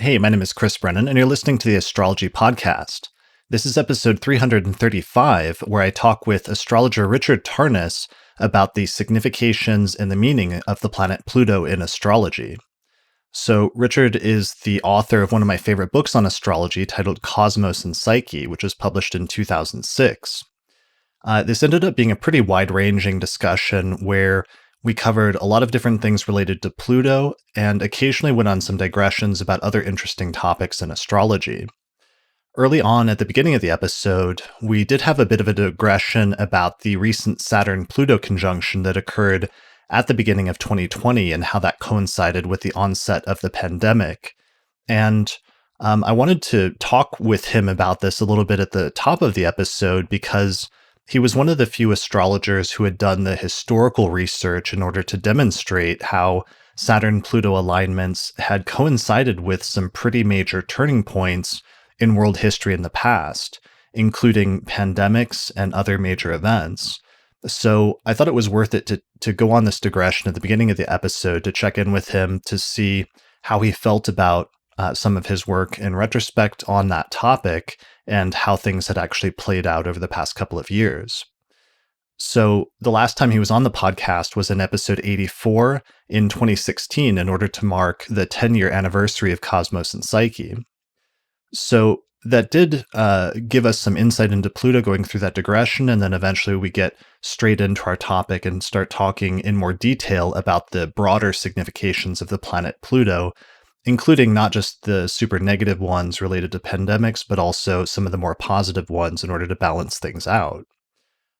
Hey, my name is Brennan, and you're listening to the Astrology Podcast. This is episode 335, where I talk with astrologer Richard Tarnas about the significations and the meaning of the planet Pluto in astrology. So, Richard is the author of one of my favorite books on astrology titled Cosmos and Psyche, which was published in 2006. This ended up being a pretty wide-ranging discussion where we covered a lot of different things related to Pluto and occasionally went on some digressions about other interesting topics in astrology. Early on at the beginning of the episode, we did have a bit of a digression about the recent Saturn-Pluto conjunction that occurred at the beginning of 2020 and how that coincided with the onset of the pandemic. And I wanted to talk with him about this a little bit at the top of the episode because he was one of the few astrologers who had done the historical research in order to demonstrate how Saturn-Pluto alignments had coincided with some pretty major turning points in world history in the past, including pandemics and other major events. So I thought it was worth it to go on this digression at the beginning of the episode to check in with him to see how he felt about some of his work in retrospect on that topic and how things had actually played out over the past couple of years. So the last time he was on the podcast was in episode 84 in 2016 in order to mark the 10-year anniversary of Cosmos and Psyche. So that did give us some insight into Pluto going through that digression, and then eventually we get straight into our topic and start talking in more detail about the broader significations of the planet Pluto, including not just the super negative ones related to pandemics, but also some of the more positive ones in order to balance things out.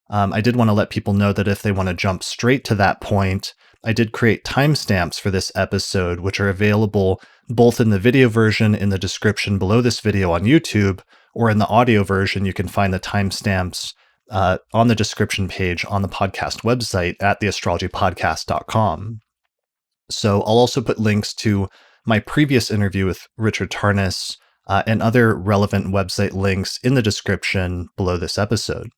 I did want to let people know that if they want to jump straight to that point, I did create timestamps for this episode, which are available both in the video version in the description below this video on YouTube, or in the audio version, you can find the timestamps on the description page on the podcast website at theastrologypodcast.com. So I'll also put links to my previous interview with Richard Tarnas and other relevant website links in the description below this episode.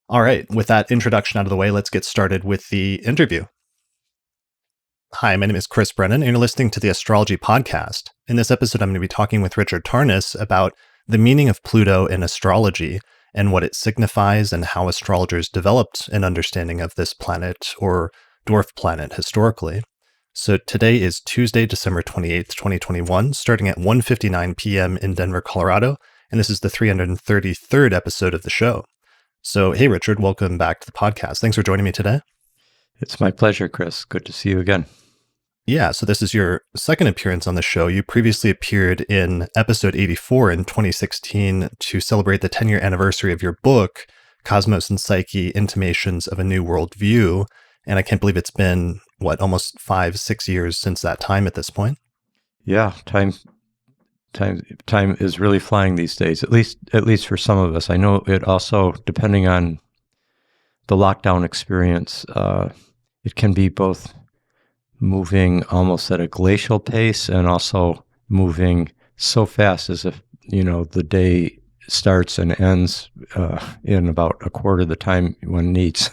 All right, with that introduction out of the way, let's get started with the interview. Hi, my name is Brennan, and you're listening to the Astrology Podcast. In this episode, I'm going to be talking with Richard Tarnas about the meaning of Pluto in astrology and what it signifies and how astrologers developed an understanding of this planet or dwarf planet historically. So today is Tuesday, December 28th, 2021, starting at 1:59 p.m. in Denver, Colorado, and this is the 333rd episode of the show. So, hey, Richard, welcome back to the podcast. Thanks for joining me today. It's my pleasure, Chris. Good to see you again. Yeah, so this is your second appearance on the show. You previously appeared in episode 84 in 2016 to celebrate the 10-year anniversary of your book, Cosmos and Psyche, Intimations of a New World View. And I can't believe it's been, almost 5-6 years since that time at this point? Yeah, time is really flying these days, at least for some of us. I know it also, depending on the lockdown experience, it can be both moving almost at a glacial pace and also moving so fast as if, the day starts and ends in about a quarter of the time one needs.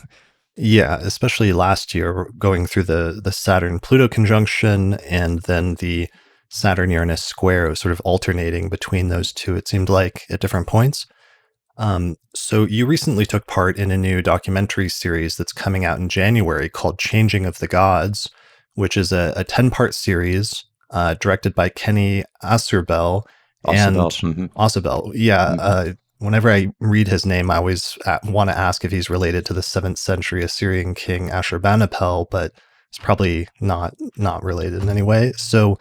Yeah, especially last year, going through the Saturn-Pluto conjunction and then the Saturn-Uranus square, sort of alternating between those two, it seemed like, at different points. So you recently took part in a new documentary series that's coming out in January called Changing of the Gods, which is a 10-part series directed by Kenny Ausubel. Ausubel, yeah. Mm-hmm. Whenever I read his name, I always want to ask if he's related to the 7th century Assyrian king Ashurbanipal, but it's probably not related in any way. So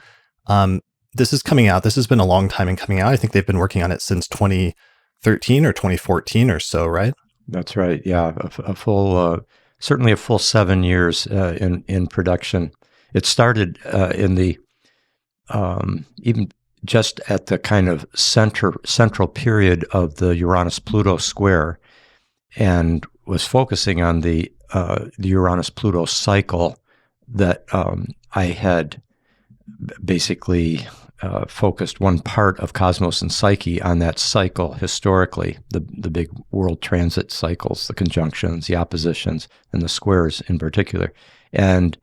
this is coming out. This has been a long time in coming out. I think they've been working on it since 2013 or 2014 or so, right? That's right. Yeah, certainly a full 7 years in production. It started in the even just at the kind of central period of the Uranus-Pluto square, and was focusing on the Uranus-Pluto cycle that I had basically focused one part of Cosmos and Psyche on that cycle historically, the big world transit cycles, the conjunctions, the oppositions, and the squares in particular. And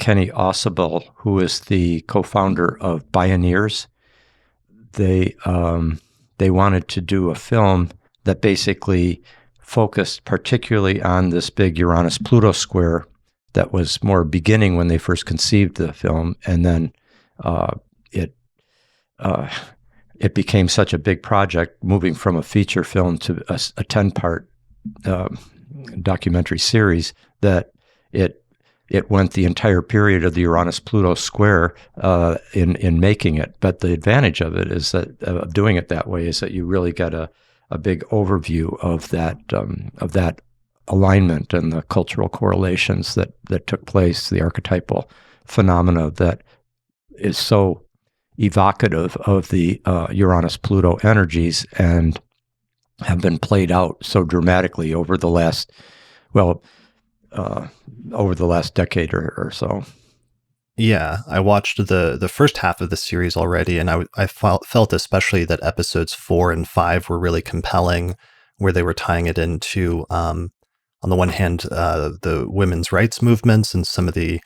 Kenny Ausable, who is the co-founder of Bioneers. They wanted to do a film that basically focused particularly on this big Uranus-Pluto square that was more beginning when they first conceived the film, and then it became such a big project, moving from a feature film to a 10-part documentary series, that it went the entire period of the Uranus-Pluto square in making it. But the advantage of it is that of doing it that way is that you really get a big overview of that alignment and the cultural correlations that took place, the archetypal phenomena that is so evocative of the Uranus-Pluto energies and have been played out so dramatically over the last decade or so. Yeah, I watched the first half of the series already, and I felt especially that episodes 4 and 5 were really compelling, where they were tying it into, on the one hand, the women's rights movements and some of the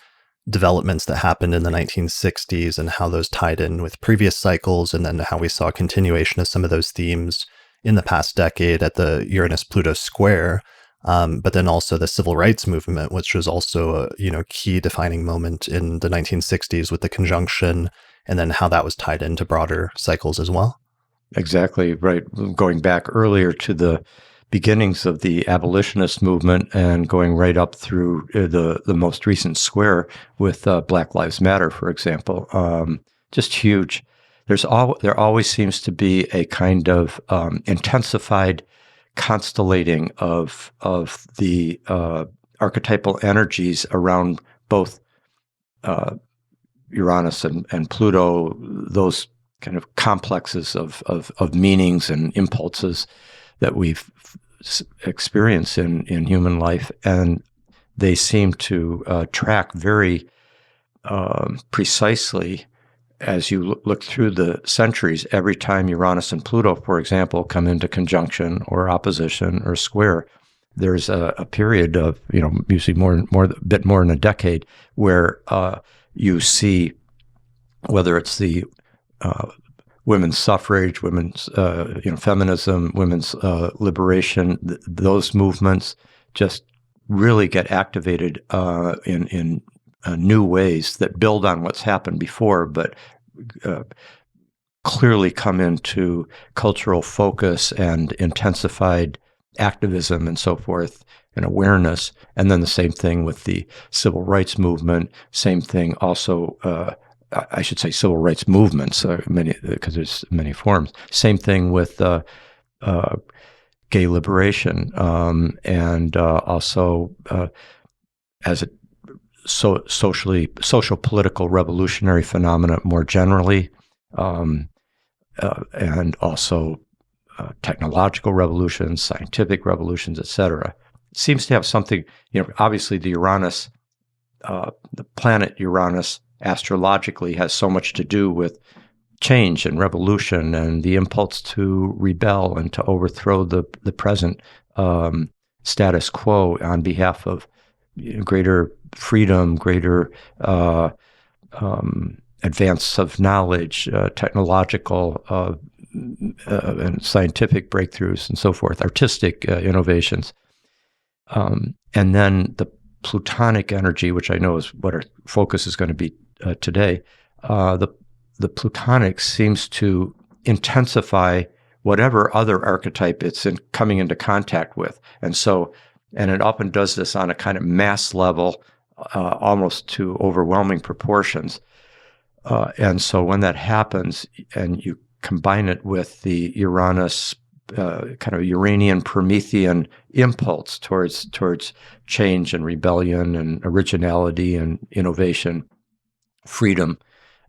developments that happened in the 1960s and how those tied in with previous cycles, and then how we saw a continuation of some of those themes in the past decade at the Uranus-Pluto square. But then also the civil rights movement, which was also a key defining moment in the 1960s with the conjunction, and then how that was tied into broader cycles as well. Exactly right. Going back earlier to the beginnings of the abolitionist movement and going right up through the most recent square with Black Lives Matter, for example, just huge. There always seems to be a kind of intensified constellating of the archetypal energies around both Uranus and Pluto, those kind of complexes of meanings and impulses that we've experienced in human life, and they seem to track very precisely as you look through the centuries. Every time Uranus and Pluto, for example, come into conjunction or opposition or square, there's a period of, usually a bit more than a decade, where you see, whether it's the women's suffrage, women's feminism, women's liberation, those movements just really get activated in new ways that build on what's happened before, but clearly come into cultural focus and intensified activism and so forth and awareness. And then the same thing with the civil rights movement, same thing also, I should say civil rights movements, because there's many forms. Same thing with gay liberation, and also as a social political revolutionary phenomena more generally, and also technological revolutions, scientific revolutions, etc. It seems to have something, obviously the Uranus, the planet Uranus astrologically has so much to do with change and revolution and the impulse to rebel and to overthrow the present status quo on behalf of greater freedom, greater advance of knowledge, technological and scientific breakthroughs and so forth, artistic innovations. And then the Plutonic energy, which I know is what our focus is going to be today, the Plutonic seems to intensify whatever other archetype it's coming into contact with. And it often does this on a kind of mass level, almost to overwhelming proportions. And so when that happens and you combine it with the Uranus kind of Uranian Promethean impulse towards change and rebellion and originality and innovation, freedom,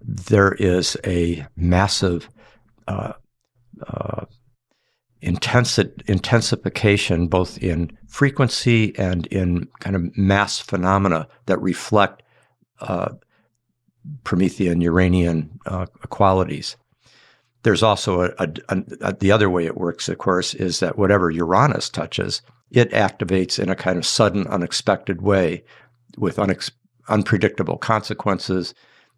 there is a massive intensification both in frequency and in kind of mass phenomena that reflect Promethean Uranian qualities. There's also the other way it works, of course, is that whatever Uranus touches, it activates in a kind of sudden, unexpected way with unpredictable consequences,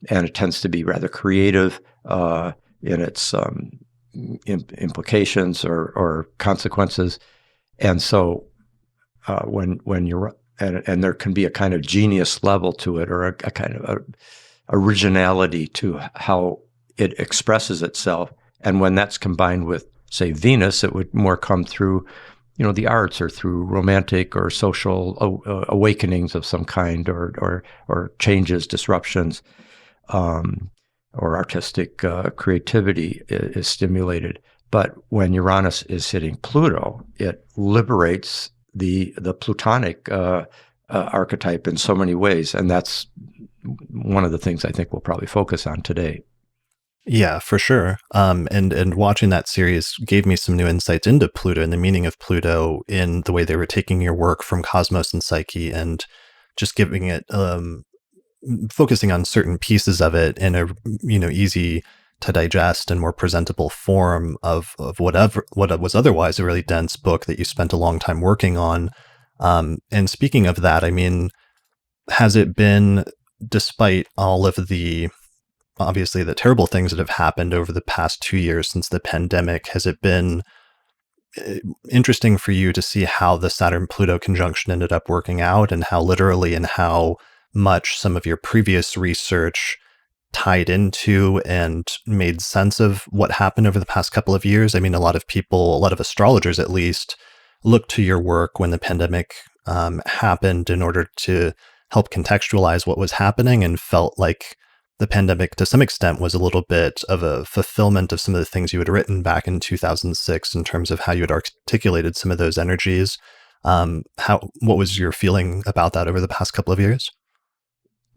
and it tends to be rather creative in its implications or consequences. And so when you're and there can be a kind of genius level to it, or a kind of originality to how it expresses itself. And when that's combined with, say, Venus, it would more come through, the arts, or through romantic or social awakenings of some kind, or changes, disruptions, or artistic creativity is stimulated. But when Uranus is hitting Pluto, it liberates the Plutonic archetype in so many ways, and that's one of the things I think we'll probably focus on today. Yeah, for sure. And watching that series gave me some new insights into Pluto and the meaning of Pluto in the way they were taking your work from Cosmos and Psyche and just giving it, focusing on certain pieces of it in a easy to digest and more presentable form of what was otherwise a really dense book that you spent a long time working on. And speaking of that, I mean, has it been, despite all of obviously the terrible things that have happened over the past 2 years since the pandemic, has it been interesting for you to see how the Saturn-Pluto conjunction ended up working out, and how literally and how much some of your previous research tied into and made sense of what happened over the past couple of years? I mean, a lot of people, a lot of astrologers at least, looked to your work when the pandemic happened in order to help contextualize what was happening, and felt like the pandemic to some extent was a little bit of a fulfillment of some of the things you had written back in 2006 in terms of how you had articulated some of those energies. What was your feeling about that over the past couple of years?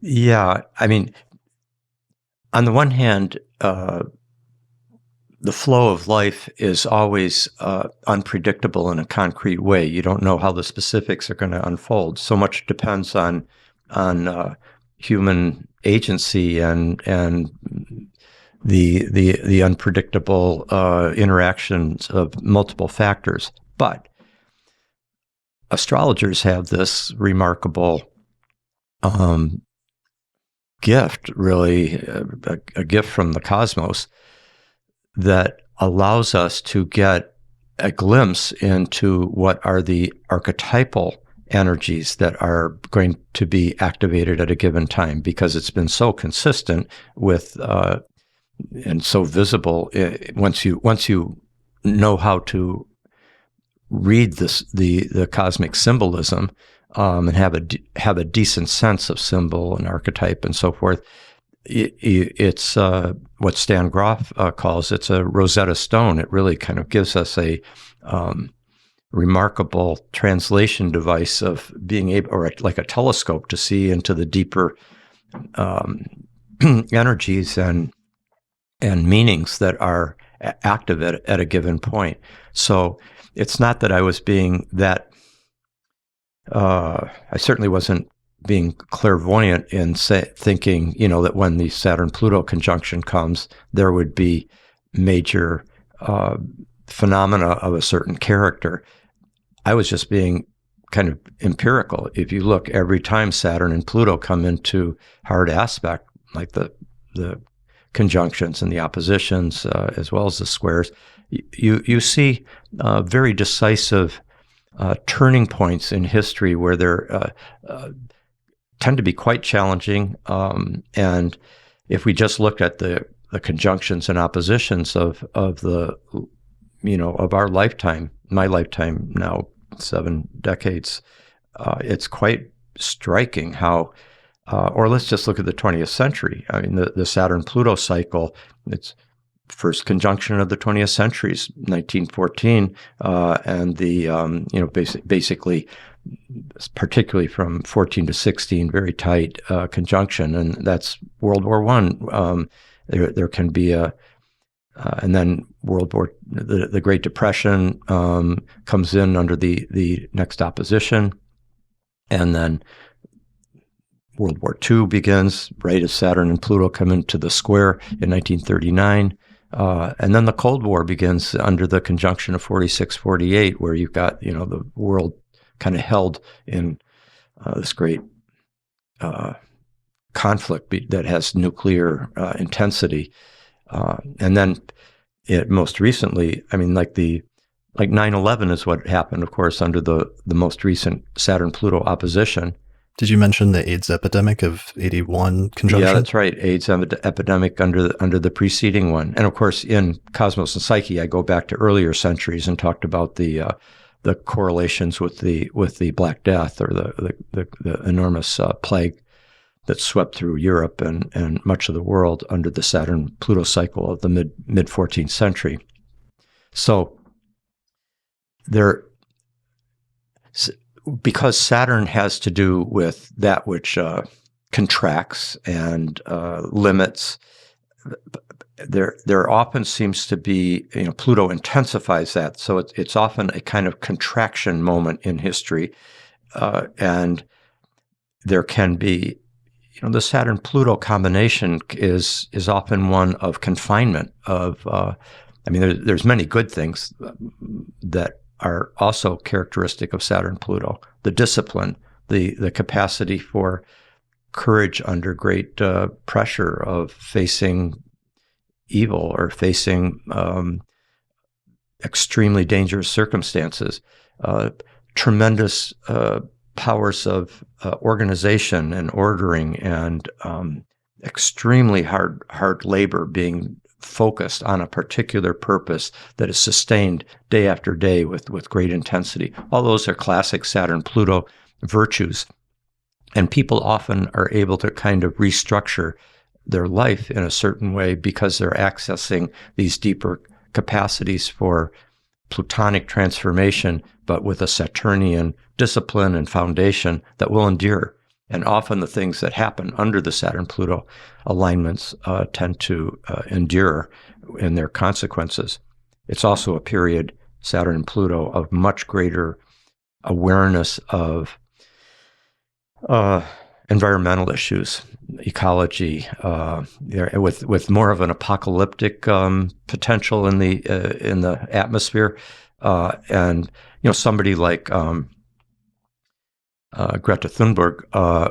Yeah, I mean, on the one hand, the flow of life is always unpredictable in a concrete way. You don't know how the specifics are going to unfold. So much depends on human agency and the unpredictable interactions of multiple factors. But astrologers have this remarkable gift, really, a gift from the cosmos that allows us to get a glimpse into what are the archetypal energies that are going to be activated at a given time, because it's been so consistent with and so visible. Once you know how to read the cosmic symbolism, and have a decent sense of symbol and archetype and so forth, it's what Stan Groff calls, it's a Rosetta Stone. It really kind of gives us a remarkable translation device of being able, or like a telescope, to see into the deeper energies and meanings that are active at a given point. So it's not that I was being that, I certainly wasn't being clairvoyant in thinking, that when the Saturn-Pluto conjunction comes, there would be major phenomena of a certain character. I was just being kind of empirical. If you look, every time Saturn and Pluto come into hard aspect, like the conjunctions and the oppositions, as well as the squares, you see very decisive turning points in history where there tend to be quite challenging. And if we just looked at the conjunctions and oppositions of our lifetime, my lifetime now, 7 decades, it's quite striking how, or let's just look at the 20th century. I mean, the Saturn-Pluto cycle, it's first conjunction of the 20th century, 1914, and the, basically, particularly from 14 to 16, very tight conjunction, and that's World War I. There can be and then the Great Depression comes in under the next opposition, and then World War II begins, right as Saturn and Pluto come into the square in 1939. And then the Cold War begins under the conjunction of 46-48, where you've got, the world kind of held in this great conflict that has nuclear intensity. And then most recently, I mean, like 9/11 is what happened, of course, under the most recent Saturn-Pluto opposition. Did you mention the AIDS epidemic of 81 conjunction? Yeah, that's right. AIDS epidemic under the preceding one. And of course, in Cosmos and Psyche, I go back to earlier centuries and talked about the correlations with the Black Death, or the enormous plague that swept through Europe and much of the world under the Saturn-Pluto cycle of the mid 14th century. So because Saturn has to do with that which contracts and limits, there often seems to be, Pluto intensifies that. So it's often a kind of contraction moment in history, and there can be, the Saturn-Pluto combination is often one of confinement. There's many good things that are also characteristic of Saturn-Pluto: the discipline, the capacity for courage under great pressure of facing evil or facing extremely dangerous circumstances, tremendous powers of organization and ordering, and extremely hard labor, being focused on a particular purpose that is sustained day after day with great intensity. All those are classic Saturn-Pluto virtues. And people often are able to kind of restructure their life in a certain way because they're accessing these deeper capacities for Plutonic transformation, but with a Saturnian discipline and foundation that will endure. And often the things that happen under the Saturn-Pluto alignments tend to endure in their consequences. It's also a period, Saturn and Pluto, of much greater awareness of environmental issues, ecology, with more of an apocalyptic potential in the atmosphere, and somebody like Greta Thunberg,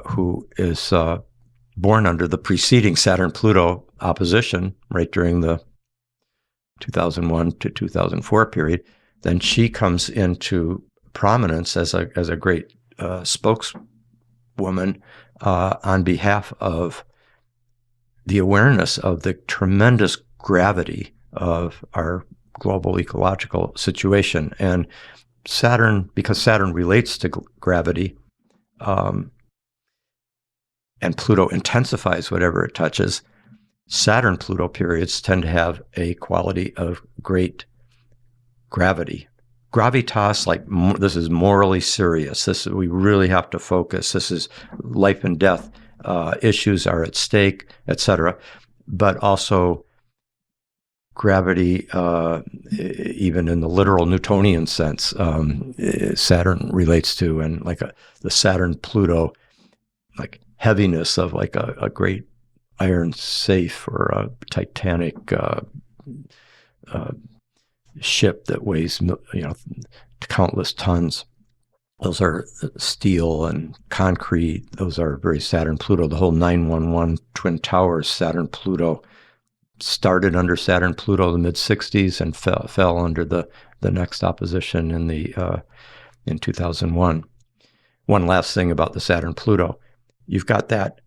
who is born under the preceding Saturn-Pluto opposition, right during the 2001 to 2004 period. Then she comes into prominence as a great spokeswoman on behalf of the awareness of the tremendous gravity of our global ecological situation. And Saturn, because Saturn relates to gravity, and Pluto intensifies whatever it touches, Saturn-Pluto periods tend to have a quality of great gravity. Gravitas, like this is morally serious. We really have to focus. This is life and death. Issues are at stake, etc. But also gravity, even in the literal Newtonian sense, Saturn relates to, and like the Saturn-Pluto, like heaviness of like a great iron safe or a Titanic ship that weighs countless tons. Those are steel and concrete. Those are very Saturn-Pluto. The whole 911 Twin Towers, Saturn-Pluto, started under Saturn-Pluto in the mid-'60s and fell under the next opposition in 2001. One last thing about the Saturn-Pluto. You've got that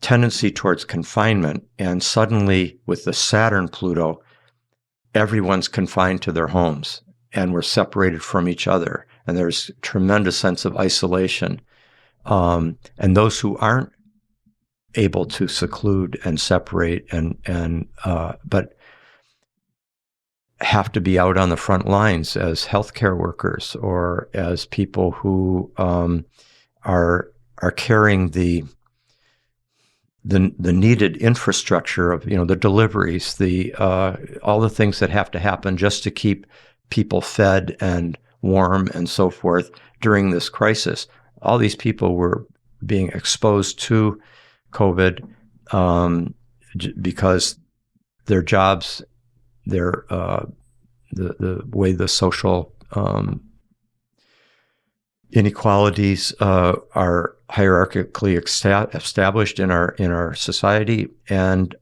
tendency towards confinement, and suddenly with the Saturn-Pluto, everyone's confined to their homes, and we're separated from each other, and there's tremendous sense of isolation. And those who aren't able to seclude and separate but have to be out on the front lines as healthcare workers or as people who are carrying the needed infrastructure of the deliveries, all the things that have to happen just to keep people fed and warm and so forth during this crisis. All these people were being exposed to COVID because their jobs, the way the social inequalities are hierarchically established in our society, and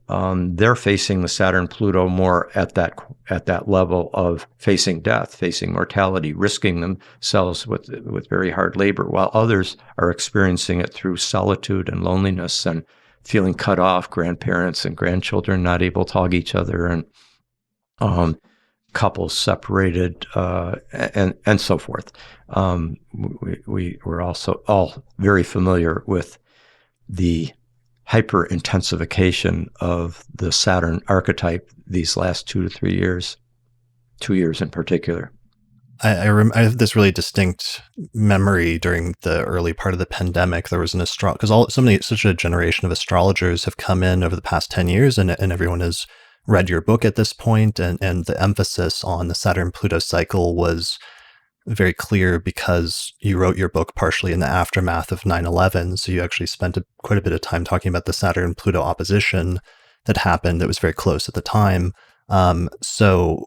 they're facing the Saturn-Pluto more at that level of facing death, facing mortality, risking themselves with very hard labor, while others are experiencing it through solitude and loneliness and feeling cut off, grandparents and grandchildren not able to hug each other, and couples separated, and so forth. We're also all very familiar with the hyper intensification of the Saturn archetype these last 2 to 3 years, 2 years in particular. I have this really distinct memory during the early part of the pandemic. There was an because such a generation of astrologers have come in over the past 10 years, and everyone has read your book at this point, and the emphasis on the Saturn-Pluto cycle was very clear because you wrote your book partially in the aftermath of 9/11. So you actually spent quite a bit of time talking about the Saturn-Pluto opposition that happened. That was very close at the time. So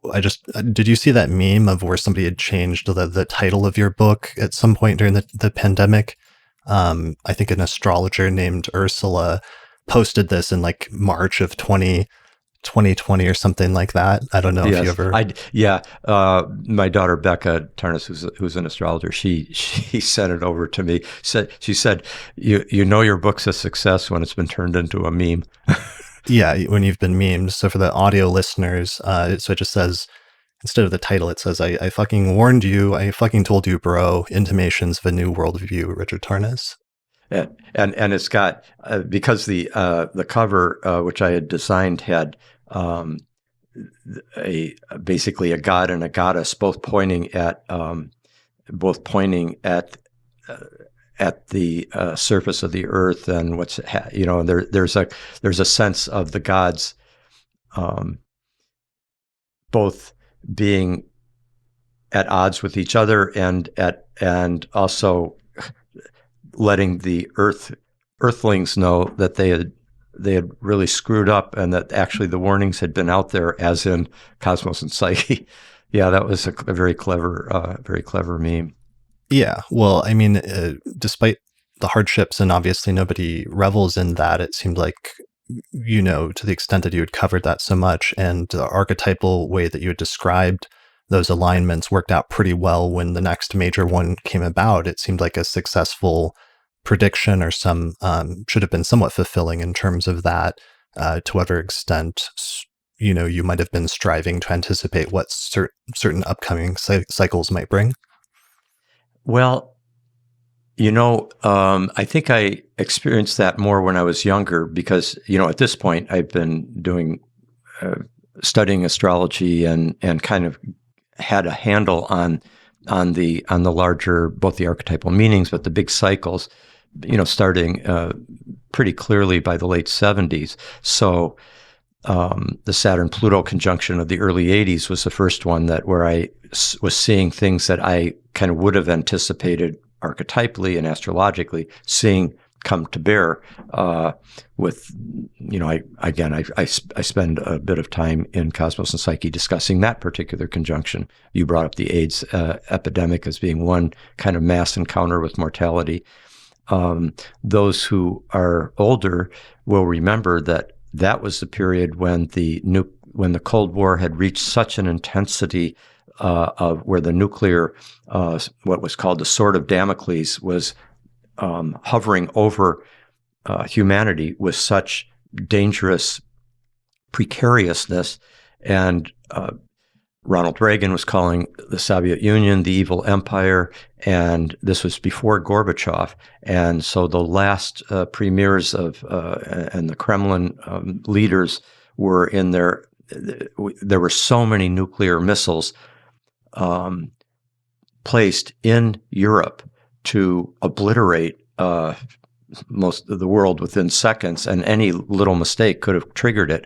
did you see that meme of where somebody had changed the title of your book at some point during the pandemic? I think an astrologer named Ursula posted this in like March of 2020 or something like that. I don't know if you ever. My daughter Becca Tarnas, who's an astrologer, she sent it over to me. She said, "You know your book's a success when it's been turned into a meme." Yeah, when you've been memed. So for the audio listeners, so it just says, instead of the title, it says, I fucking warned you. I fucking told you, bro. Intimations of a New Worldview, Richard Tarnas. And it's got because the cover which I had designed had basically a god and a goddess both pointing at the surface of the earth, and there's a sense of the gods both being at odds with each other and also letting the earthlings know that they had really screwed up, and that actually the warnings had been out there, as in Cosmos and Psyche. Yeah, that was a very clever meme. Yeah, well, I mean, despite the hardships, and obviously nobody revels in that, it seemed like, to the extent that you had covered that so much, and the archetypal way that you had described those alignments worked out pretty well when the next major one came about. It seemed like a successful prediction, or should have been somewhat fulfilling in terms of that, to whatever extent, you might have been striving to anticipate what certain upcoming cycles might bring. Well, I think I experienced that more when I was younger because, at this point I've been studying astrology and kind of had a handle on the larger, both the archetypal meanings, but the big cycles, starting pretty clearly by the late 70s. So the Saturn-Pluto conjunction of the early 80s was the first one where I was seeing things that I kind of would have anticipated archetypally and astrologically seeing come to bear. I spend a bit of time in Cosmos and Psyche discussing that particular conjunction. You brought up the AIDS epidemic as being one kind of mass encounter with mortality. Those who are older will remember that was the period when the Cold War had reached such an intensity of where the nuclear, what was called the sword of Damocles, was hovering over humanity with such dangerous precariousness. And Ronald Reagan was calling the Soviet Union the evil empire, and this was before Gorbachev. And so the last premiers and the Kremlin leaders were in there were so many nuclear missiles placed in Europe to obliterate most of the world within seconds, and any little mistake could have triggered it.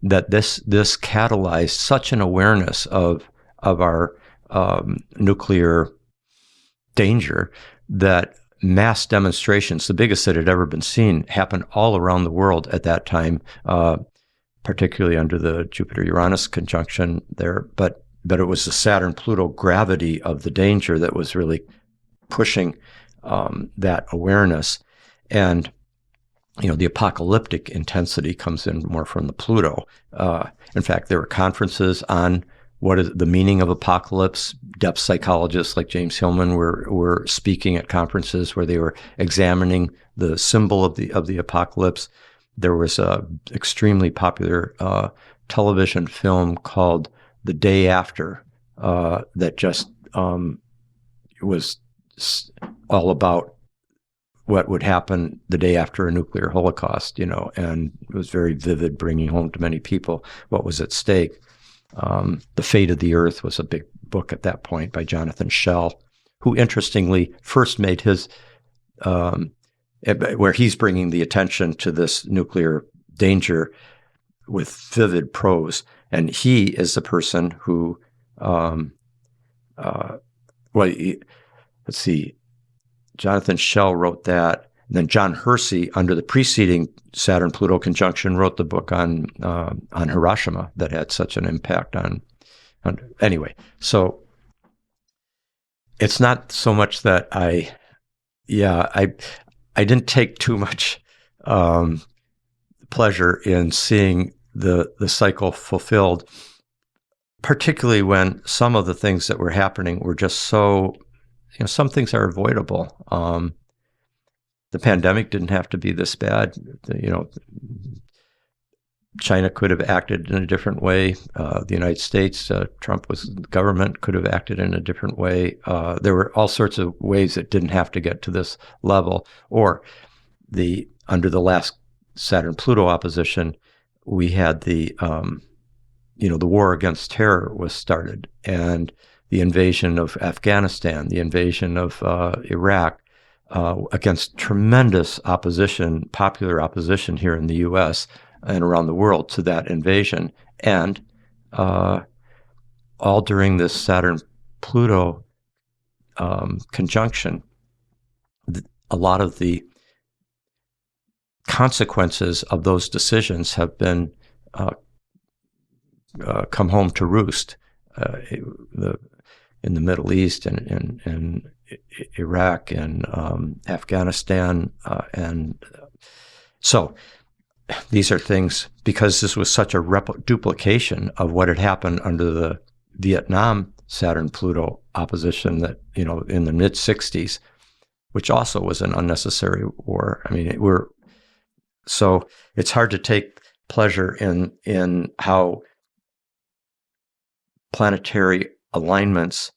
That this catalyzed such an awareness of our nuclear danger that mass demonstrations, the biggest that had ever been seen, happened all around the world at that time, particularly under the Jupiter-Uranus conjunction there. But it was the Saturn-Pluto gravity of the danger that was really pushing that awareness. And the apocalyptic intensity comes in more from the Pluto. In fact, there were conferences on what is the meaning of apocalypse. Depth psychologists like James Hillman were speaking at conferences where they were examining the symbol of the apocalypse. There was a extremely popular television film called The Day After that just was all about what would happen the day after a nuclear holocaust, and it was very vivid, bringing home to many people what was at stake. The Fate of the Earth was a big book at that point by Jonathan Schell, who interestingly first made his, where he's bringing the attention to this nuclear danger with vivid prose. And he is the person who, let's see, Jonathan Schell wrote that. And then John Hersey, under the preceding Saturn-Pluto conjunction, wrote the book on Hiroshima that had such an impact on. Anyway, so it's not so much that I didn't take too much pleasure in seeing the cycle fulfilled, particularly when some of the things that were happening were just so. Some things are avoidable. The pandemic didn't have to be this bad. China could have acted in a different way. The United States, Trump was the government, could have acted in a different way. There were all sorts of ways it didn't have to get to this level. Or under the last Saturn-Pluto opposition, we had the war against terror was started, and the invasion of Afghanistan, the invasion of Iraq, against tremendous opposition, popular opposition here in the U.S. and around the world to that invasion. And all during this Saturn-Pluto conjunction, a lot of the consequences of those decisions have been come home to roost. In the Middle East and Iraq and Afghanistan. And so these are things, because this was such a duplication of what had happened under the Vietnam Saturn-Pluto opposition that, in the mid-60s, which also was an unnecessary war. I mean, so it's hard to take pleasure in how planetary alignments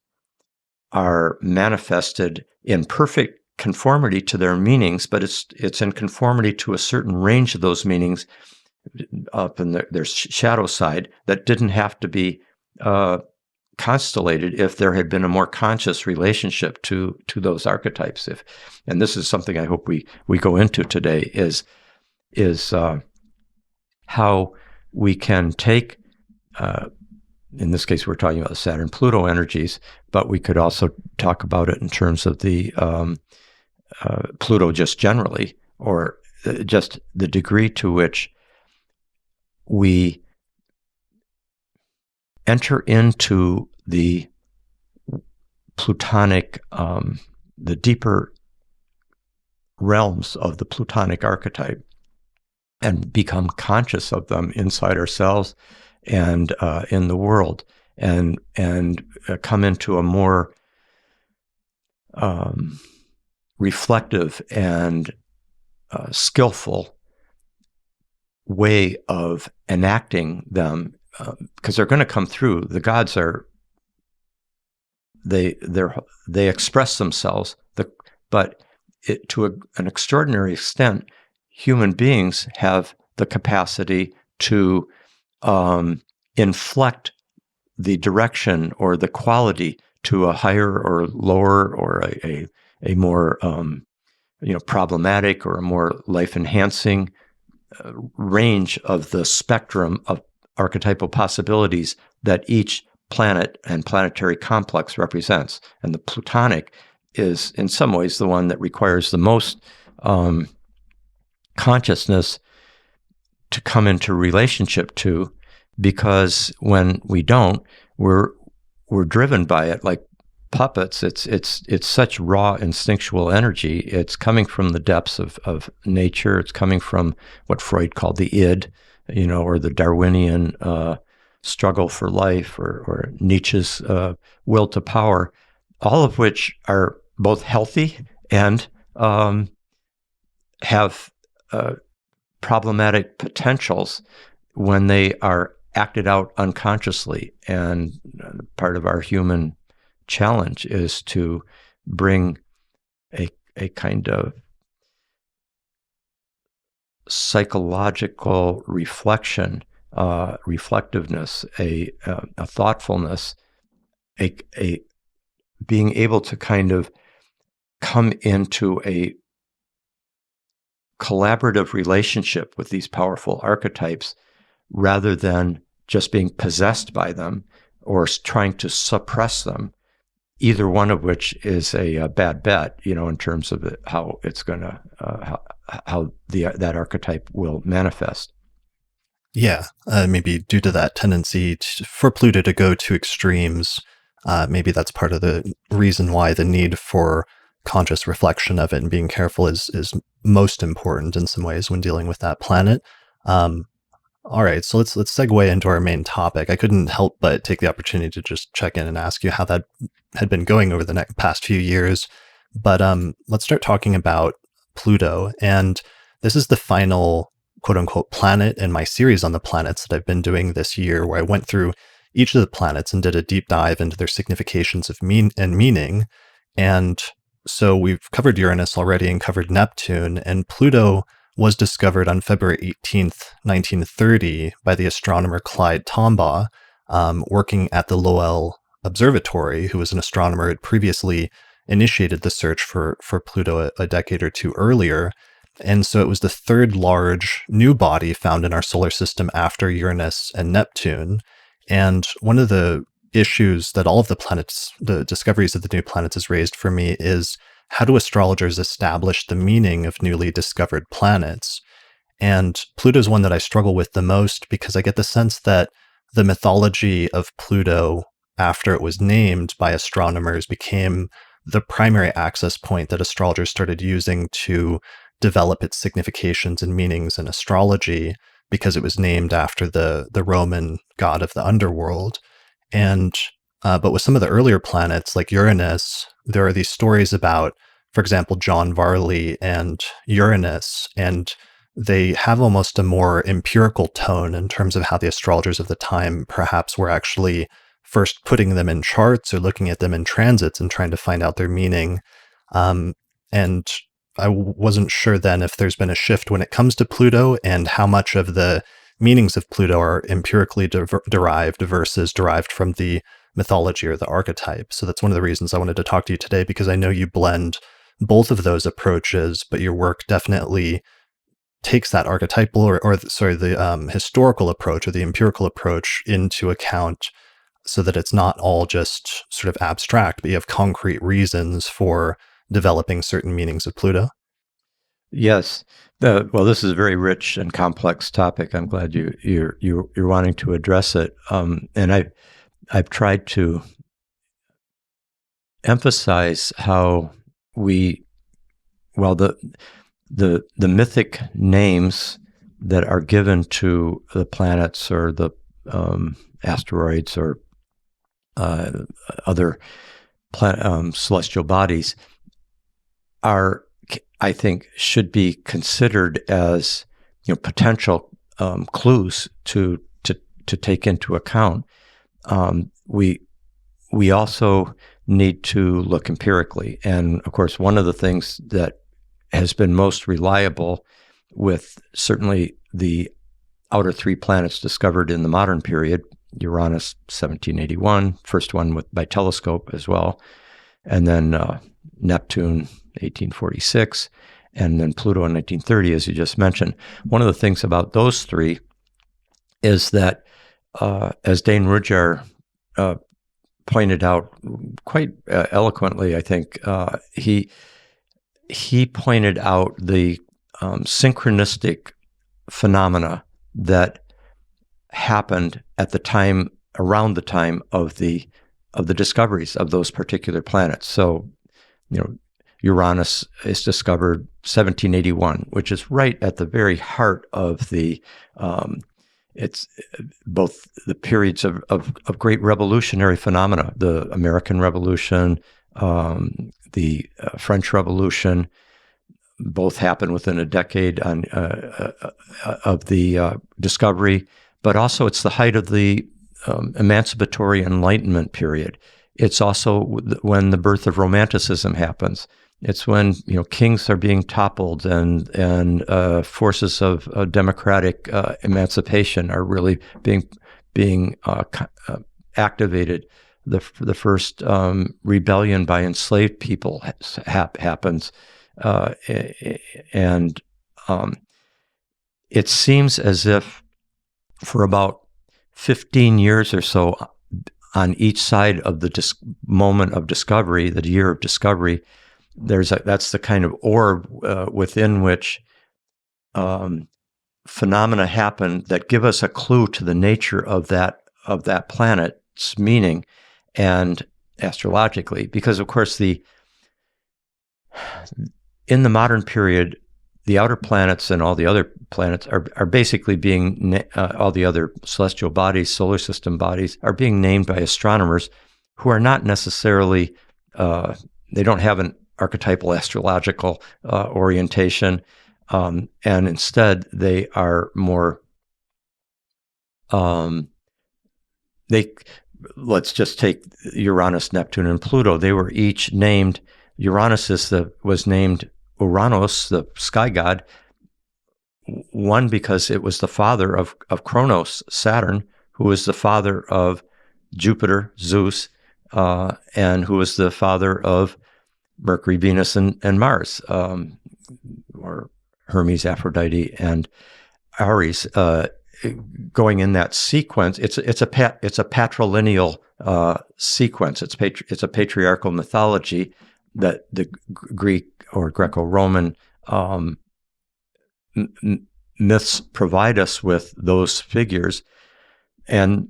are manifested in perfect conformity to their meanings, but it's in conformity to a certain range of those meanings up in their shadow side that didn't have to be constellated if there had been a more conscious relationship to those archetypes. And this is something I hope we go into today is how we can take. In this case, we're talking about Saturn-Pluto energies, but we could also talk about it in terms of the Pluto just generally, or just the degree to which we enter into the Plutonic, the deeper realms of the Plutonic archetype and become conscious of them inside ourselves and in the world, and come into a more reflective and skillful way of enacting them, because they're going to come through. The gods they express themselves, but to an extraordinary extent, human beings have the capacity to inflect the direction or the quality to a higher or lower or a more problematic or a more life-enhancing range of the spectrum of archetypal possibilities that each planet and planetary complex represents. And the Plutonic is in some ways the one that requires the most consciousness to come into relationship to, because when we don't, we're driven by it like puppets. It's such raw instinctual energy. It's coming from the depths of nature. It's coming from what Freud called the id, or the Darwinian struggle for life, or Nietzsche's will to power, all of which are both healthy and have problematic potentials when they are acted out unconsciously. And part of our human challenge is to bring a kind of psychological reflection, reflectiveness, a thoughtfulness, a being able to kind of come into a collaborative relationship with these powerful archetypes, rather than just being possessed by them or trying to suppress them, either one of which is a bad bet, in terms of how it's going to, how that archetype will manifest. Yeah, maybe due to that tendency for Pluto to go to extremes, maybe that's part of the reason why the need for conscious reflection of it and being careful is most important in some ways when dealing with that planet. All right, so let's segue into our main topic. I couldn't help but take the opportunity to just check in and ask you how that had been going over the past few years. But let's start talking about Pluto. And this is the final quote-unquote planet in my series on the planets that I've been doing this year, where I went through each of the planets and did a deep dive into their significations of meaning. And so we've covered Uranus already and covered Neptune, and Pluto was discovered on February 18th, 1930 by the astronomer Clyde Tombaugh, working at the Lowell Observatory, who was an astronomer who had previously initiated the search for Pluto a decade or two earlier. And so it was the third large new body found in our solar system after Uranus and Neptune. And one of the issues that all of the discoveries of the new planets has raised for me is, how do astrologers establish the meaning of newly discovered planets? And Pluto is one that I struggle with the most, because I get the sense that the mythology of Pluto after it was named by astronomers became the primary access point that astrologers started using to develop its significations and meanings in astrology, because it was named after the Roman god of the underworld. And but with some of the earlier planets like Uranus, there are these stories about, for example, John Varley and Uranus, and they have almost a more empirical tone in terms of how the astrologers of the time perhaps were actually first putting them in charts or looking at them in transits and trying to find out their meaning. And I wasn't sure then if there's been a shift when it comes to Pluto, and how much of the meanings of Pluto are empirically derived versus derived from the mythology or the archetype. So that's one of the reasons I wanted to talk to you today, because I know you blend both of those approaches, but your work definitely takes that archetypal the historical approach or the empirical approach into account, so that it's not all just sort of abstract, but you have concrete reasons for developing certain meanings of Pluto. Yes. Well, this is a very rich and complex topic. I'm glad you're wanting to address it. And I've tried to emphasize how the mythic names that are given to the planets or the asteroids or other celestial bodies are, I think, should be considered as potential clues to take into account. We also need to look empirically, and of course, one of the things that has been most reliable, with certainly the outer three planets discovered in the modern period, Uranus 1781, first one by telescope as well, and then Neptune 1846, and then Pluto in 1930, as you just mentioned. One of the things about those three is that, as Dane Rudhyar pointed out quite eloquently, I think, he pointed out the synchronistic phenomena that happened at the time, around the time of the the discoveries of those particular planets. So, Uranus is discovered 1781, which is right at the very heart of the it's both the periods of great revolutionary phenomena, the American Revolution, the French Revolution, both happened within a decade of the discovery, but also it's the height of the emancipatory Enlightenment period. It's also when the birth of Romanticism happens. It's when kings are being toppled and forces of democratic emancipation are really being activated. The first rebellion by enslaved people happens, and it seems as if for about 15 years or so on each side of the moment of discovery, the year of discovery, that's the kind of orb within which phenomena happen that give us a clue to the nature of that planet's meaning, and astrologically, because of course in the modern period, the outer planets and all the other planets are basically being all the other celestial bodies, solar system bodies, are being named by astronomers who are not necessarily they don't have an archetypal astrological orientation, and instead they are more let's just take Uranus, Neptune, and Pluto. They were each named. Uranus was named Uranos, the sky god, one because it was the father of Kronos, Saturn, who was the father of Jupiter, Zeus, and who was the father of Mercury, Venus, and Mars, or Hermes, Aphrodite, and Aries. Going in that sequence, it's a patrilineal sequence. It's a patriarchal mythology that the Greek or Greco-Roman myths provide us with those figures, and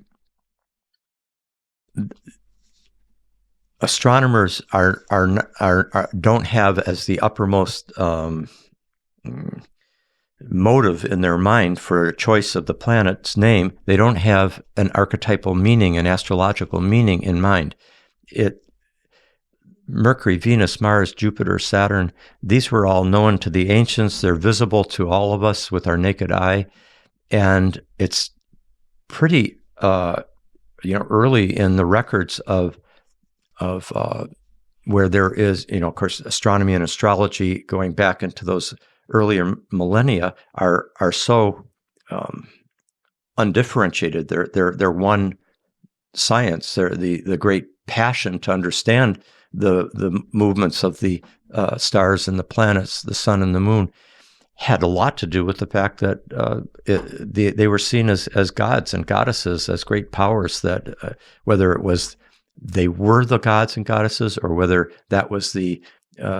astronomers don't have as the uppermost motive in their mind for a choice of the planet's name. They don't have an archetypal meaning, an astrological meaning in mind. Mercury, Venus, Mars, Jupiter, Saturn, these were all known to the ancients. They're visible to all of us with our naked eye. And it's pretty, early in the records of where there is, of course, astronomy and astrology going back into those earlier millennia are so undifferentiated. They're one science. They're the great passion to understand the movements of the stars and the planets, the sun and the moon, had a lot to do with the fact that they were seen as gods and goddesses, as great powers, that whether it was they were the gods and goddesses, or whether that was the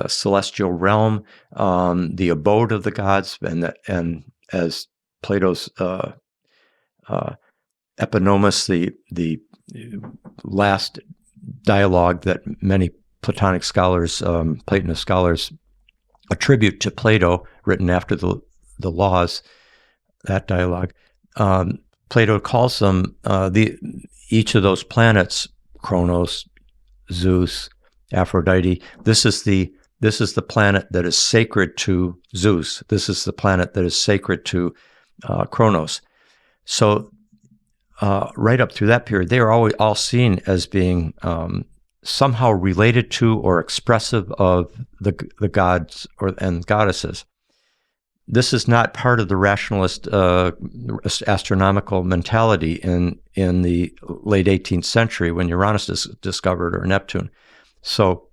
celestial realm, the abode of the gods, and as Plato's epinomis, the last dialogue that many Platonic scholars, Platonist scholars, attribute to Plato, written after the laws, that dialogue. Plato calls them each of those planets, Kronos, Zeus, Aphrodite. This is the planet that is sacred to Zeus. This is the planet that is sacred to Kronos. So right up through that period, they are always all seen as being somehow related to or expressive of the gods and goddesses. This is not part of the rationalist astronomical mentality in the late 18th century when Uranus is discovered, or Neptune. So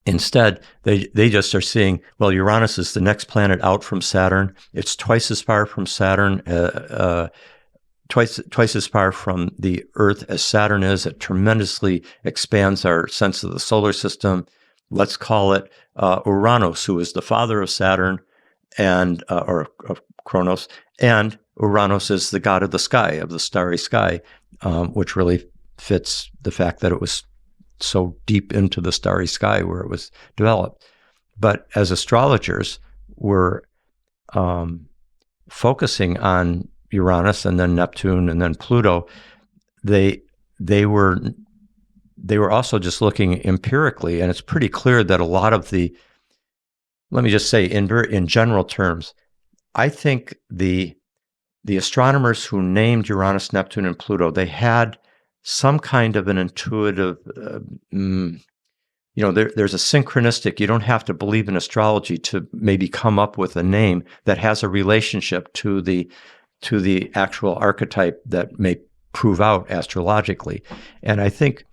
instead, they just are seeing, well, Uranus is the next planet out from Saturn. It's twice as far from Saturn, twice as far from the Earth as Saturn is. It tremendously expands our sense of the solar system. Let's call it Uranos, who is the father of Saturn, and or of Kronos, and Uranos is the god of the sky, of the starry sky, which really fits the fact that it was so deep into the starry sky where it was developed. But as astrologers, we're focusing on Uranus and then Neptune and then Pluto. They were also just looking empirically, and it's pretty clear that a lot of the, let me just say in general terms, I think the astronomers who named Uranus, Neptune, and Pluto, they had some kind of an intuitive, there's a synchronistic, you don't have to believe in astrology to maybe come up with a name that has a relationship to the actual archetype that may prove out astrologically. And I think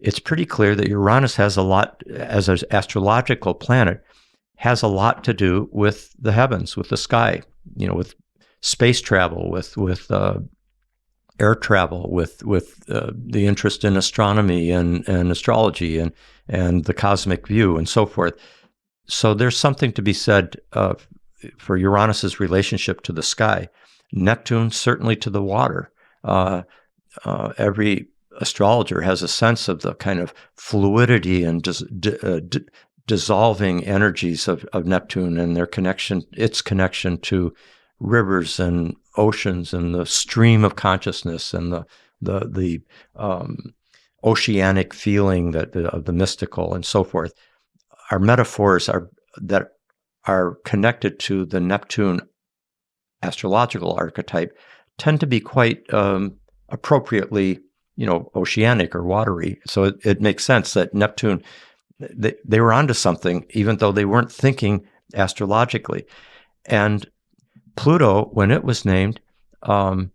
it's pretty clear that Uranus has a lot, as an astrological planet, has a lot to do with the heavens, with the sky, with space travel, with air travel, with the interest in astronomy and astrology and the cosmic view and so forth. So there's something to be said for Uranus's relationship to the sky. Neptune certainly to the water. Every astrologer has a sense of the kind of fluidity and dissolving energies of Neptune and its connection to rivers and oceans and the stream of consciousness and the oceanic feeling of the mystical and so forth. Our metaphors that are connected to the Neptune astrological archetype tend to be quite appropriately, oceanic or watery. So it makes sense that Neptune, they were onto something, even though they weren't thinking astrologically. And Pluto, when it was named, there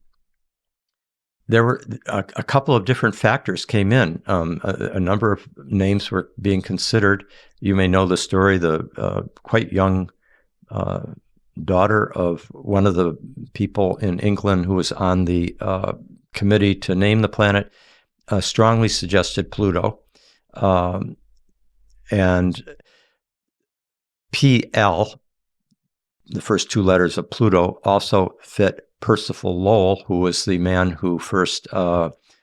were a couple of different factors came in. A number of names were being considered. You may know the story, the quite young daughter of one of the people in England who was on the committee to name the planet strongly suggested Pluto. And PL, the first two letters of Pluto, also fit Percival Lowell, who was the man who first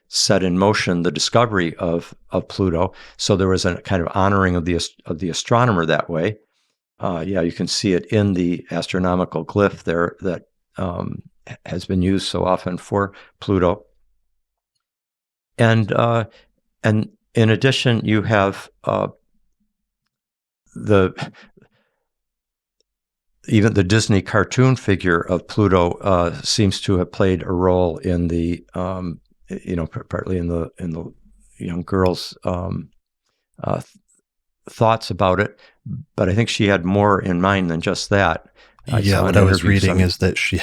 set in motion the discovery of Pluto. So there was a kind of honoring of the astronomer that way. You can see it in the astronomical glyph there that has been used so often for Pluto. And in addition, you have even the Disney cartoon figure of Pluto seems to have played a role in the partly in the young girl's thoughts about it, but I think she had more in mind than just that. What I was reading is that she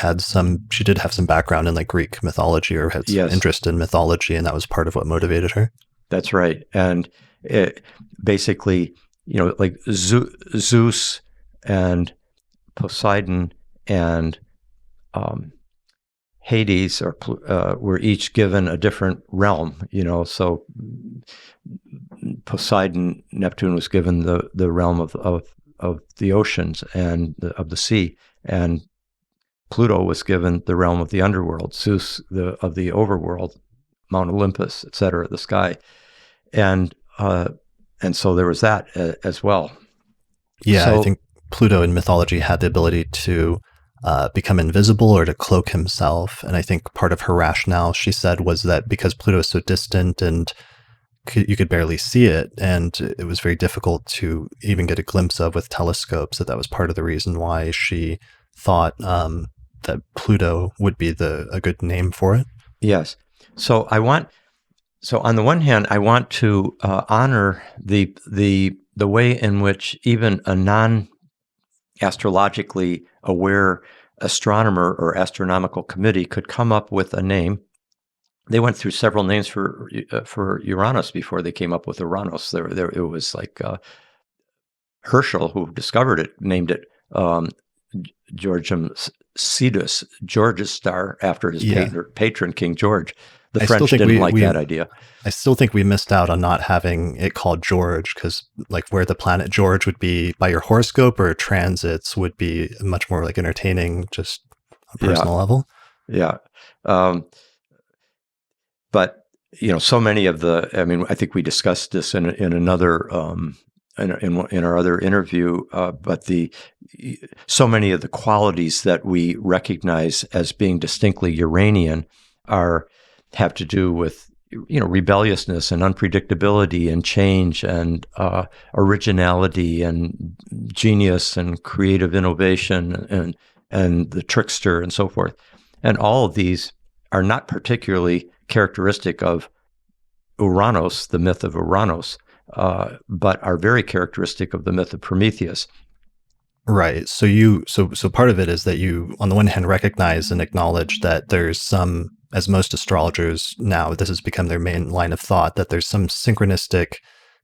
did have some background in like Greek mythology or had some interest in mythology, and that was part of what motivated her. That's right. And it basically, like Zeus and Poseidon and Hades were each given a different realm, so Poseidon, Neptune was given the realm of the oceans and of the sea, and Pluto was given the realm of the underworld, Zeus of the overworld, Mount Olympus, etc., the sky, and so there was that as well. Yeah, so, I think Pluto in mythology had the ability to become invisible or to cloak himself, and I think part of her rationale, she said, was that because Pluto is so distant and you could barely see it, and it was very difficult to even get a glimpse of with telescopes, that was part of the reason why she thought that Pluto would be a good name for it. Yes. So on the one hand, I want to honor the way in which even a non-astrologically aware astronomer or astronomical committee could come up with a name. They went through several names for Uranus before they came up with Uranus. It was like Herschel, who discovered it, named it Georgium Sidus, George's star, after his patron, King George. The French didn't like that idea. I still think we missed out on not having it called George, because like where the planet George would be by your horoscope or transits would be much more like entertaining, just on a personal level. Yeah. But so many of I think we discussed this in another, in our other interview, but so many of the qualities that we recognize as being distinctly Uranian have to do with rebelliousness and unpredictability and change and originality and genius and creative innovation and the trickster and so forth. And all of these are not particularly characteristic of Uranos, the myth of Uranos, but are very characteristic of the myth of Prometheus. Right. So part of it is that you, on the one hand, recognize and acknowledge that there's some, as most astrologers now, this has become their main line of thought, that there's some synchronistic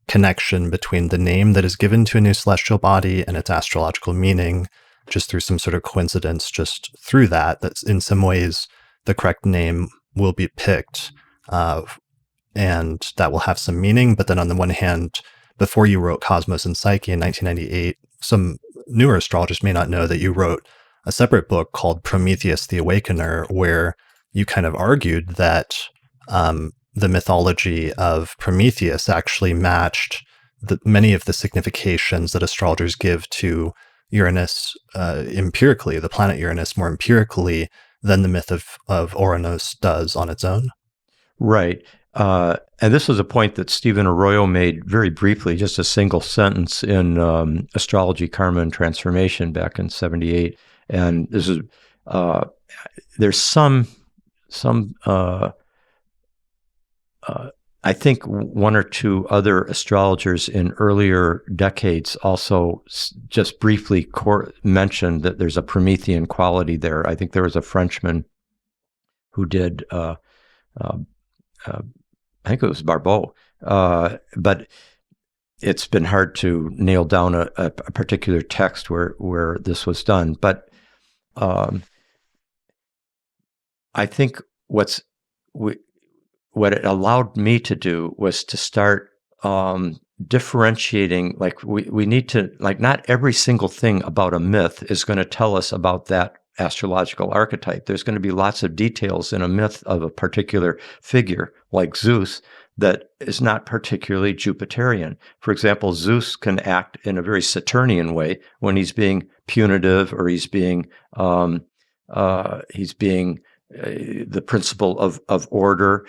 connection between the name that is given to a new celestial body and its astrological meaning, just through some sort of coincidence, just through that's in some ways the correct name will be picked, and that will have some meaning. But then on the one hand, before you wrote Cosmos and Psyche in 1998, some newer astrologers may not know that you wrote a separate book called Prometheus the Awakener, where you kind of argued that the mythology of Prometheus actually matched many of the significations that astrologers give to Uranus empirically, the planet Uranus more empirically than the myth of Uranus does on its own. Right. And this was a point that Stephen Arroyo made very briefly, just a single sentence in Astrology, Karma, and Transformation back in '78. And this is there's some I think one or two other astrologers in earlier decades also just briefly mentioned that there's a Promethean quality there. I think there was a Frenchman who did. I think it was Barbeau, but it's been hard to nail down a particular text where this was done. But I think what it allowed me to do was to start differentiating. Like we need to, like, not every single thing about a myth is going to tell us about that astrological archetype. There's going to be lots of details in a myth of a particular figure, like Zeus, that is not particularly Jupiterian. For example, Zeus can act in a very Saturnian way when he's being punitive, or he's being the principle of order,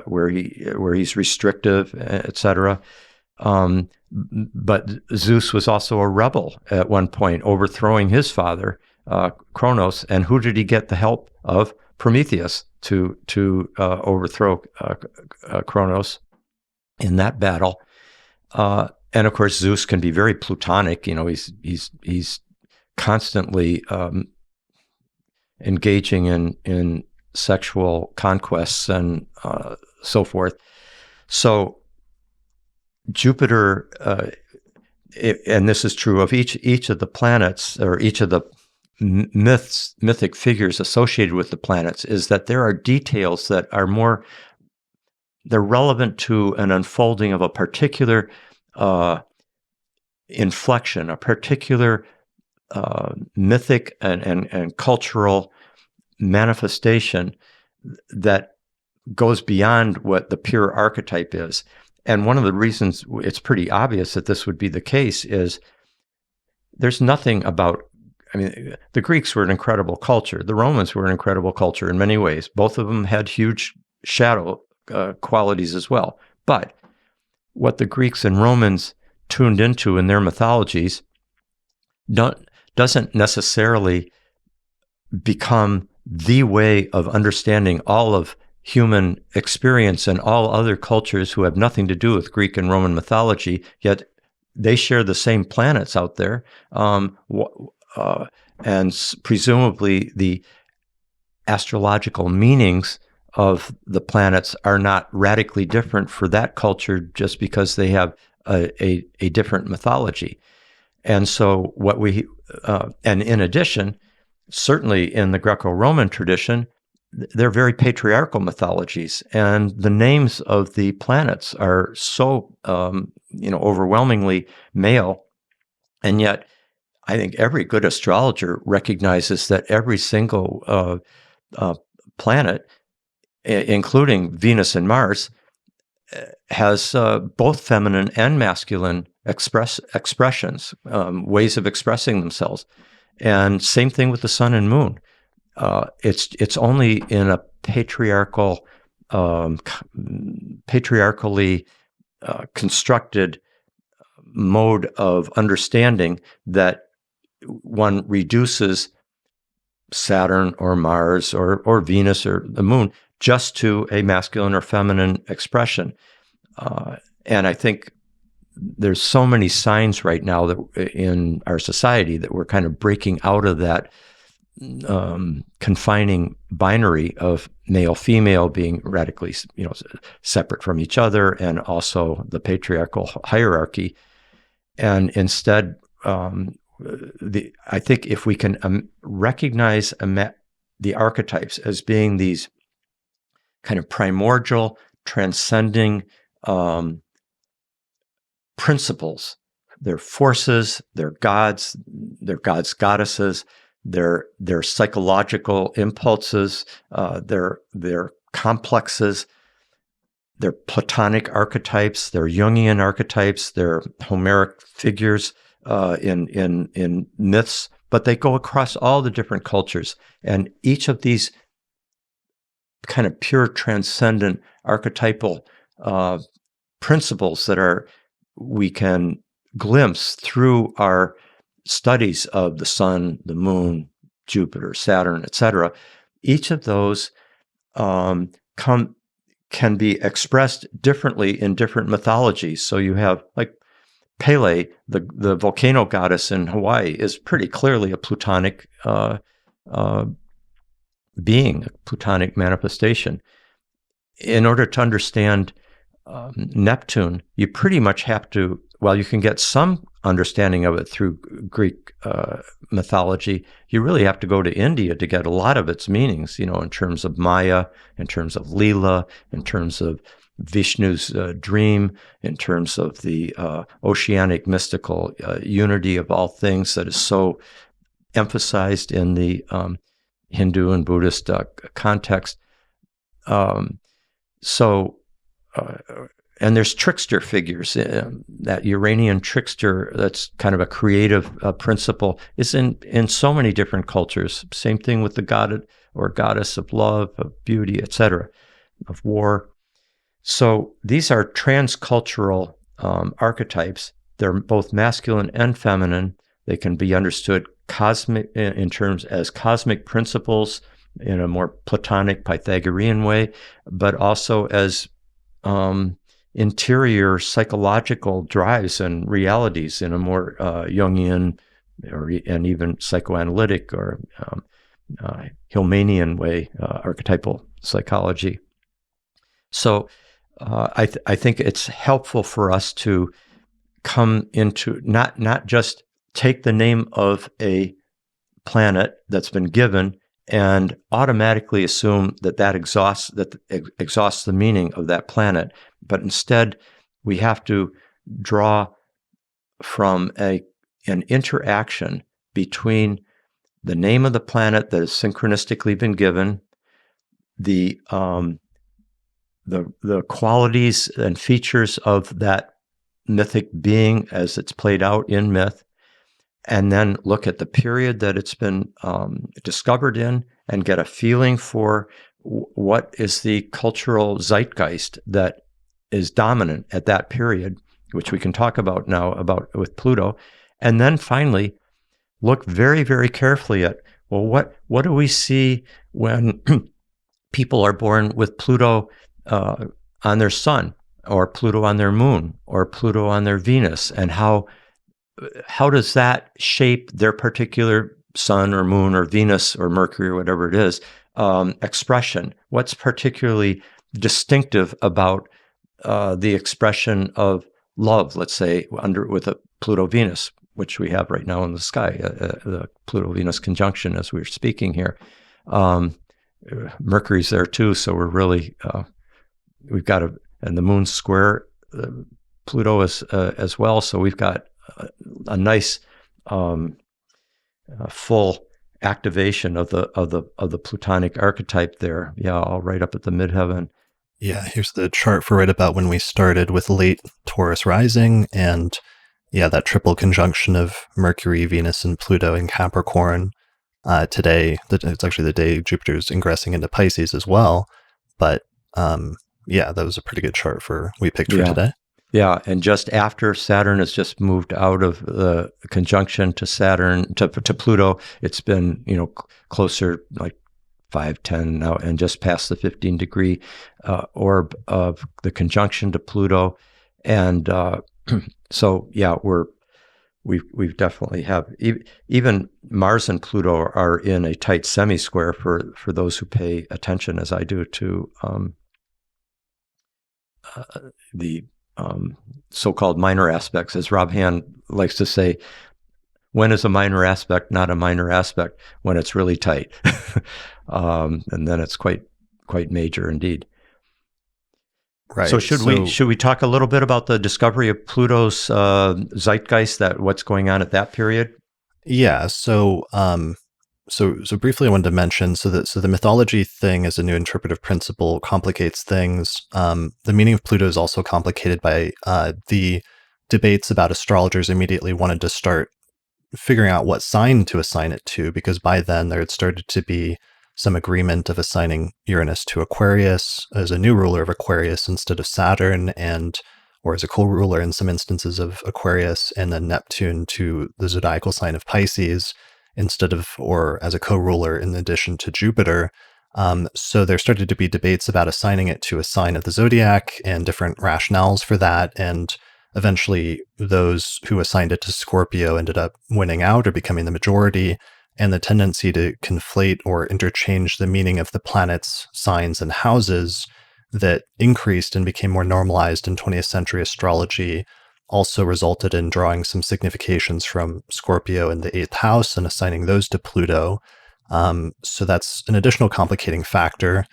where he's restrictive, etc. But Zeus was also a rebel at one point, overthrowing his father, Kronos. And who did he get the help of? Prometheus to overthrow Kronos in that battle. And of course, Zeus can be very plutonic. He's constantly engaging in sexual conquests and so forth. So Jupiter, and this is true of each of the planets, or each of the mythic figures associated with the planets, is that there are details that are they're relevant to an unfolding of a particular inflection, a particular mythic and cultural manifestation that goes beyond what the pure archetype is. And one of the reasons it's pretty obvious that this would be the case is there's nothing about, the Greeks were an incredible culture. The Romans were an incredible culture in many ways. Both of them had huge shadow qualities as well. But what the Greeks and Romans tuned into in their mythologies doesn't necessarily become the way of understanding all of human experience and all other cultures who have nothing to do with Greek and Roman mythology, yet they share the same planets out there. And presumably the astrological meanings of the planets are not radically different for that culture just because they have a different mythology. And so and in addition, certainly in the Greco-Roman tradition, they're very patriarchal mythologies, and the names of the planets are so, overwhelmingly male. And yet, I think every good astrologer recognizes that every single planet including Venus and Mars, has both feminine and masculine expressions, ways of expressing themselves. And same thing with the sun and moon. It's only in a patriarchally constructed mode of understanding that one reduces Saturn or Mars or Venus or the moon just to a masculine or feminine expression. And I think there's so many signs right now that in our society that we're kind of breaking out of that confining binary of male-female being radically, separate from each other, and also the patriarchal hierarchy. And instead, I think if we can recognize the archetypes as being these kind of primordial, transcending principles, they're forces, they're gods, goddesses, they're psychological impulses, they're complexes, they're Platonic archetypes, they're Jungian archetypes, they're Homeric figures in myths, but they go across all the different cultures. And each of these kind of pure transcendent archetypal principles that we can glimpse through our studies of the sun, the moon, Jupiter, Saturn, etc. Each of those can be expressed differently in different mythologies. So you have like Pele, the volcano goddess in Hawaii, is pretty clearly a Plutonic being, a Plutonic manifestation. In order to understand Neptune, you pretty much have to, while you can get some understanding of it through Greek mythology, you really have to go to India to get a lot of its meanings, in terms of Maya, in terms of Leela, in terms of Vishnu's dream, in terms of the oceanic mystical unity of all things that is so emphasized in the Hindu and Buddhist context. And there's trickster figures. That Uranian trickster, that's kind of a creative principle, is in so many different cultures. Same thing with the god or goddess of love, of beauty, etc., of war. So these are transcultural archetypes. They're both masculine and feminine. They can be understood as cosmic principles in a more Platonic Pythagorean way, but also as interior psychological drives and realities in a more Jungian and even psychoanalytic or Hillmanian way, archetypal psychology. So I think it's helpful for us to come into not just take the name of a planet that's been given and automatically assume that exhausts the meaning of that planet, but instead we have to draw from an interaction between the name of the planet that has synchronistically been given, the qualities and features of that mythic being as it's played out in myth, and then look at the period that it's been discovered in and get a feeling for what is the cultural zeitgeist that is dominant at that period, which we can talk about now with Pluto. And then finally, look very, very carefully at, well, what do we see when people are born with Pluto on their sun, or Pluto on their moon, or Pluto on their Venus, and how does that shape their particular sun or moon or Venus or Mercury or whatever it is expression? What's particularly distinctive about the expression of love, let's say, with a Pluto-Venus, which we have right now in the sky, the Pluto-Venus conjunction as we're speaking here. Mercury's there too, so we're really, we've got and the moon's square Pluto as well, so we've got a nice full activation of the Plutonic archetype there. Yeah, all right up at the midheaven. Yeah, here's the chart for right about when we started with late Taurus rising, and yeah, that triple conjunction of Mercury, Venus, and Pluto in Capricorn. Today, it's actually the day Jupiter's ingressing into Pisces as well. But yeah, that was a pretty good chart we picked for today. Yeah, and just after Saturn has just moved out of the conjunction to Saturn to Pluto, it's been closer like 5-10 now, and just past the 15-degree orb of the conjunction to Pluto, and so yeah, we've definitely have even Mars and Pluto are in a tight semi-square for those who pay attention, as I do, to the so-called minor aspects. As Rob Hand likes to say, when is a minor aspect not a minor aspect? When it's really tight. And then it's quite major indeed. Right. So should we talk a little bit about the discovery of Pluto's zeitgeist, what's going on at that period? Yeah. So briefly, I wanted to mention the mythology thing as a new interpretive principle complicates things. The meaning of Pluto is also complicated by the debates about astrologers immediately wanted to start figuring out what sign to assign it to, because by then there had started to be some agreement of assigning Uranus to Aquarius as a new ruler of Aquarius instead of Saturn, or as a co-ruler in some instances of Aquarius, and then Neptune to the zodiacal sign of Pisces instead of, or as a co-ruler in addition to Jupiter. So there started to be debates about assigning it to a sign of the zodiac and different rationales for that. And eventually those who assigned it to Scorpio ended up winning out or becoming the majority. And the tendency to conflate or interchange the meaning of the planets, signs, and houses that increased and became more normalized in 20th century astrology also resulted in drawing some significations from Scorpio in the 8th house and assigning those to Pluto. So that's an additional complicating factor.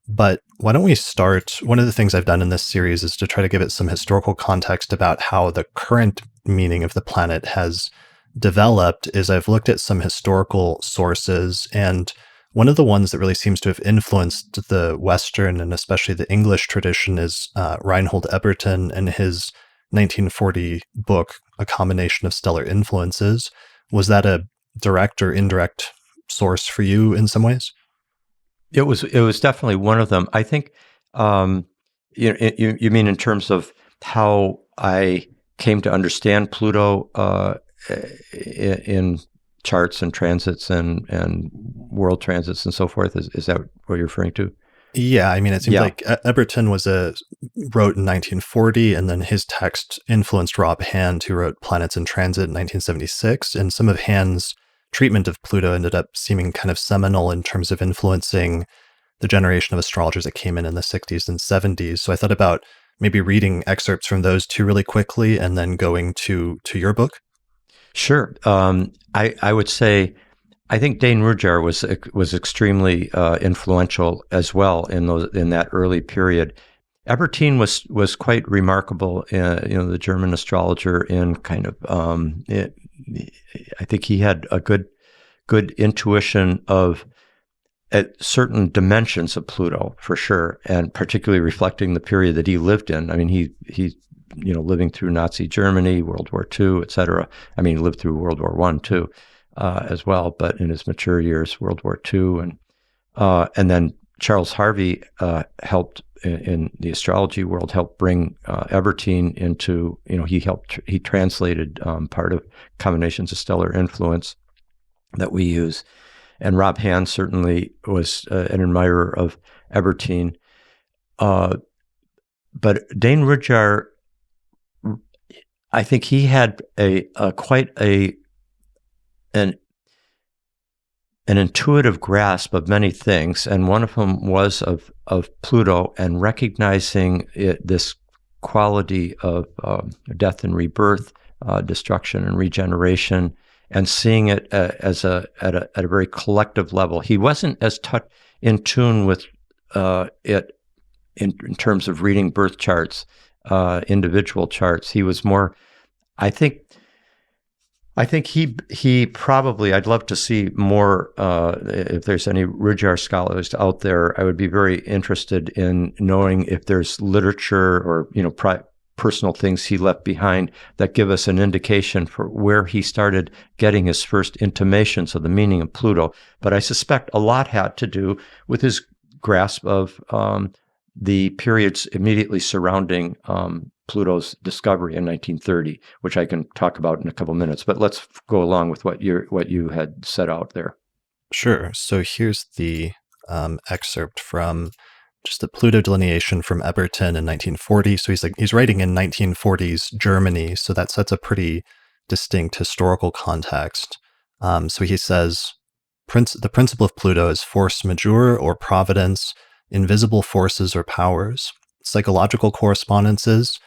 But why don't we start? One of the things I've done in this series is to try to give it some historical context about how the current meaning of the planet has developed. Is I've looked at some historical sources, and one of the ones that really seems to have influenced the Western and especially the English tradition is Reinhold Ebertin and his 1940 book, A Combination of Stellar Influences. Was that a direct or indirect source for you in some ways? It was definitely one of them. I think you mean in terms of how I came to understand Pluto in charts and transits and world transits and so forth. Is that what you're referring to? Yeah, I mean, it seems like Ebertin wrote in 1940, and then his text influenced Rob Hand, who wrote Planets in Transit in 1976. And some of Hand's treatment of Pluto ended up seeming kind of seminal in terms of influencing the generation of astrologers that came in the 60s and 70s. So I thought about maybe reading excerpts from those two really quickly and then going to your book. Sure. I would say, I think Dane Rudhyar was extremely influential as well in that early period. Ebertin was quite remarkable, the German astrologer in kind of, I think he had a good intuition of certain dimensions of Pluto for sure, and particularly reflecting the period that he lived in. I mean, he living through Nazi Germany, World War II, et cetera. I mean, he lived through World War I too, as well, but in his mature years, World War II, and then Charles Harvey helped in the astrology world, helped bring Ebertin into, he translated part of Combinations of Stellar Influence that we use. And Rob Hand certainly was an admirer of Ebertin. But Dane Rudhyar, I think he had quite an intuitive grasp of many things, and one of them was of Pluto, and recognizing this quality of death and rebirth, destruction and regeneration, and seeing it at a very collective level. He wasn't as in tune with it in terms of reading birth charts, individual charts. He was more, I think, I think he probably, I'd love to see more, if there's any Rudyard scholars out there. I would be very interested in knowing if there's literature or, personal things he left behind that give us an indication for where he started getting his first intimations of the meaning of Pluto. But I suspect a lot had to do with his grasp of the periods immediately surrounding Pluto's discovery in 1930, which I can talk about in a couple minutes. But let's go along with what you had set out there. Sure. So here's the excerpt from just the Pluto delineation from Ebertin in 1940. So he's writing in 1940s Germany. So that sets a pretty distinct historical context. So he says, the principle of Pluto is force majeure or providence, invisible forces or powers. Psychological correspondences,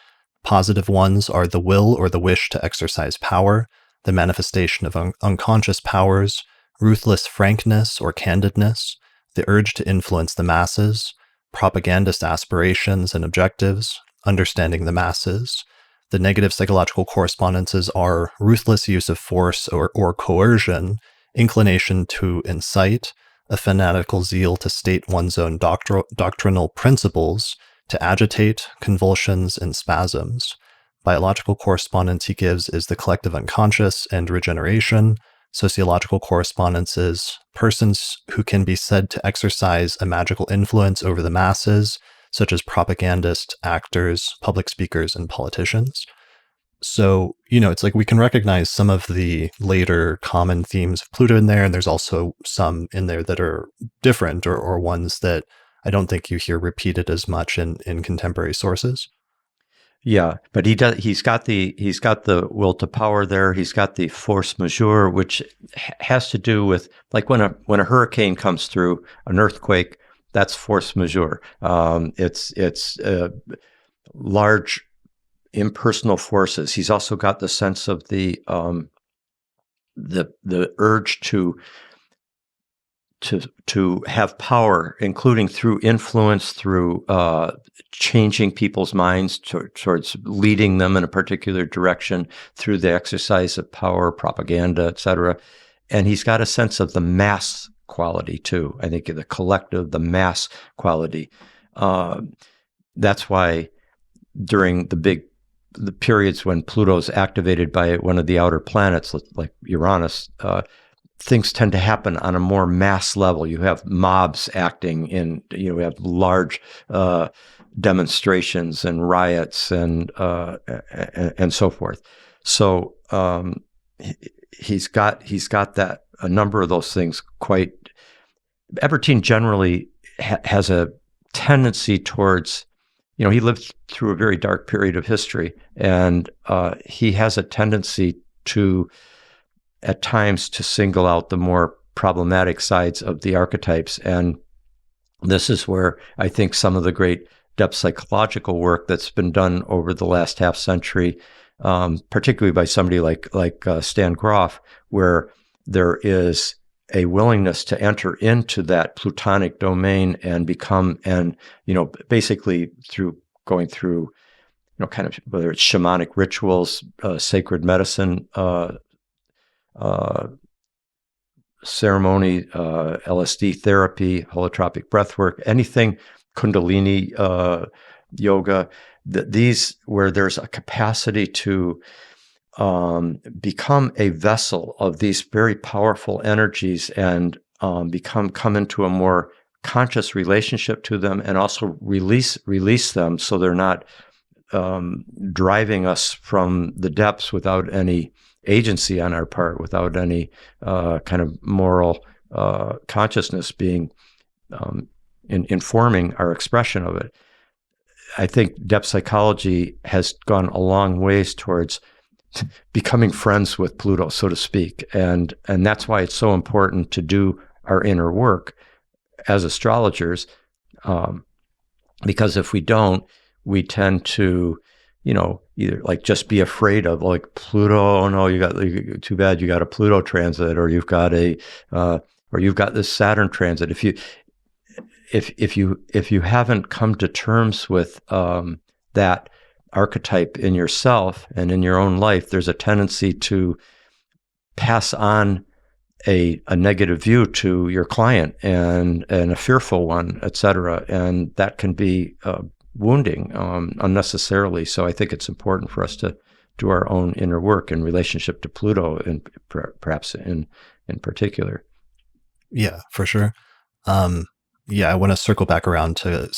positive ones are the will or the wish to exercise power, the manifestation of unconscious powers, ruthless frankness or candidness, the urge to influence the masses, propagandist aspirations and objectives, understanding the masses. The negative psychological correspondences are ruthless use of force or coercion, inclination to incite, a fanatical zeal to state one's own doctrinal principles, to agitate, convulsions, and spasms. Biological correspondence he gives is the collective unconscious and regeneration. Sociological correspondences, persons who can be said to exercise a magical influence over the masses, such as propagandists, actors, public speakers, and politicians. So, it's like we can recognize some of the later common themes of Pluto in there, and there's also some in there that are different or ones that I don't think you hear repeated as much in contemporary sources. Yeah, but he's got the will to power there. He's got the force majeure, which has to do with like when a hurricane comes through, an earthquake, that's force majeure. It's large impersonal forces. He's also got the sense of the urge to have power, including through influence, through changing people's minds towards leading them in a particular direction through the exercise of power, propaganda, etc. And he's got a sense of the mass quality too. I think the collective, the mass quality. That's why during the periods when Pluto's activated by one of the outer planets, like Uranus, things tend to happen on a more mass level. You have mobs acting we have large demonstrations and riots and so forth. So he's got that, a number of those things quite. Ebertin generally has a tendency towards, he lived through a very dark period of history, and he has a tendency to, at times, to single out the more problematic sides of the archetypes. And this is where I think some of the great depth psychological work that's been done over the last half century, particularly by somebody like Stan Grof, where there is a willingness to enter into that plutonic domain and become, basically through going through, kind of, whether it's shamanic rituals, sacred medicine, ceremony, LSD therapy, holotropic breathwork, anything, Kundalini yoga, these where there's a capacity to become a vessel of these very powerful energies and come into a more conscious relationship to them, and also release them so they're not driving us from the depths without any agency on our part, without any kind of moral consciousness being informing our expression of it. I think depth psychology has gone a long ways towards becoming friends with Pluto, so to speak, and that's why it's so important to do our inner work as astrologers, because if we don't, we tend to, either like just be afraid of like Pluto. Oh no, too bad you got a Pluto transit, or you've got this Saturn transit. If you haven't come to terms with that archetype in yourself and in your own life, there's a tendency to pass on a negative view to your client and a fearful one, et cetera. And that can be wounding unnecessarily. So I think it's important for us to do our own inner work in relationship to Pluto, and perhaps in particular. Yeah, for sure. Yeah, I want to circle back around to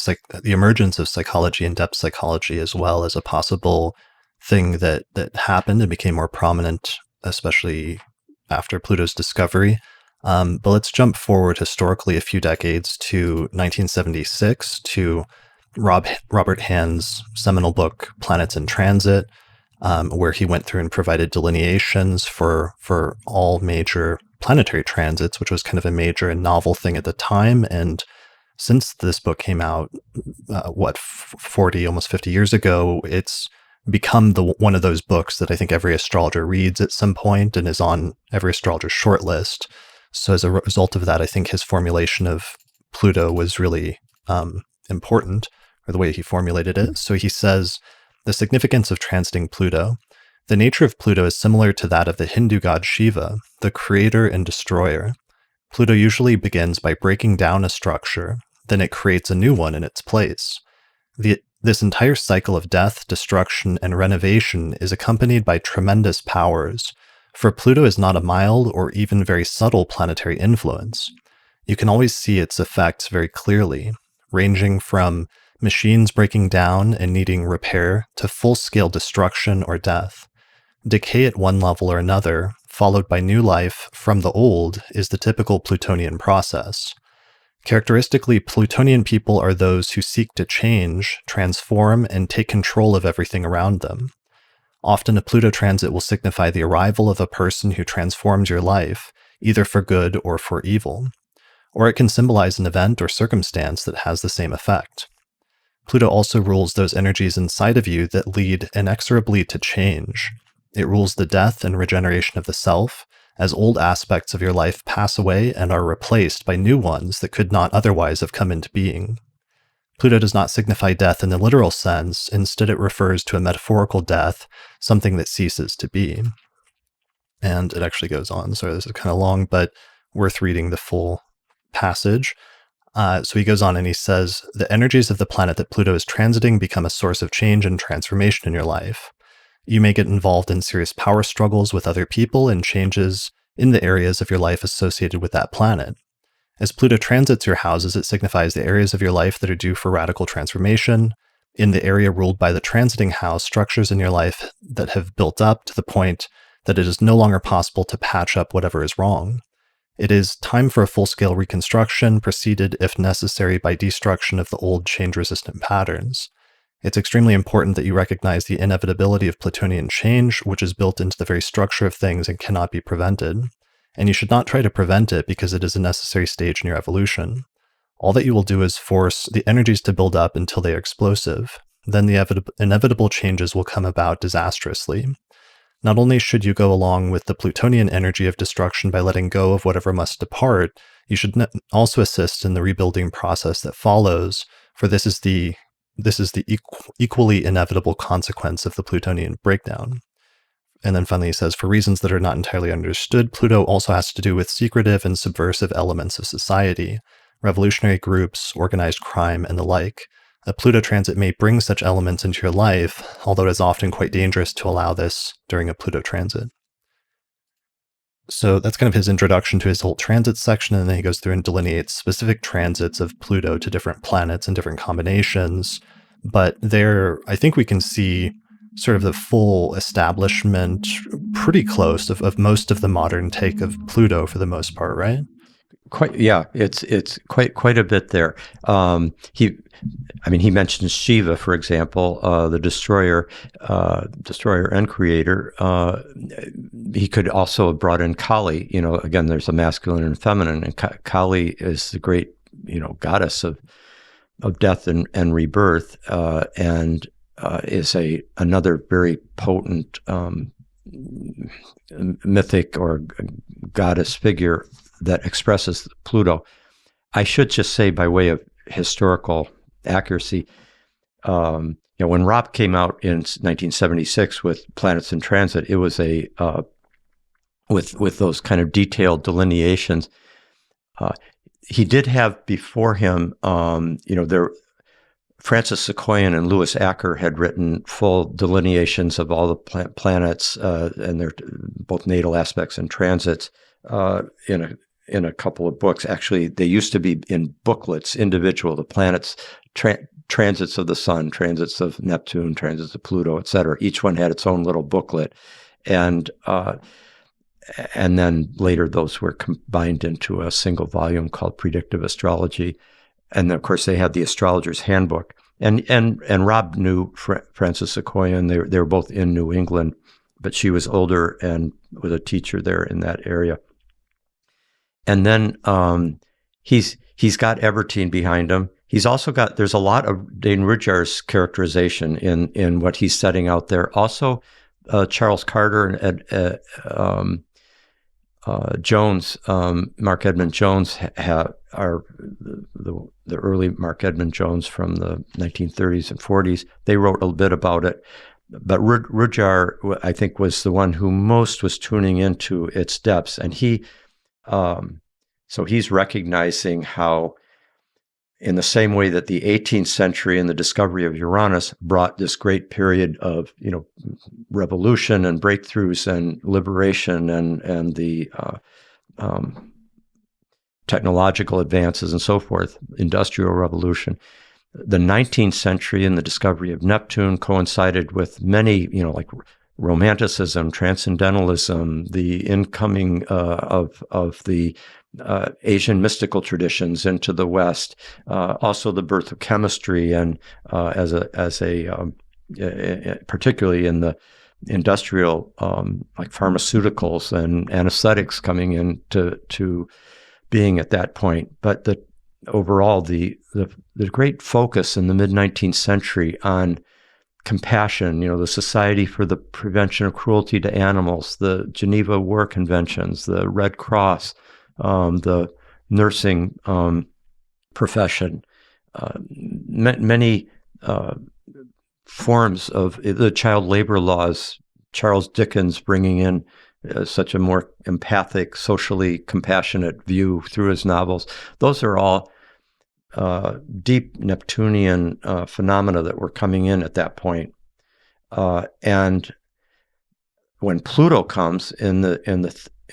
the emergence of psychology and depth psychology as well as a possible thing that happened and became more prominent, especially after Pluto's discovery. But let's jump forward historically a few decades to 1976 to Robert Hand's seminal book, Planets in Transit, where he went through and provided delineations for all major planetary transits, which was kind of a major and novel thing at the time. And since this book came out, 40, almost 50 years ago, it's become one of those books that I think every astrologer reads at some point and is on every astrologer's shortlist. So as a result of that, I think his formulation of Pluto was really important, or the way he formulated it. So he says, the significance of transiting Pluto. The nature of Pluto is similar to that of the Hindu god Shiva, the creator and destroyer. Pluto usually begins by breaking down a structure, then it creates a new one in its place. This entire cycle of death, destruction, and renovation is accompanied by tremendous powers, for Pluto is not a mild or even very subtle planetary influence. You can always see its effects very clearly, ranging from machines breaking down and needing repair to full-scale destruction or death. Decay at one level or another, followed by new life from the old, is the typical Plutonian process. Characteristically, Plutonian people are those who seek to change, transform, and take control of everything around them. Often a Pluto transit will signify the arrival of a person who transforms your life, either for good or for evil. Or it can symbolize an event or circumstance that has the same effect. Pluto also rules those energies inside of you that lead inexorably to change. It rules the death and regeneration of the self, as old aspects of your life pass away and are replaced by new ones that could not otherwise have come into being. Pluto does not signify death in the literal sense, instead it refers to a metaphorical death, something that ceases to be. And it actually goes on, sorry this is kind of long, but worth reading the full passage. So he goes on and he says, the energies of the planet that Pluto is transiting become a source of change and transformation in your life. You may get involved in serious power struggles with other people and changes in the areas of your life associated with that planet. As Pluto transits your houses, it signifies the areas of your life that are due for radical transformation. In the area ruled by the transiting house, structures in your life that have built up to the point that it is no longer possible to patch up whatever is wrong. It is time for a full-scale reconstruction, preceded, if necessary, by destruction of the old change-resistant patterns. It's extremely important that you recognize the inevitability of Plutonian change, which is built into the very structure of things and cannot be prevented. And you should not try to prevent it because it is a necessary stage in your evolution. All that you will do is force the energies to build up until they are explosive. Then the inevitable changes will come about disastrously. Not only should you go along with the Plutonian energy of destruction by letting go of whatever must depart, you should also assist in the rebuilding process that follows, for this is the equally inevitable consequence of the Plutonian breakdown. And then finally he says, for reasons that are not entirely understood, Pluto also has to do with secretive and subversive elements of society, revolutionary groups, organized crime, and the like. A Pluto transit may bring such elements into your life, although it is often quite dangerous to allow this during a Pluto transit. So that's kind of his introduction to his whole transit section, and then he goes through and delineates specific transits of Pluto to different planets and different combinations. But there, I think we can see sort of the full establishment pretty close of most of the modern take of Pluto for the most part, right? It's quite a bit there. He mentions Shiva, for example, the destroyer and creator. He could also have brought in Kali. Again, there's a masculine and feminine, and Kali is the great, goddess of death and rebirth, and is another very potent mythic or goddess figure that expresses Pluto. I should just say, by way of historical accuracy, when Rob came out in 1976 with Planets in Transit, it was a with those kind of detailed delineations. He did have before him, there Francis Sequoian and Louis Acker had written full delineations of all the planets and their both natal aspects and transits in a couple of books. Actually, they used to be in booklets, individual, the planets, transits of the sun, transits of Neptune, transits of Pluto, etc. Each one had its own little booklet. And then later those were combined into a single volume called Predictive Astrology. And of course, they had the Astrologer's Handbook. And Rob knew Francis Sequoian. They were both in New England, but she was older and was a teacher there in that area. And then he's got Ebertin behind him. He's also got, there's a lot of Dane Rudhyar's characterization in what he's setting out there. Also, Charles Carter and Jones, Mark Edmund Jones are the early Mark Edmund Jones from the 1930s and 40s. They wrote a bit about it. But Rudhyar, I think, was the one who most was tuning into its depths. And so he's recognizing how, in the same way that the 18th century and the discovery of Uranus brought this great period of, revolution and breakthroughs and liberation and the technological advances and so forth, industrial revolution. The 19th century and the discovery of Neptune coincided with many, like Romanticism, Transcendentalism, the incoming of the Asian mystical traditions into the West, also the birth of chemistry, and particularly in the industrial, like pharmaceuticals and anesthetics coming into being at that point. But overall, the great focus in the mid-19th century on compassion, the Society for the Prevention of Cruelty to Animals, the Geneva War Conventions, the Red Cross, the nursing profession, many forms of the child labor laws, Charles Dickens bringing in such a more empathic, socially compassionate view through his novels. Those are all deep Neptunian phenomena that were coming in at that point. And when Pluto comes in the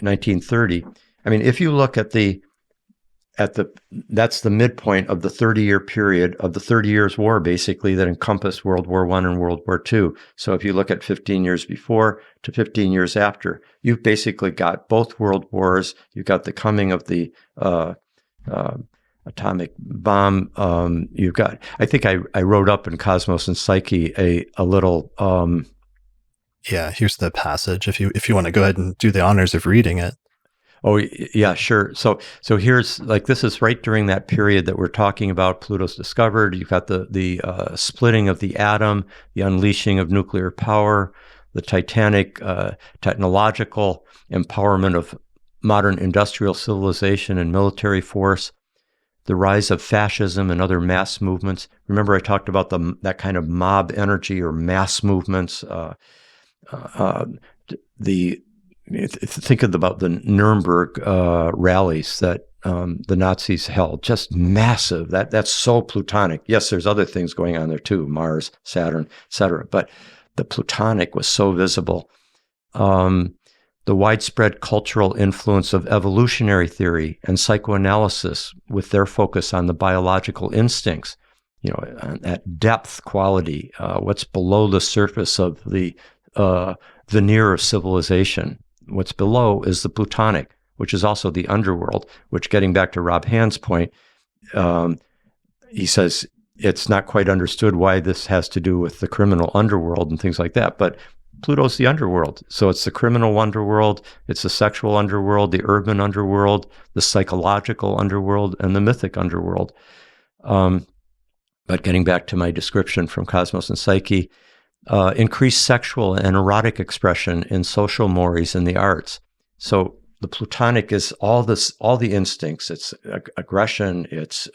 1930, I mean, if you look at that's the midpoint of the 30-year period of the 30 Years' War, basically, that encompassed World War I and World War II. So if you look at 15 years before to 15 years after, you've basically got both world wars. You've got the coming of the atomic bomb. You've got, I think I wrote up in Cosmos and Psyche a little. Yeah, here's the passage. If you want to go ahead and do the honors of reading it. Oh, yeah, sure. So here's, like, this is right during that period that we're talking about. Pluto's discovered. You've got the splitting of the atom, the unleashing of nuclear power, the titanic technological empowerment of modern industrial civilization and military force, the rise of fascism and other mass movements. Remember, I talked about that kind of mob energy or mass movements. Think about the Nuremberg rallies that the Nazis held, just massive. That's so Plutonic. Yes, there's other things going on there too, Mars, Saturn, etc. But the Plutonic was so visible. The widespread cultural influence of evolutionary theory and psychoanalysis with their focus on the biological instincts, that depth quality, what's below the surface of the veneer of civilization. What's below is the Plutonic, which is also the underworld, which, getting back to Rob Hand's point, he says it's not quite understood why this has to do with the criminal underworld and things like that, but Pluto's the underworld. So it's the criminal underworld, it's the sexual underworld, the urban underworld, the psychological underworld, and the mythic underworld. But getting back to my description from Cosmos and Psyche, increased sexual and erotic expression in social mores and the arts. So the Plutonic is all the instincts. It's aggression, it's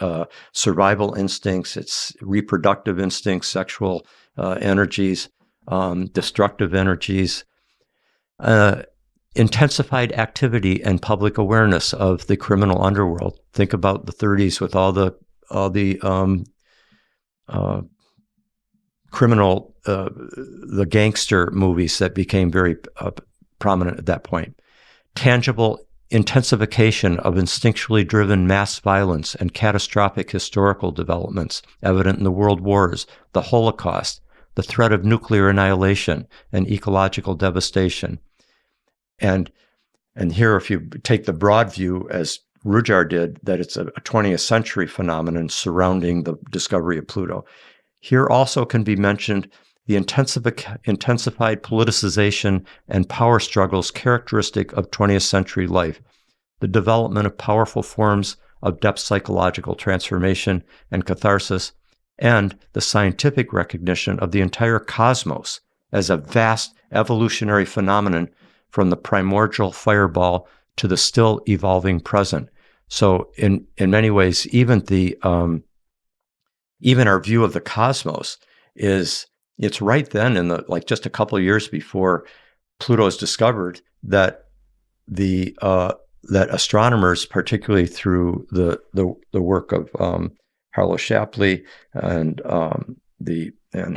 survival instincts, it's reproductive instincts, sexual energies, destructive energies. intensified activity and public awareness of the criminal underworld. Think about the 30s with all the criminal, the gangster movies that became very prominent at that point. Tangible intensification of instinctually driven mass violence and catastrophic historical developments evident in the world wars, the Holocaust, the threat of nuclear annihilation and ecological devastation. And here, if you take the broad view, as Rudyard did, that it's a 20th century phenomenon surrounding the discovery of Pluto. Here also can be mentioned the intensified politicization and power struggles characteristic of 20th century life, the development of powerful forms of depth psychological transformation and catharsis, and the scientific recognition of the entire cosmos as a vast evolutionary phenomenon from the primordial fireball to the still evolving present. So in many ways, even our view of the cosmos it's right then in just a couple of years before Pluto is discovered that that astronomers, particularly through the work of Harlow Shapley and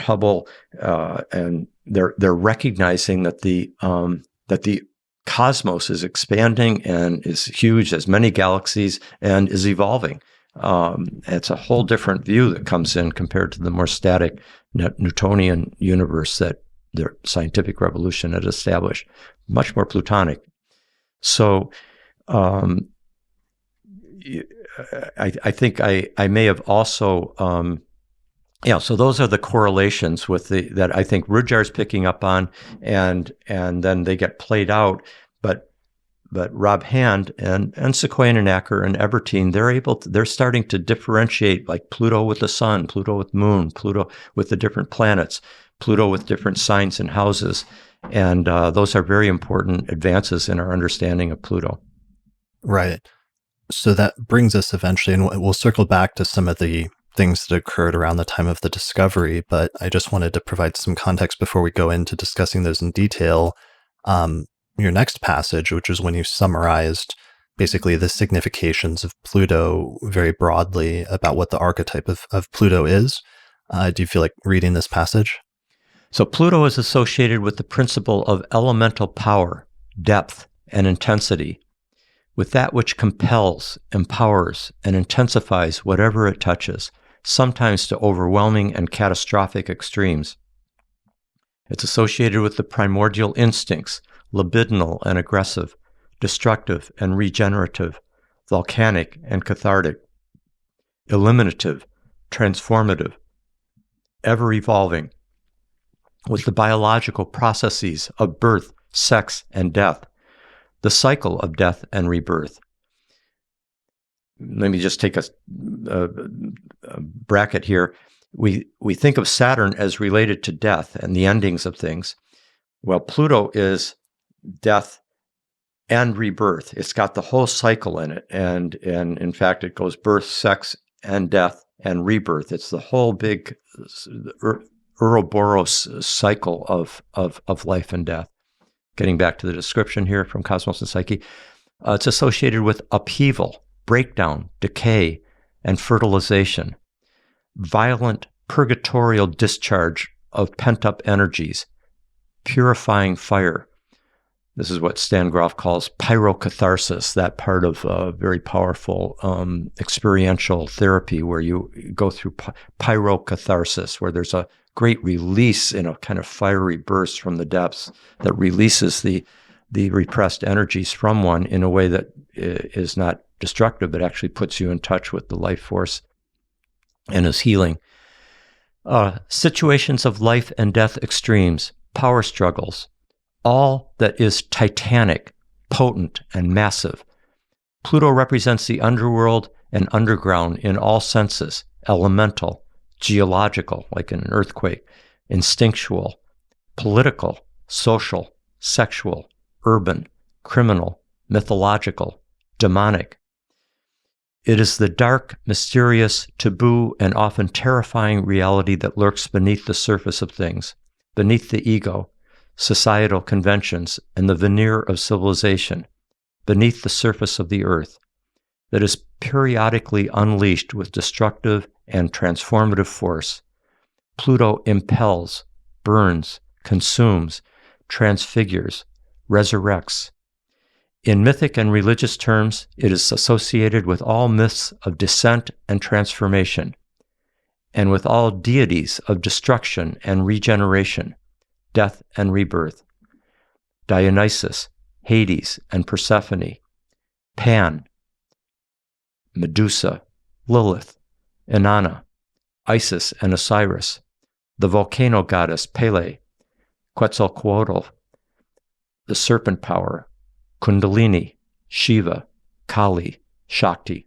Hubble, and they're recognizing that the cosmos is expanding and is huge, as many galaxies, and is evolving. It's a whole different view that comes in compared to the more static Newtonian universe that the scientific revolution had established, much more Plutonic. So I think I may have also, so those are the correlations with that I think Rudyard's picking up on, and then they get played out. But Rob Hand and Sequoian and Acker and Ebertin, they're starting to differentiate, like Pluto with the sun, Pluto with moon, Pluto with the different planets, Pluto with different signs and houses. And those are very important advances in our understanding of Pluto. Right. So that brings us eventually, and we'll circle back to some of the things that occurred around the time of the discovery, but I just wanted to provide some context before we go into discussing those in detail. Your next passage, which is when you summarized basically the significations of Pluto very broadly about what the archetype of Pluto is. Do you feel like reading this passage? So Pluto is associated with the principle of elemental power, depth, and intensity, with that which compels, empowers, and intensifies whatever it touches, sometimes to overwhelming and catastrophic extremes. It's associated with the primordial instincts, libidinal and aggressive, destructive and regenerative, volcanic and cathartic, eliminative, transformative, ever-evolving, with the biological processes of birth, sex, and death, the cycle of death and rebirth. Let me just take a bracket here. We think of Saturn as related to death and the endings of things. Well, Pluto is death and rebirth. It's got the whole cycle in it. And in fact, it goes birth, sex, and death, and rebirth. It's the whole big Ouroboros cycle of life and death. Getting back to the description here from Cosmos and Psyche, it's associated with upheaval, breakdown, decay, and fertilization, violent purgatorial discharge of pent-up energies, purifying fire. This is what Stan Grof calls pyrocatharsis, that part of very powerful experiential therapy where you go through pyrocatharsis, where there's a great release in a kind of fiery burst from the depths that releases the repressed energies from one in a way that is not destructive, but actually puts you in touch with the life force and is healing. Situations of life and death extremes, power struggles, all that is titanic, potent, and massive. Pluto represents the underworld and underground in all senses, elemental, geological, like in an earthquake, instinctual, political, social, sexual, urban, criminal, mythological, demonic. It is the dark, mysterious, taboo, and often terrifying reality that lurks beneath the surface of things, beneath the ego, societal conventions, and the veneer of civilization beneath the surface of the earth that is periodically unleashed with destructive and transformative force, Pluto impels, burns, consumes, transfigures, resurrects. In mythic and religious terms, it is associated with all myths of descent and transformation, and with all deities of destruction and regeneration, death and rebirth. Dionysus, Hades and Persephone, Pan, Medusa, Lilith, Inanna, Isis and Osiris, the volcano goddess Pele, Quetzalcoatl, the serpent power, Kundalini, Shiva, Kali, Shakti.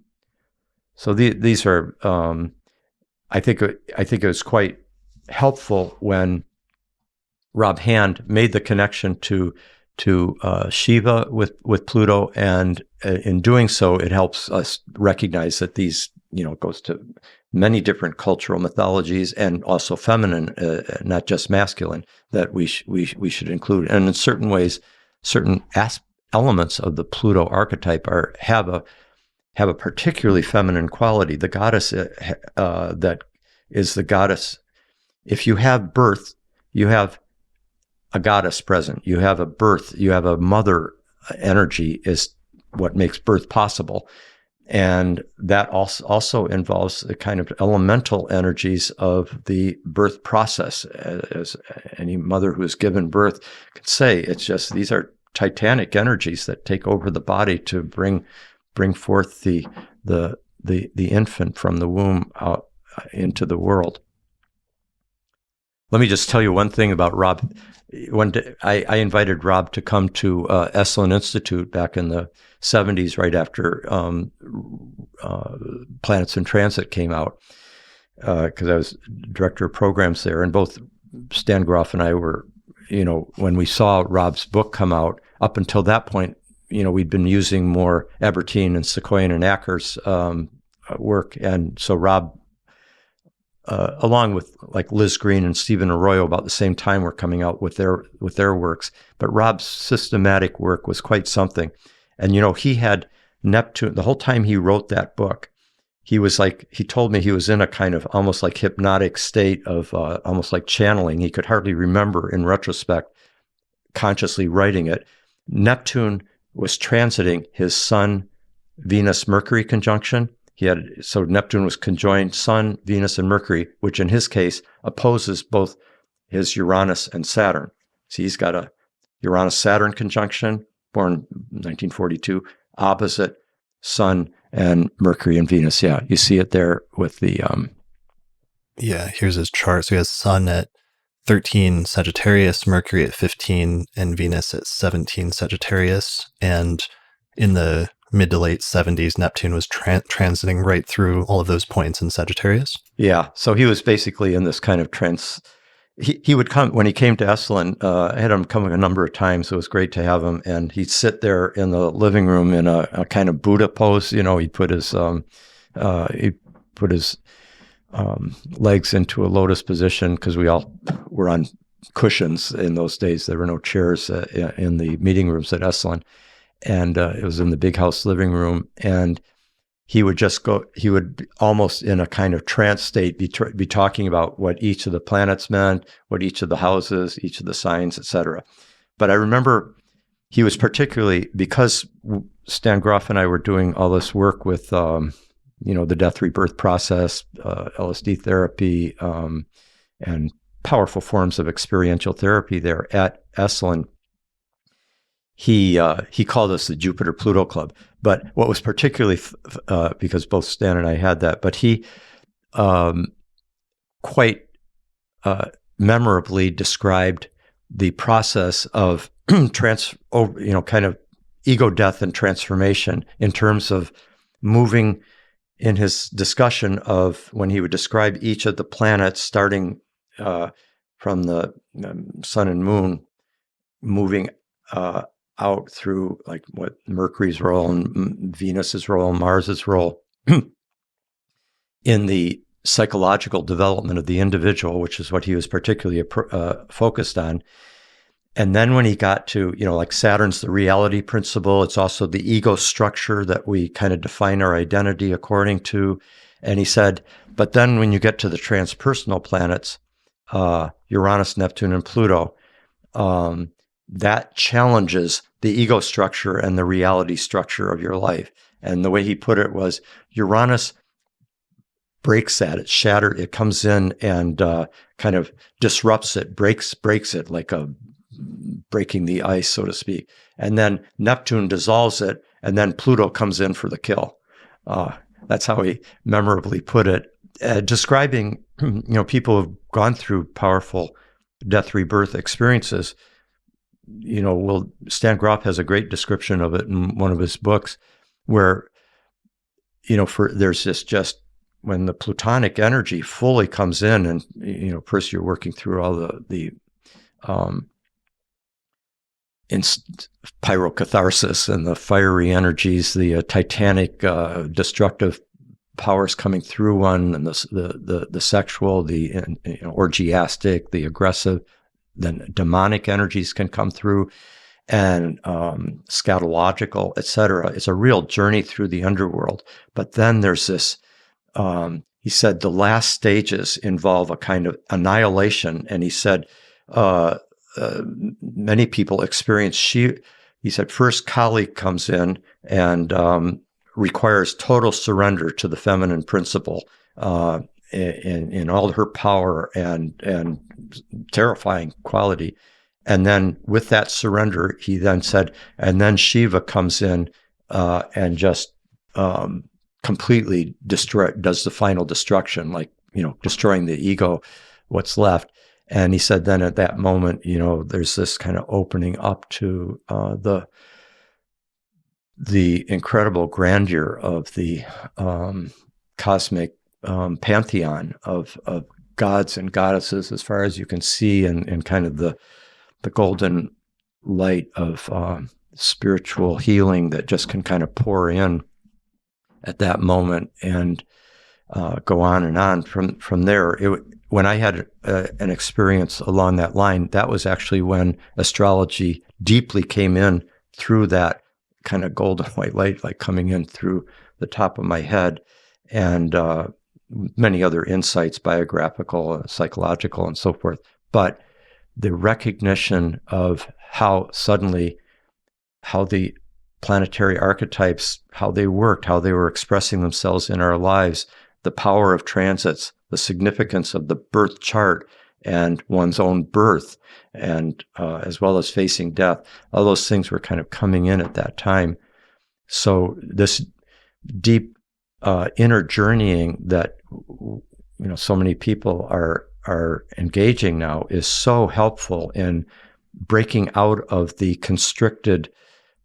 So these are, I think it was quite helpful when Rob Hand made the connection to Shiva with Pluto, and in doing so, it helps us recognize that these, it goes to many different cultural mythologies and also feminine, not just masculine, that we should include. And in certain ways, certain elements of the Pluto archetype have a particularly feminine quality. The goddess that is the goddess. If you have birth, you have a goddess present. You have a birth. You have a mother energy is what makes birth possible. And that also involves the kind of elemental energies of the birth process. As any mother who has given birth can say, it's just, these are titanic energies that take over the body to bring forth the infant from the womb out into the world. Let me just tell you one thing about Rob. One day, I invited Rob to come to Esalen Institute back in the 70s, right after Planets in Transit came out, because I was director of programs there. And both Stan Groff and I were, when we saw Rob's book come out, up until that point, we'd been using more Ebertin and Sequoian and Acker's work. And so Rob, along with like Liz Green and Stephen Arroyo, about the same time were coming out with their works. But Rob's systematic work was quite something. And, he had Neptune, the whole time he wrote that book, he told me he was in a kind of almost like hypnotic state of almost like channeling. He could hardly remember in retrospect consciously writing it. Neptune was transiting his Sun, Venus, Mercury conjunction. So Neptune was conjoined Sun, Venus, and Mercury, which in his case opposes both his Uranus and Saturn. So he's got a Uranus-Saturn conjunction, born 1942, opposite Sun and Mercury and Venus. Yeah, you see it there with the... Yeah, here's his chart. So he has Sun at 13 Sagittarius, Mercury at 15, and Venus at 17 Sagittarius. And in the mid to late 70s, Neptune was transiting right through all of those points in Sagittarius. Yeah, so he was basically in this kind of trance. He would come, when he came to Esalen, I had him come a number of times. It was great to have him. And he'd sit there in the living room in a kind of Buddha pose. He'd put his legs into a lotus position, because we all were on cushions in those days. There were no chairs in the meeting rooms at Esalen. And it was in the big house living room. And he would almost in a kind of trance state be talking about what each of the planets meant, what each of the houses, each of the signs, etc. But I remember he was particularly, because Stan Groff and I were doing all this work with, the death rebirth process, LSD therapy, and powerful forms of experiential therapy there at Esalen. He called us the Jupiter-Pluto Club. But what was particularly, because both Stan and I had that, but he quite memorably described the process of kind of ego death and transformation in terms of moving in his discussion of when he would describe each of the planets, starting from the sun and moon, moving out through like what Mercury's role and Venus's role and Mars's role in the psychological development of the individual, which is what he was particularly focused on. And then when he got to, like Saturn's the reality principle, it's also the ego structure that we kind of define our identity according to. And he said, but then when you get to the transpersonal planets, Uranus, Neptune, and Pluto, that challenges the ego structure and the reality structure of your life. And the way he put it was, Uranus breaks that, it shatters, it comes in and kind of disrupts it, breaks it like a breaking the ice, so to speak. And then Neptune dissolves it, and then Pluto comes in for the kill. That's how he memorably put it, describing people who've gone through powerful death rebirth experiences. Stan Grof has a great description of it in one of his books, where there's this just when the Plutonic energy fully comes in, and first you're working through all the pyrocatharsis and the fiery energies, the Titanic destructive powers coming through one, and the sexual, the orgiastic, the aggressive, then demonic energies can come through, and scatological, etc. It's a real journey through the underworld. But then there's this. He said the last stages involve a kind of annihilation, and he said many people experience. He said first Kali comes in and requires total surrender to the feminine principle in all her power and terrifying quality. And then with that surrender, he then said, and then Shiva comes in and just completely does the final destruction, like, destroying the ego, what's left. And he said then at that moment, there's this kind of opening up to the incredible grandeur of the cosmic pantheon of gods and goddesses, as far as you can see, and kind of the golden light of spiritual healing that just can kind of pour in at that moment and go on and on from there. When I had an experience along that line, that was actually when astrology deeply came in through that kind of golden white light, like coming in through the top of my head, and many other insights, biographical, psychological, and so forth. But the recognition of how the planetary archetypes, how they worked, how they were expressing themselves in our lives, the power of transits, the significance of the birth chart and one's own birth, and as well as facing death, all those things were kind of coming in at that time. So this deep inner journeying that so many people are engaging now is so helpful in breaking out of the constricted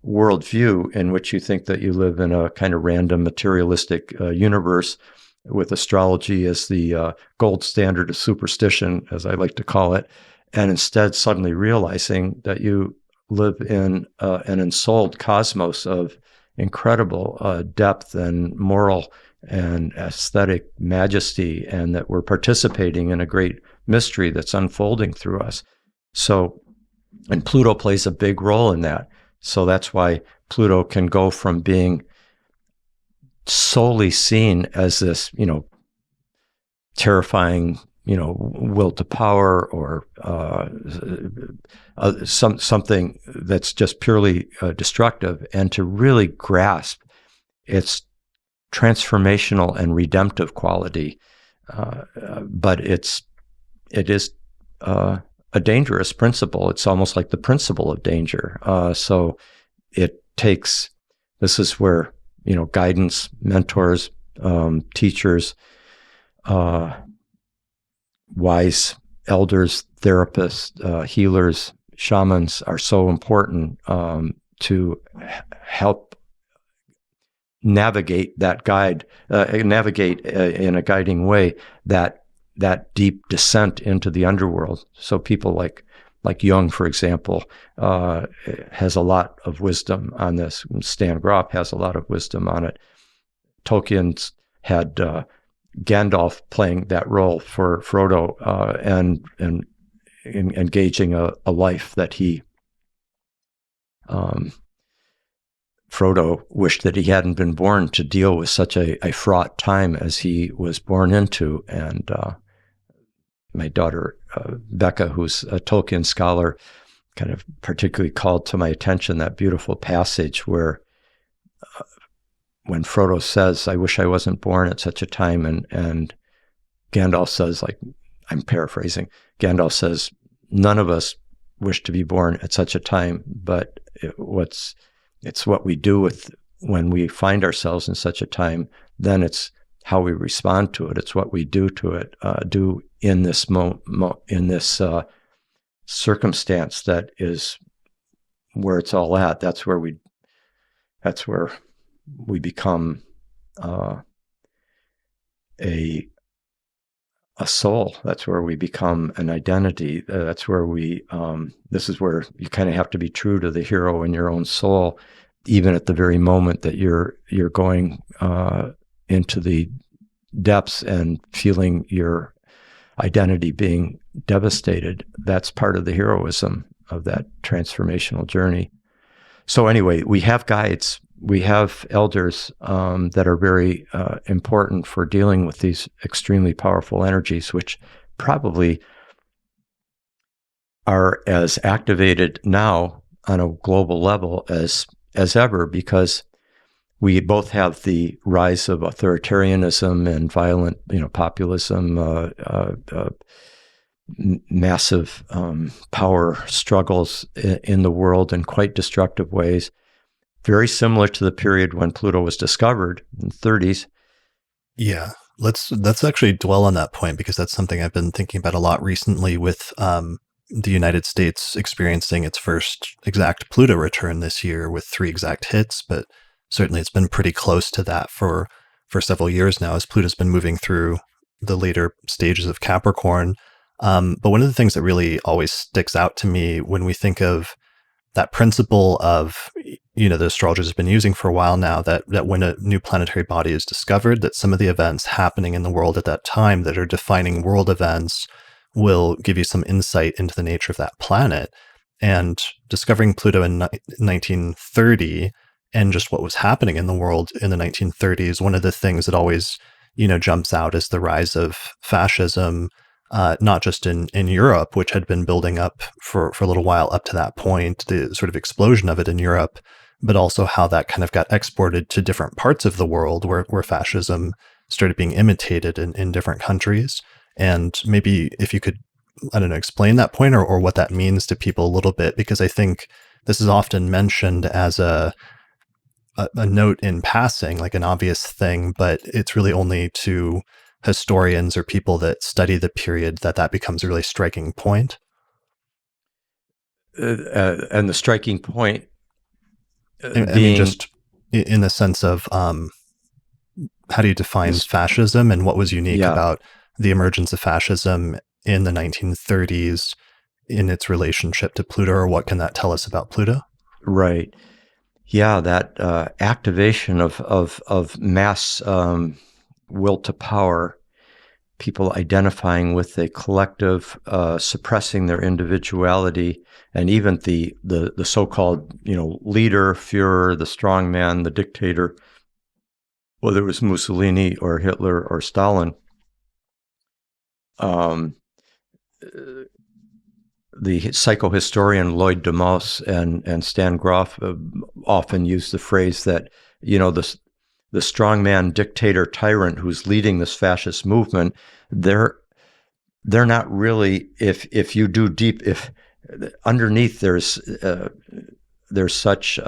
worldview in which you think that you live in a kind of random materialistic universe, with astrology as the gold standard of superstition, as I like to call it, and instead suddenly realizing that you live in an ensouled cosmos of incredible depth and moral and aesthetic majesty, and that we're participating in a great mystery that's unfolding through us. So, and Pluto plays a big role in that. So that's why Pluto can go from being solely seen as this, terrifying, will to power, or something that's just purely destructive, and to really grasp its transformational and redemptive quality. But it is a dangerous principle. It's almost like the principle of danger. So it takes, this is where, guidance, mentors, teachers, wise elders, therapists, healers, shamans are so important to help navigate in a guiding way that deep descent into the underworld. So people like Jung, for example, has a lot of wisdom on this. Stan Grof has a lot of wisdom on it. Tolkien's had Gandalf playing that role for Frodo, and engaging a life that he, Frodo wished that he hadn't been born to deal with such a fraught time as he was born into. And my daughter, Becca, who's a Tolkien scholar, kind of particularly called to my attention that beautiful passage where when Frodo says, "I wish I wasn't born at such a time," and Gandalf says, like, I'm paraphrasing, Gandalf says, "None of us wish to be born at such a time, but it's what we do with when we find ourselves in such a time, then it's how we respond to it. It's what we do to it, do in this in this circumstance that is where it's all at. That's where we become a soul. That's where we become an identity. That's where this is where you kind of have to be true to the hero in your own soul, even at the very moment that you're going into the depths and feeling your identity being devastated. That's part of the heroism of that transformational journey. So anyway, we have guides, we have elders that are very important for dealing with these extremely powerful energies, which probably are as activated now on a global level as ever, because we both have the rise of authoritarianism and violent, populism, massive power struggles in the world in quite destructive ways, very similar to the period when Pluto was discovered in the 30s. Yeah, let's actually dwell on that point, because that's something I've been thinking about a lot recently with the United States experiencing its first exact Pluto return this year with 3 exact hits, but certainly it's been pretty close to that for several years now as Pluto's been moving through the later stages of Capricorn. But one of the things that really always sticks out to me when we think of that principle of, the astrologers have been using for a while now, that when a new planetary body is discovered, that some of the events happening in the world at that time that are defining world events will give you some insight into the nature of that planet. And discovering Pluto in 1930 and just what was happening in the world in the 1930s, one of the things that always, jumps out is the rise of fascism, not just in Europe, which had been building up for a little while up to that point, the sort of explosion of it in Europe, but also how that kind of got exported to different parts of the world where fascism started being imitated in different countries. And maybe if you could, explain that point or what that means to people a little bit, because I think this is often mentioned as a note in passing, like an obvious thing, but it's really only to historians or people that study the period that becomes a really striking point. And the striking point just in the sense of how do you define fascism and what was unique about the emergence of fascism in the 1930s in its relationship to Pluto, or what can that tell us about Pluto? Right. Yeah, that activation of mass will to power, people identifying with a collective, suppressing their individuality, and even the so-called leader, Führer, the strongman, the dictator, whether it was Mussolini or Hitler or Stalin. The psychohistorian Lloyd deMause and Stan Grof often use the phrase that, the strongman, dictator, tyrant who's leading this fascist movement, they're not really, if you do deep, if underneath there's such,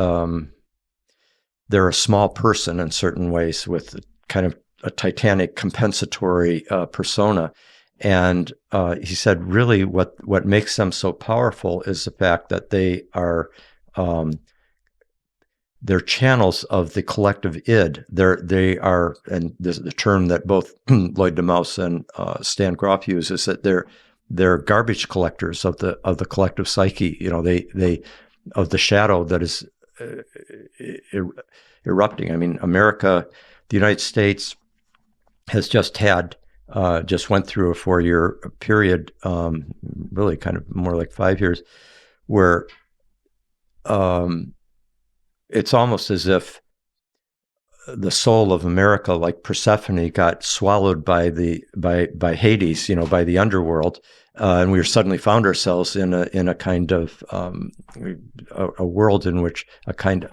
they're a small person in certain ways with kind of a titanic compensatory persona. And he said, really, what makes them so powerful is the fact that they are they're channels of the collective id. They are, and this is the term that both Lloyd deMause and Stan Grof use, is that they're garbage collectors of the collective psyche. They of the shadow that is erupting. I mean, America, the United States, has just had just went through a 4-year period, really kind of more like 5 years, where it's almost as if the soul of America, like Persephone, got swallowed by Hades, by the underworld, and we suddenly found ourselves in a kind of a world in which a kind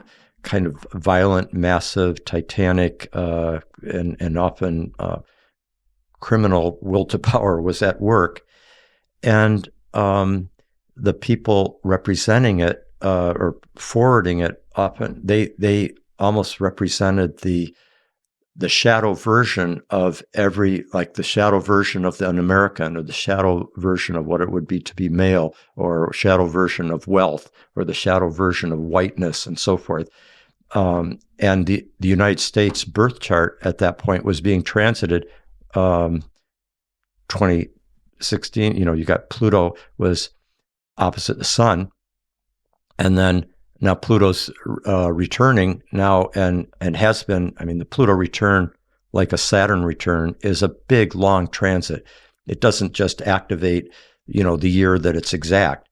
of violent, massive, titanic, and often criminal will to power was at work, and the people representing it or forwarding it often they almost represented the shadow version of the shadow version of an American, or the shadow version of what it would be to be male, or shadow version of wealth, or the shadow version of whiteness, and so forth. And the United States birth chart at that point was being transited. 2016, you got Pluto was opposite the sun, and then now Pluto's returning now, and has been. I mean, the Pluto return, like a Saturn return, is a big, long transit. It doesn't just activate, the year that it's exact.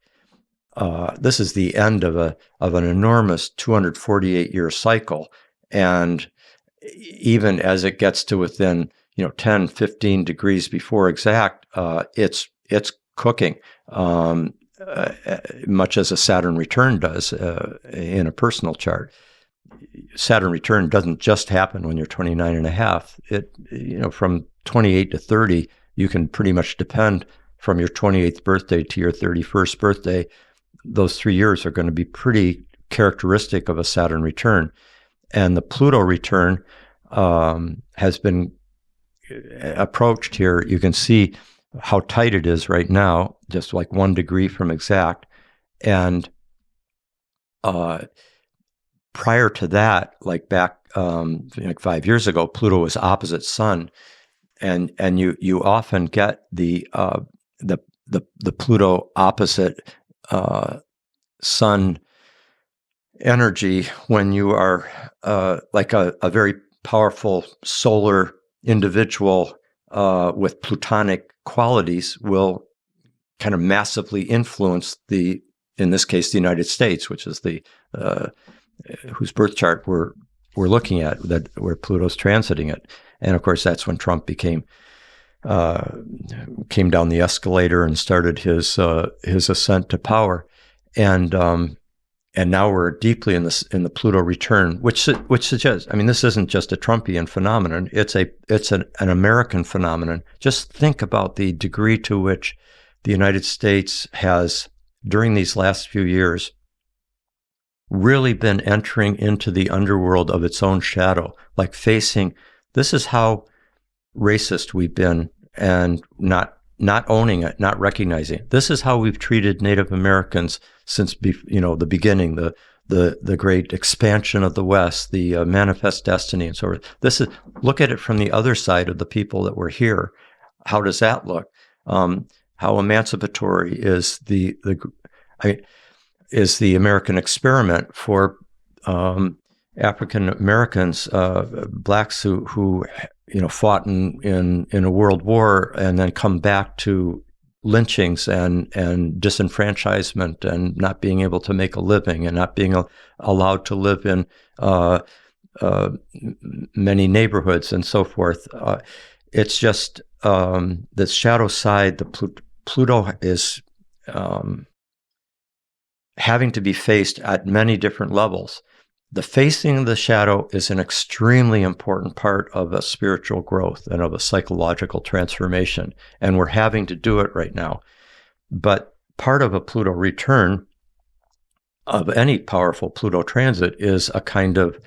This is the end of an enormous 248-year cycle, and even as it gets to within 10, 15 degrees before exact, it's cooking. Much as a Saturn return does in a personal chart. Saturn return doesn't just happen when you're 29 and a half. From 28 to 30, you can pretty much depend from your 28th birthday to your 31st birthday. Those 3 years are going to be pretty characteristic of a Saturn return. And the Pluto return has been approached here. You can see how tight it is right now, just like 1 degree from exact. And prior to that, like back like 5 years ago, Pluto was opposite Sun, and you often get the Pluto opposite Sun energy when you are like a very powerful solar individual with plutonic qualities will kind of massively influence in this case, the United States, which is whose birth chart we're looking at, where Pluto's transiting it. And of course, that's when Trump came down the escalator and started his ascent to power. And now we're deeply in the Pluto return, which suggests, I mean, this isn't just a Trumpian phenomenon. It's an American phenomenon. Just think about the degree to which the United States has, during these last few years, really been entering into the underworld of its own shadow, like facing, this is how racist we've been, and not owning it, not recognizing it. This is how we've treated Native Americans since the beginning, the great expansion of the West, the manifest destiny, and so forth. Look at it from the other side of the people that were here. How does that look? How emancipatory is the American experiment for African Americans, blacks who fought in a world war and then come back to lynchings and disenfranchisement and not being able to make a living and not being allowed to live in many neighborhoods and so forth. It's just the shadow side. The Pluto is having to be faced at many different levels. The facing of the shadow is an extremely important part of a spiritual growth and of a psychological transformation, and we're having to do it right now. But part of a Pluto return, of any powerful Pluto transit, is a kind of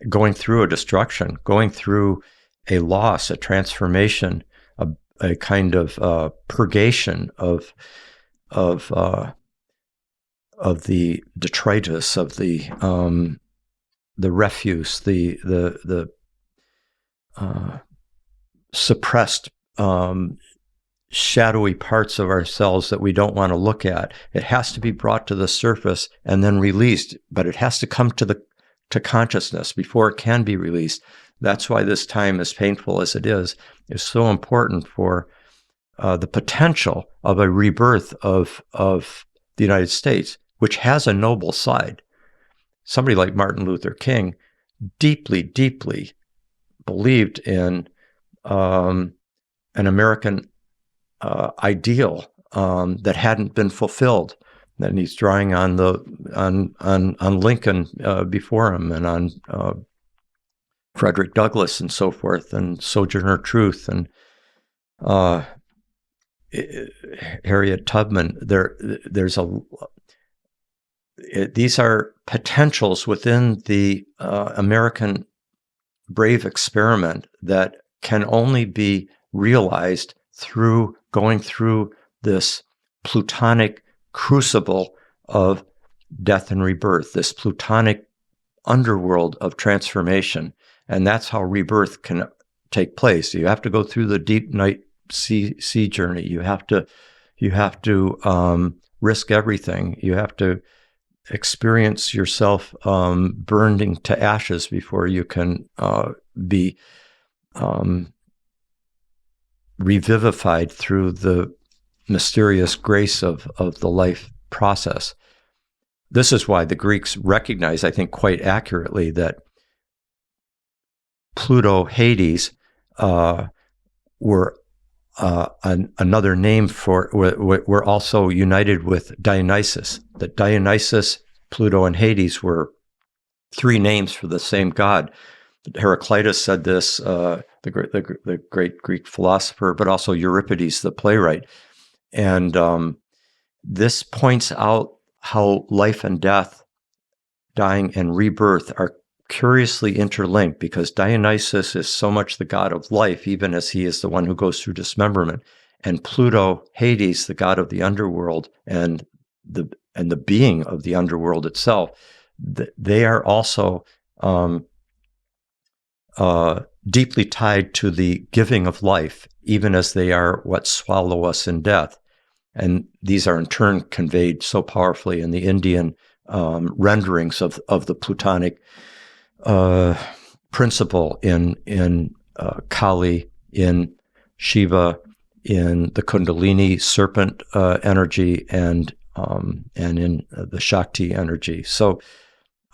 going through a destruction, going through a loss, a transformation, a kind of purgation of the detritus, of the refuse, the suppressed, shadowy parts of ourselves that we don't want to look at. It has to be brought to the surface and then released, but it has to come to consciousness before it can be released. That's why this time, as painful as it is so important for the potential of a rebirth of the United States, which has a noble side. Somebody like Martin Luther King deeply, deeply believed in an American ideal that hadn't been fulfilled. And he's drawing on Lincoln before him, and on Frederick Douglass and so forth, and Sojourner Truth, and Harriet Tubman. These are potentials within the American brave experiment that can only be realized through going through this Plutonic crucible of death and rebirth, this Plutonic underworld of transformation. And that's how rebirth can take place. You have to go through the deep night sea journey. You have to risk everything. You have to experience yourself burning to ashes before you can be revivified through the mysterious grace of the life process. This is why the Greeks recognize, I think quite accurately, that Pluto, Hades, were another name for, were also united with Dionysus. That Dionysus, Pluto, and Hades were three names for the same god. Heraclitus said this, the great Greek philosopher, but also Euripides, the playwright. And this points out how life and death, dying and rebirth, are curiously interlinked, because Dionysus is so much the god of life, even as he is the one who goes through dismemberment. And Pluto, Hades, the god of the underworld and the being of the underworld itself, they are also deeply tied to the giving of life, even as they are what swallow us in death. And these are in turn conveyed so powerfully in the Indian renderings of the Plutonic principle in Kali, in Shiva, in the Kundalini serpent energy, and in the Shakti energy. So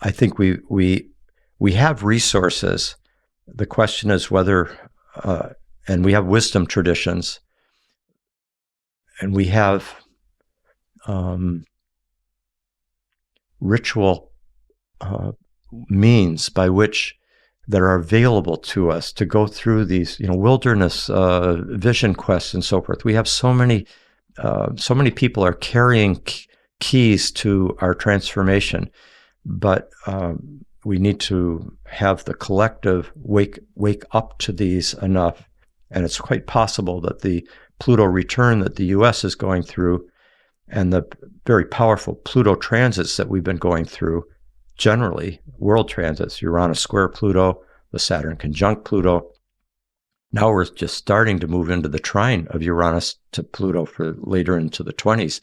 I think we have resources. The question is whether, and we have wisdom traditions, and we have ritual means by which that are available to us to go through these, wilderness vision quests and so forth. We have so many people are carrying keys to our transformation, but we need to have the collective wake up to these enough. And it's quite possible that the Pluto return that the U.S. is going through, and the very powerful Pluto transits that we've been going through, generally, world transits, Uranus square Pluto, the Saturn conjunct Pluto. Now we're just starting to move into the trine of Uranus to Pluto for later into the 20s.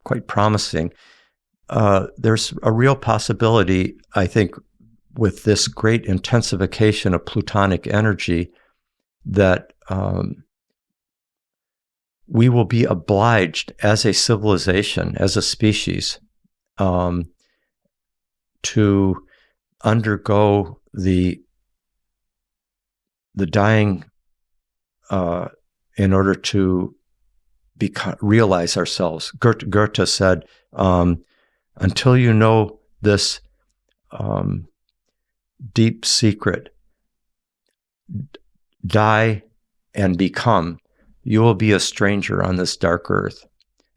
Quite promising. There's a real possibility, I think, with this great intensification of Plutonic energy, that we will be obliged as a civilization, as a species, to undergo the dying in order to realize ourselves. Goethe said, until you know this deep secret, die and become, you will be a stranger on this dark earth.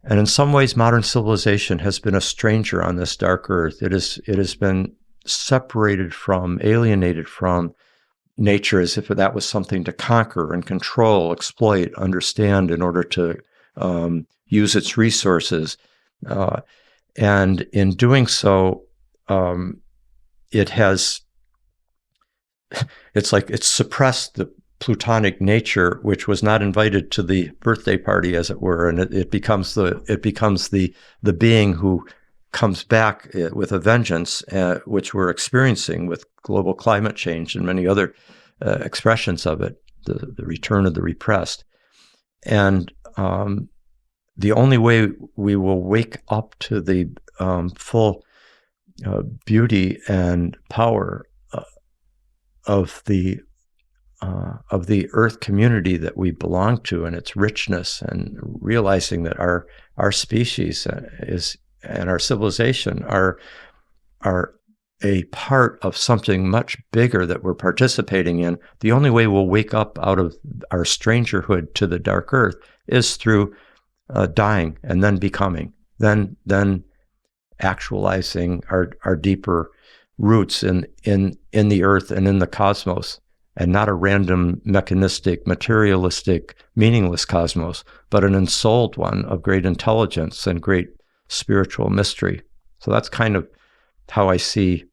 And in some ways, modern civilization has been a stranger on this dark earth. It has been separated from, alienated from nature, as if that was something to conquer and control, exploit, understand in order to use its resources. And in doing so, it's suppressed the Plutonic nature, which was not invited to the birthday party, as it were, and it becomes the being who comes back with a vengeance, which we're experiencing with global climate change and many other expressions of it, the return of the repressed. And the only way we will wake up to the full beauty and power of the Earth community that we belong to, and its richness, and realizing that our species and our civilization are a part of something much bigger that we're participating in. The only way we'll wake up out of our strangerhood to the dark earth is through dying and then becoming, then actualizing our deeper roots in the earth and in the cosmos, and not a random, mechanistic, materialistic, meaningless cosmos, but an ensouled one of great intelligence and great spiritual mystery. So that's kind of how I see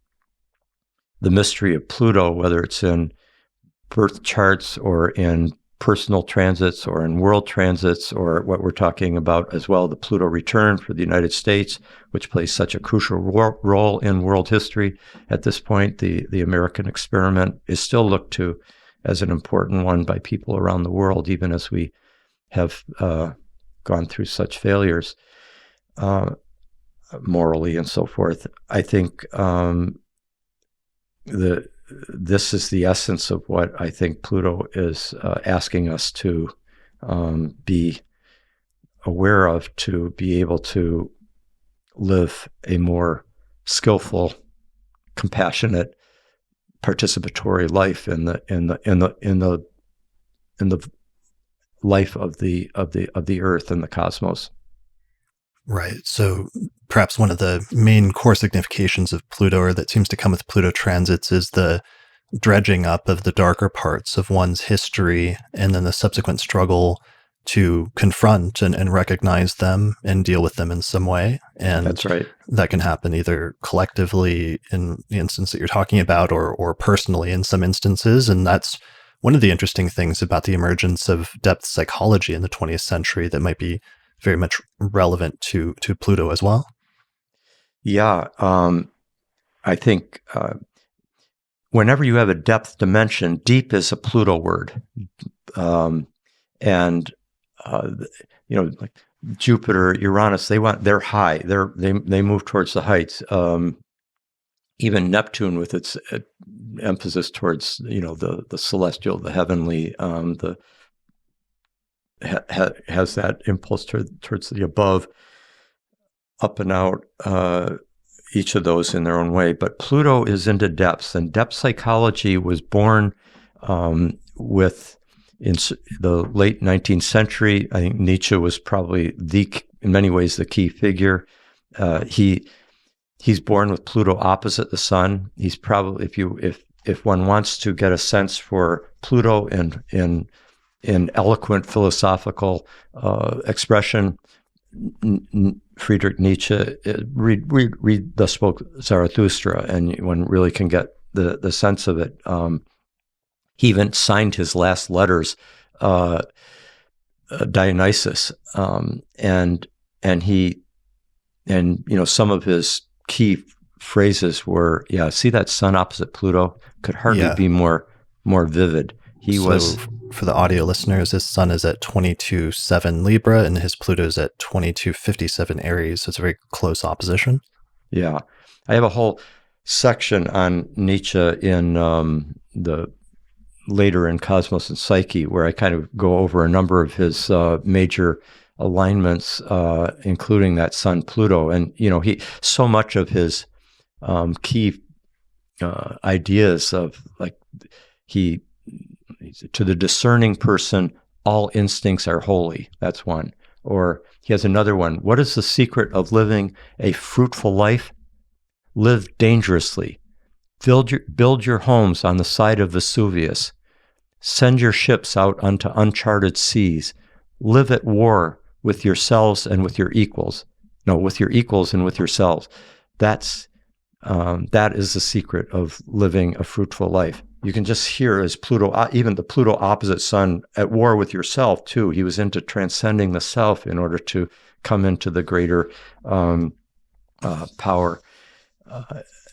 the mystery of Pluto, whether it's in birth charts or in personal transits or in world transits, or what we're talking about as well, the Pluto return for the United States, which plays such a crucial role in world history. At this point, the American experiment is still looked to as an important one by people around the world, even as we have gone through such failures morally and so forth. I think this is the essence of what I think Pluto is asking us to be aware of, to be able to live a more skillful, compassionate, participatory life in the life of the earth and the cosmos. Right. So perhaps one of the main core significations of Pluto, or that seems to come with Pluto transits, is the dredging up of the darker parts of one's history, and then the subsequent struggle to confront and recognize them and deal with them in some way. And that's right. That can happen either collectively in the instance that you're talking about, or personally in some instances. And that's one of the interesting things about the emergence of depth psychology in the 20th century that might be very much relevant to Pluto as well. Yeah. I think whenever you have a depth dimension, deep is a Pluto word. And like Jupiter, Uranus, they're high. They move towards the heights. Even Neptune, with its emphasis towards the celestial, the heavenly, has that impulse towards the above, up and out. Each of those in their own way. But Pluto is into depths, and depth psychology was born in the late 19th century. I think Nietzsche was probably in many ways the key figure. He's born with Pluto opposite the sun. He's probably, if one wants to get a sense for Pluto in eloquent philosophical expression, Friedrich Nietzsche, read Thus Spoke Zarathustra, and one really can get the sense of it. He even signed his last letters Dionysus, and some of his key phrases were, see that sun opposite Pluto could hardly be more vivid. For the audio listeners, his sun is at 22.7 Libra and his Pluto is at 22.57 Aries. So it's a very close opposition. Yeah. I have a whole section on Nietzsche in later in Cosmos and Psyche, where I kind of go over a number of his major alignments, including that sun Pluto. And, so much of his key ideas of to the discerning person, all instincts are holy. That's one. Or he has another one. What is the secret of living a fruitful life? Live dangerously. Build your homes on the side of Vesuvius. Send your ships out unto uncharted seas. Live at war with yourselves and with your equals. No, with your equals and with yourselves. That is the secret of living a fruitful life. You can just hear as Pluto, even the Pluto opposite sun, at war with yourself too. He was into transcending the self in order to come into the greater power,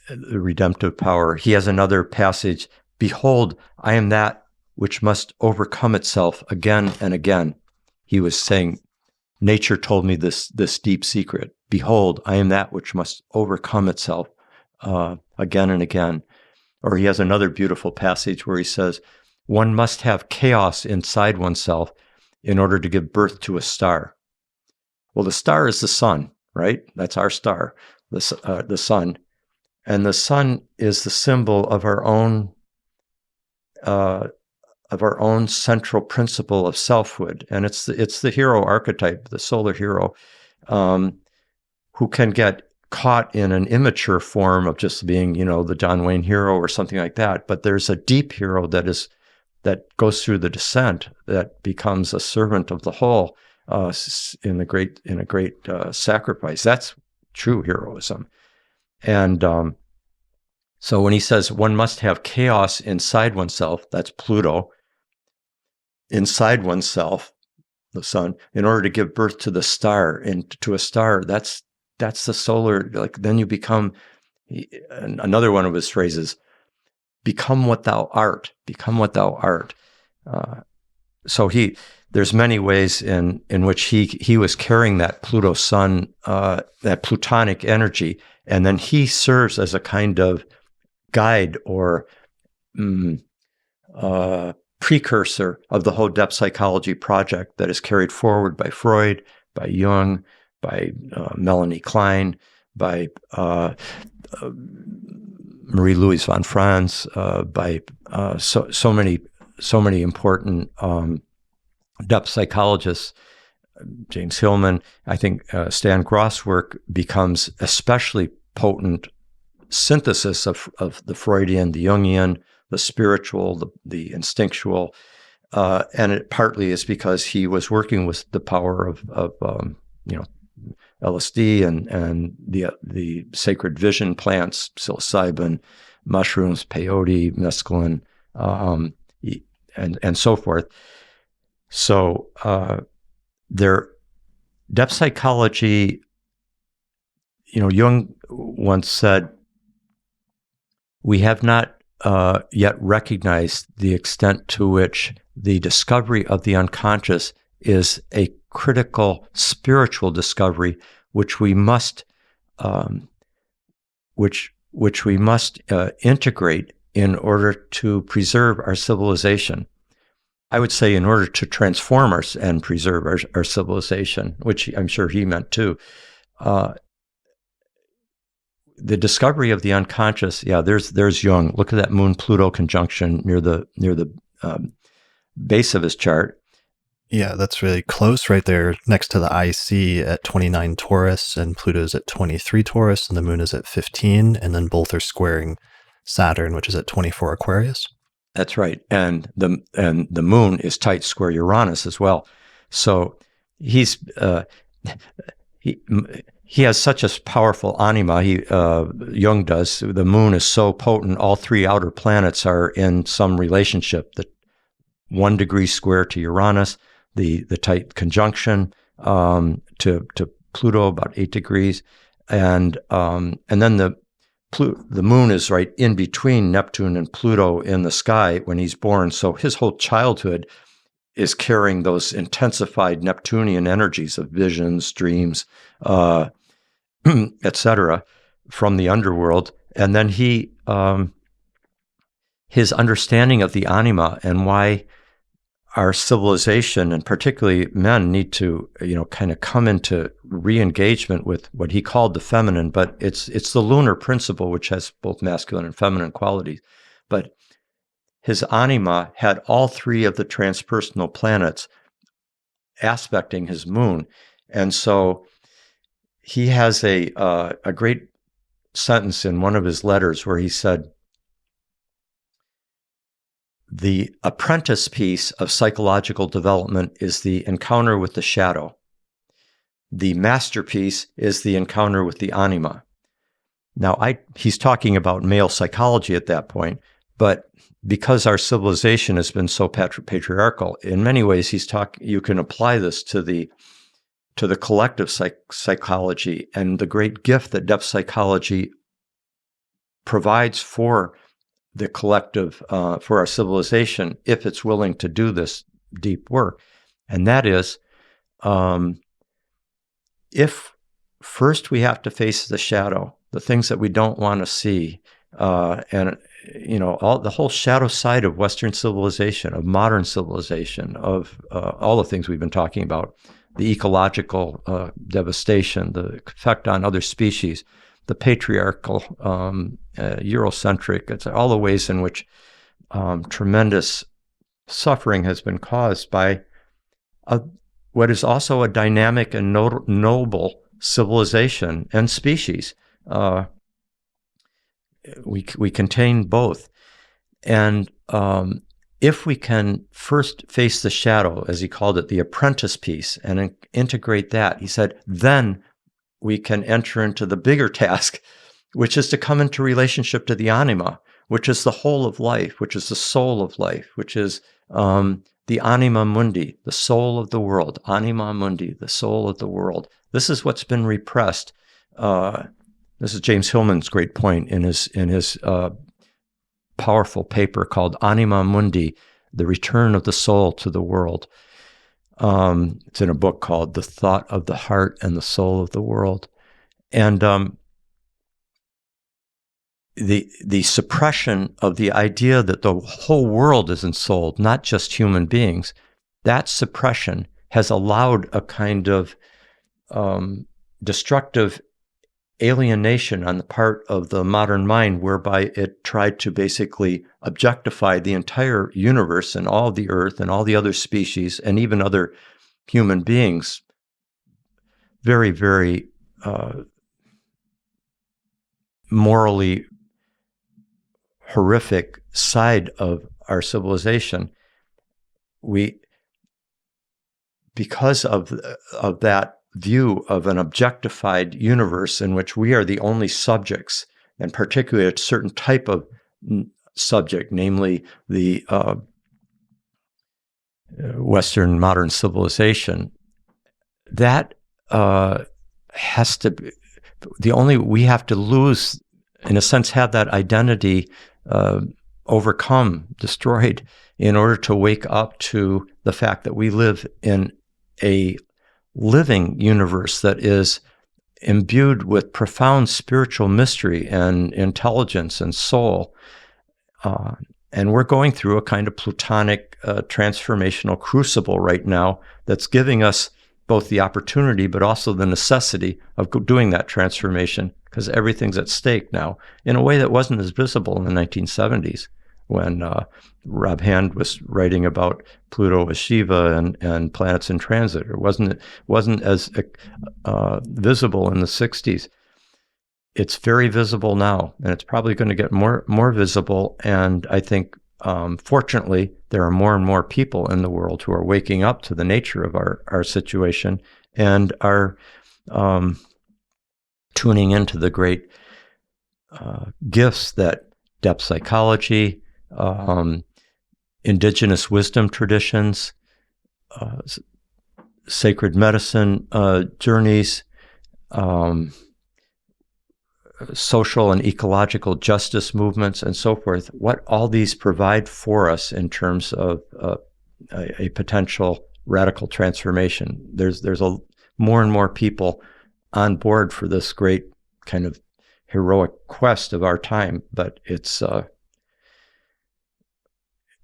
the redemptive power. He has another passage, "Behold, I am that which must overcome itself again and again." He was saying, nature told me this deep secret. Behold, I am that which must overcome itself again and again. Or he has another beautiful passage where he says, "One must have chaos inside oneself in order to give birth to a star." Well, the star is the sun, right? That's our star, the sun. And the sun is the symbol of our own central principle of selfhood, and it's the hero archetype, the solar hero, who can get caught in an immature form of just being, the John Wayne hero or something like that. But there's a deep hero that goes through the descent, that becomes a servant of the whole in a great sacrifice. That's true heroism. And so when he says one must have chaos inside oneself, that's Pluto, inside oneself, the sun, in order to give birth to the star, and to a star, that's the solar, then you become, another one of his phrases, become what thou art, become what thou art. So there's many ways in which he was carrying that Pluto sun, that Plutonic energy, and then he serves as a kind of guide or precursor of the whole depth psychology project that is carried forward by Freud, by Jung, by Melanie Klein, by Marie-Louise von Franz, by so many important depth psychologists, James Hillman. I think Stan Groff's work becomes especially potent synthesis of the Freudian, the Jungian, the spiritual, the instinctual, and it partly is because he was working with the power of LSD and the sacred vision plants, psilocybin, mushrooms, peyote, mescaline, and so forth. So depth psychology, Jung once said, we have not yet recognized the extent to which the discovery of the unconscious is a critical spiritual discovery, which we must integrate in order to preserve our civilization. I would say in order to transform and preserve our civilization, which I'm sure he meant too. The discovery of the unconscious, there's Jung. Look at that Moon-Pluto conjunction near the base of his chart. Yeah, that's really close right there next to the IC at 29 Taurus, and Pluto's at 23 Taurus, and the Moon is at 15, and then both are squaring Saturn, which is at 24 Aquarius. That's right, and the Moon is tight square Uranus as well. So he has such a powerful anima. Jung does. The Moon is so potent. All three outer planets are in some relationship. The 1 degree square to Uranus, the tight conjunction to Pluto, about 8 degrees, and then the Moon is right in between Neptune and Pluto in the sky when he's born. So his whole childhood is carrying those intensified Neptunian energies of visions, dreams, etc., from the underworld. And then his understanding of the anima and why our civilization, and particularly men, need to, kind of come into re-engagement with what he called the feminine, but it's the lunar principle, which has both masculine and feminine qualities. But his anima had all three of the transpersonal planets aspecting his Moon. And so he has a great sentence in one of his letters where he said, the apprentice piece of psychological development is the encounter with the shadow. The masterpiece is the encounter with the anima. Now, he's talking about male psychology at that point, but because our civilization has been so patriarchal, in many ways you can apply this to the to the collective psychology and the great gift that depth psychology provides for the collective, for our civilization, if it's willing to do this deep work. And that is, if first we have to face the shadow, the things that we don't want to see, and the whole shadow side of Western civilization, of modern civilization, of all the things we've been talking about, the ecological devastation, the effect on other species, the patriarchal, Eurocentric, it's all the ways in which tremendous suffering has been caused by what is also a dynamic and noble civilization and species. We contain both. And if we can first face the shadow, as he called it, the apprentice piece, and integrate that, he said, then we can enter into the bigger task, which is to come into relationship to the anima, which is the whole of life, which is the soul of life, which is the anima mundi, the soul of the world. Anima mundi, the soul of the world. This is what's been repressed. This is James Hillman's great point in his powerful paper called Anima Mundi, The Return of the Soul to the World. It's in a book called The Thought of the Heart and the Soul of the World. And the suppression of the idea that the whole world is ensouled, not just human beings, that suppression has allowed a kind of destructive alienation on the part of the modern mind, whereby it tried to basically objectify the entire universe and all the earth and all the other species and even other human beings. Very, very morally horrific side of our civilization. Because of that view of an objectified universe in which we are the only subjects, and particularly a certain type of subject, namely the Western modern civilization, that has to be we have to lose, in a sense, have that identity overcome, destroyed, in order to wake up to the fact that we live in a living universe that is imbued with profound spiritual mystery and intelligence and soul. And we're going through a kind of Plutonic transformational crucible right now that's giving us both the opportunity but also the necessity of doing that transformation, because everything's at stake now in a way that wasn't as visible in the 1970s when Rob Hand was writing about Pluto as Shiva and planets in transit. It wasn't as visible in the 60s. It's very visible now, and it's probably going to get more visible. And I think, fortunately, there are more and more people in the world who are waking up to the nature of our situation and are tuning into the great gifts that depth psychology, indigenous wisdom traditions, sacred medicine journeys, social and ecological justice movements, and so forth, what all these provide for us in terms of a potential radical transformation. There's more and more people on board for this great kind of heroic quest of our time, but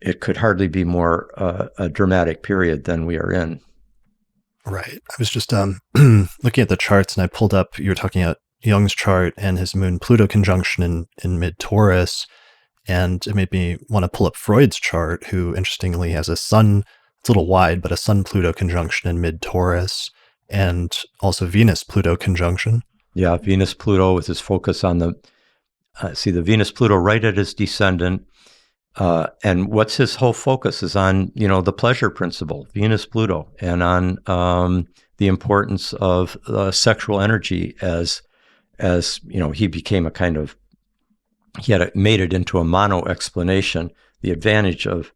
it could hardly be more a dramatic period than we are in. Right. I was just looking at the charts, and I pulled up, you were talking about Jung's chart and his moon-Pluto conjunction in mid-Taurus, and it made me want to pull up Freud's chart, who interestingly has a sun, it's a little wide, but a sun-Pluto conjunction in mid-Taurus, and also Venus-Pluto conjunction. Yeah, Venus-Pluto with his focus on the Venus-Pluto right at his descendant, and what's his whole focus is on, the pleasure principle, Venus-Pluto, and on the importance of sexual energy as he became a kind of, made it into a mono explanation, the advantage of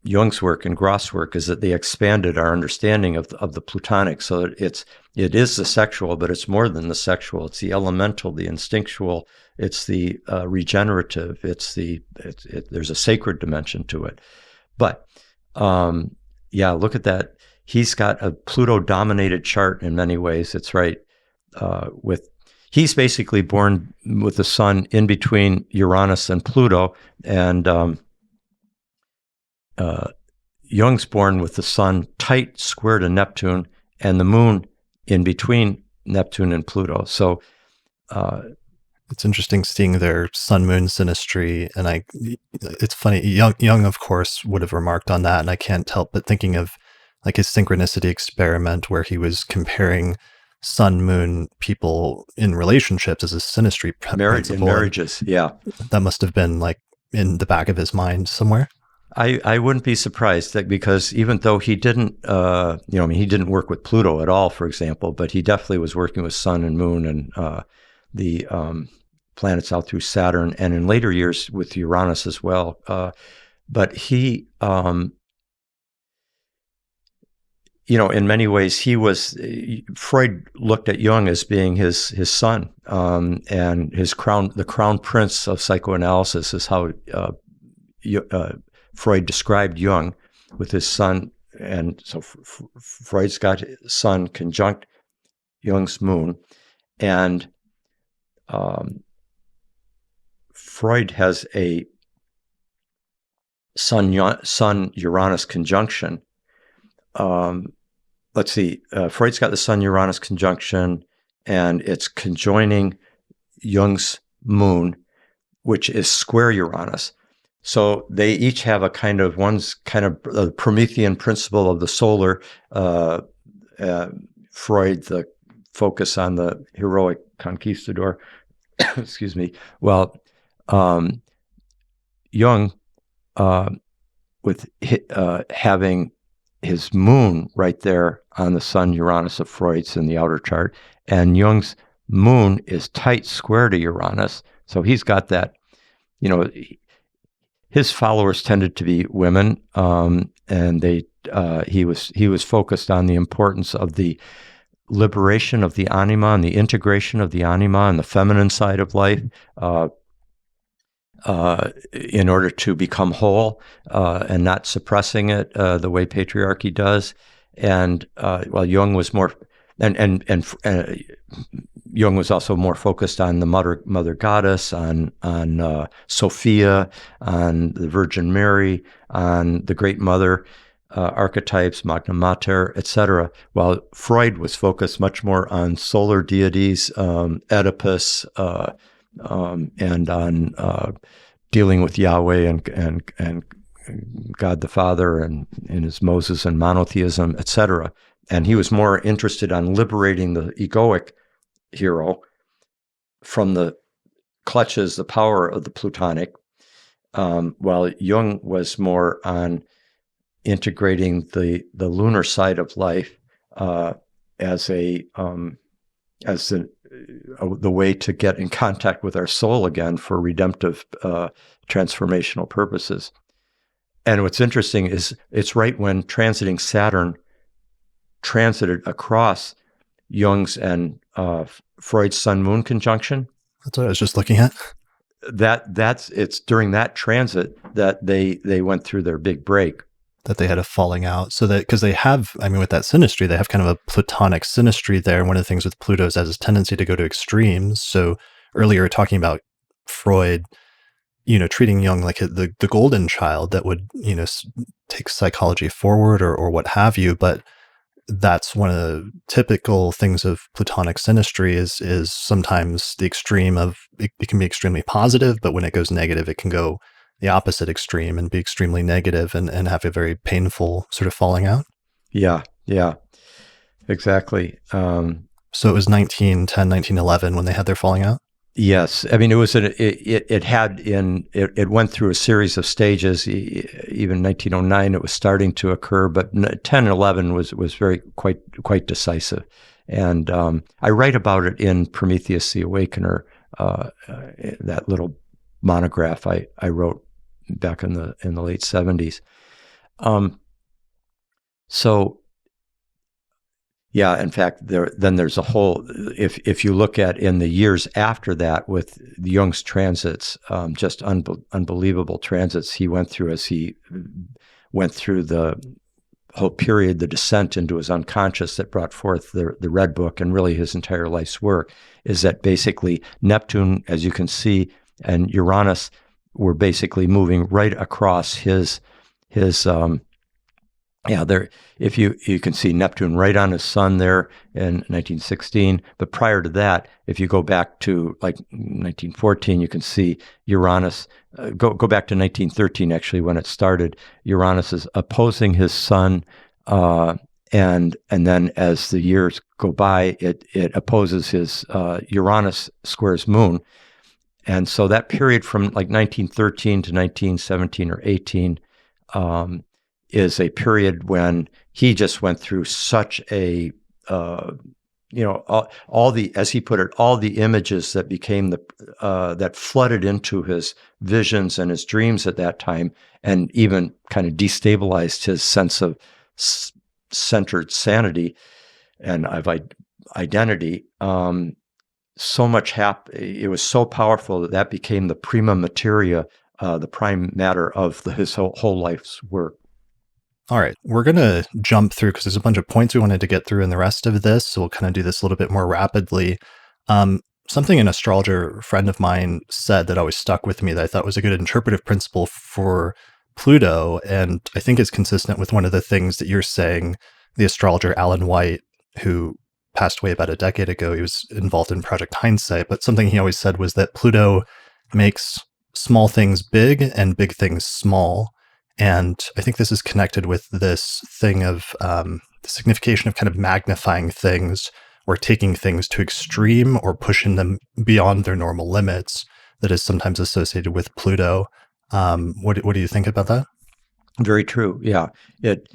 Jung's work and Gross's work is that they expanded our understanding of the Plutonic. So it is the sexual, but it's more than the sexual. It's the elemental, the instinctual. It's the regenerative. There's a sacred dimension to it. But look at that. He's got a Pluto-dominated chart in many ways. It's right. He's basically born with the sun in between Uranus and Pluto, and Jung's born with the sun tight square to Neptune and the moon in between Neptune and Pluto. So it's interesting seeing their sun-moon synastry, and it's funny. Jung, of course, would have remarked on that, and I can't help but thinking of like his synchronicity experiment where he was comparing sun-moon people in relationships as a synastry principle. Marriages, yeah. That must have been like in the back of his mind somewhere. I wouldn't be surprised that, because even though he didn't, he didn't work with Pluto at all, for example, but he definitely was working with sun and moon and the planets out through Saturn, and in later years with Uranus as well. But he, in many ways, Freud looked at Jung as being his son, and the crown prince of psychoanalysis is how Freud described Jung with his sun. And so Freud's got sun conjunct Jung's moon, and Freud has a Sun-Uranus conjunction. Let's see, Freud's got the Sun-Uranus conjunction, and it's conjoining Jung's moon, which is square Uranus. So they each have one's kind of the Promethean principle of the solar, Freud, the focus on the heroic conquistador, excuse me. Well, Jung, with having his moon right there on the Sun-Uranus of Freud's in the outer chart, and Jung's moon is tight square to Uranus. So he's got that, his followers tended to be women, and he was focused on the importance of the liberation of the anima and the integration of the anima and the feminine side of life, in order to become whole, and not suppressing it the way patriarchy does. And while Jung was more, and Jung was also more focused on the mother goddess, on Sophia, on the Virgin Mary, on the Great Mother archetypes, Magna Mater, etc. While Freud was focused much more on solar deities, Oedipus, and on dealing with Yahweh and God the Father and his Moses and monotheism, etc. And he was more interested on liberating the egoic hero from the clutches, the power of the Plutonic, while Jung was more on integrating the lunar side of life as the way to get in contact with our soul again for redemptive transformational purposes. And what's interesting is it's right when transiting Saturn transited across Jung's and Freud's Sun-Moon conjunction. That's what I was just looking at. It's during that transit that they went through their big break. That they had a falling out. So that, because they have, with that synastry, they have kind of a Plutonic synastry there. And one of the things with Pluto is it has this tendency to go to extremes. So earlier talking about Freud, treating Jung like the golden child that would, take psychology forward or what have you. But that's one of the typical things of Plutonic synastry is sometimes the extreme of, it can be extremely positive, but when it goes negative, it can go the opposite extreme and be extremely negative and have a very painful sort of falling out. Yeah, exactly. So it was 1910, 1911 when they had their falling out? Yes. It was it went through a series of stages. Even 1909, it was starting to occur, but 10 and 11 was very quite decisive. And I write about it in Prometheus the Awakener, that little monograph I wrote back in the late 70s. So, yeah, in fact, there's a whole. If you look at in the years after that with Jung's transits, just unbelievable transits he went through as he went through the whole period, the descent into his unconscious that brought forth the Red Book and really his entire life's work, is that basically Neptune, as you can see, and Uranus were basically moving right across his there. If you can see Neptune right on his sun there in 1916, but prior to that, if you go back to like 1914, you can see Uranus. Go back to 1913 actually when it started. Uranus is opposing his sun, and then as the years go by, it opposes his Uranus squares Moon, and so that period from like 1913 to 1917 or 18. Is a period when he just went through such a, all the, as he put it, all the images that became that flooded into his visions and his dreams at that time, and even kind of destabilized his sense of centered sanity and of identity. So much it was so powerful that became the prima materia, the prime matter of his whole life's work. All right, we're going to jump through because there's a bunch of points we wanted to get through in the rest of this, so we'll kind of do this a little bit more rapidly. Something an astrologer friend of mine said that always stuck with me that I thought was a good interpretive principle for Pluto, and I think is consistent with one of the things that you're saying. The astrologer Alan White, who passed away about a decade ago, he was involved in Project Hindsight, but something he always said was that Pluto makes small things big and big things small. And I think this is connected with this thing of the signification of kind of magnifying things or taking things to extreme or pushing them beyond their normal limits that is sometimes associated with Pluto. What do you think about that? Very true. Yeah. It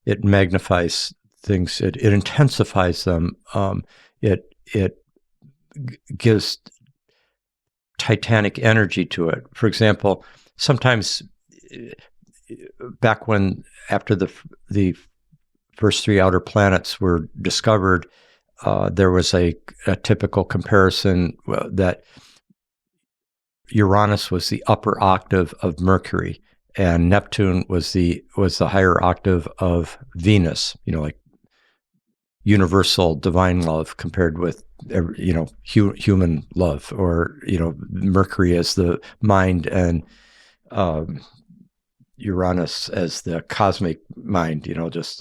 magnifies things. It intensifies them. It gives titanic energy to it. For example, sometimes back when, after the first three outer planets were discovered, there was a typical comparison that Uranus was the upper octave of Mercury, and Neptune was the higher octave of Venus. Like universal divine love compared with human love, or Mercury as the mind and Uranus as the cosmic mind, just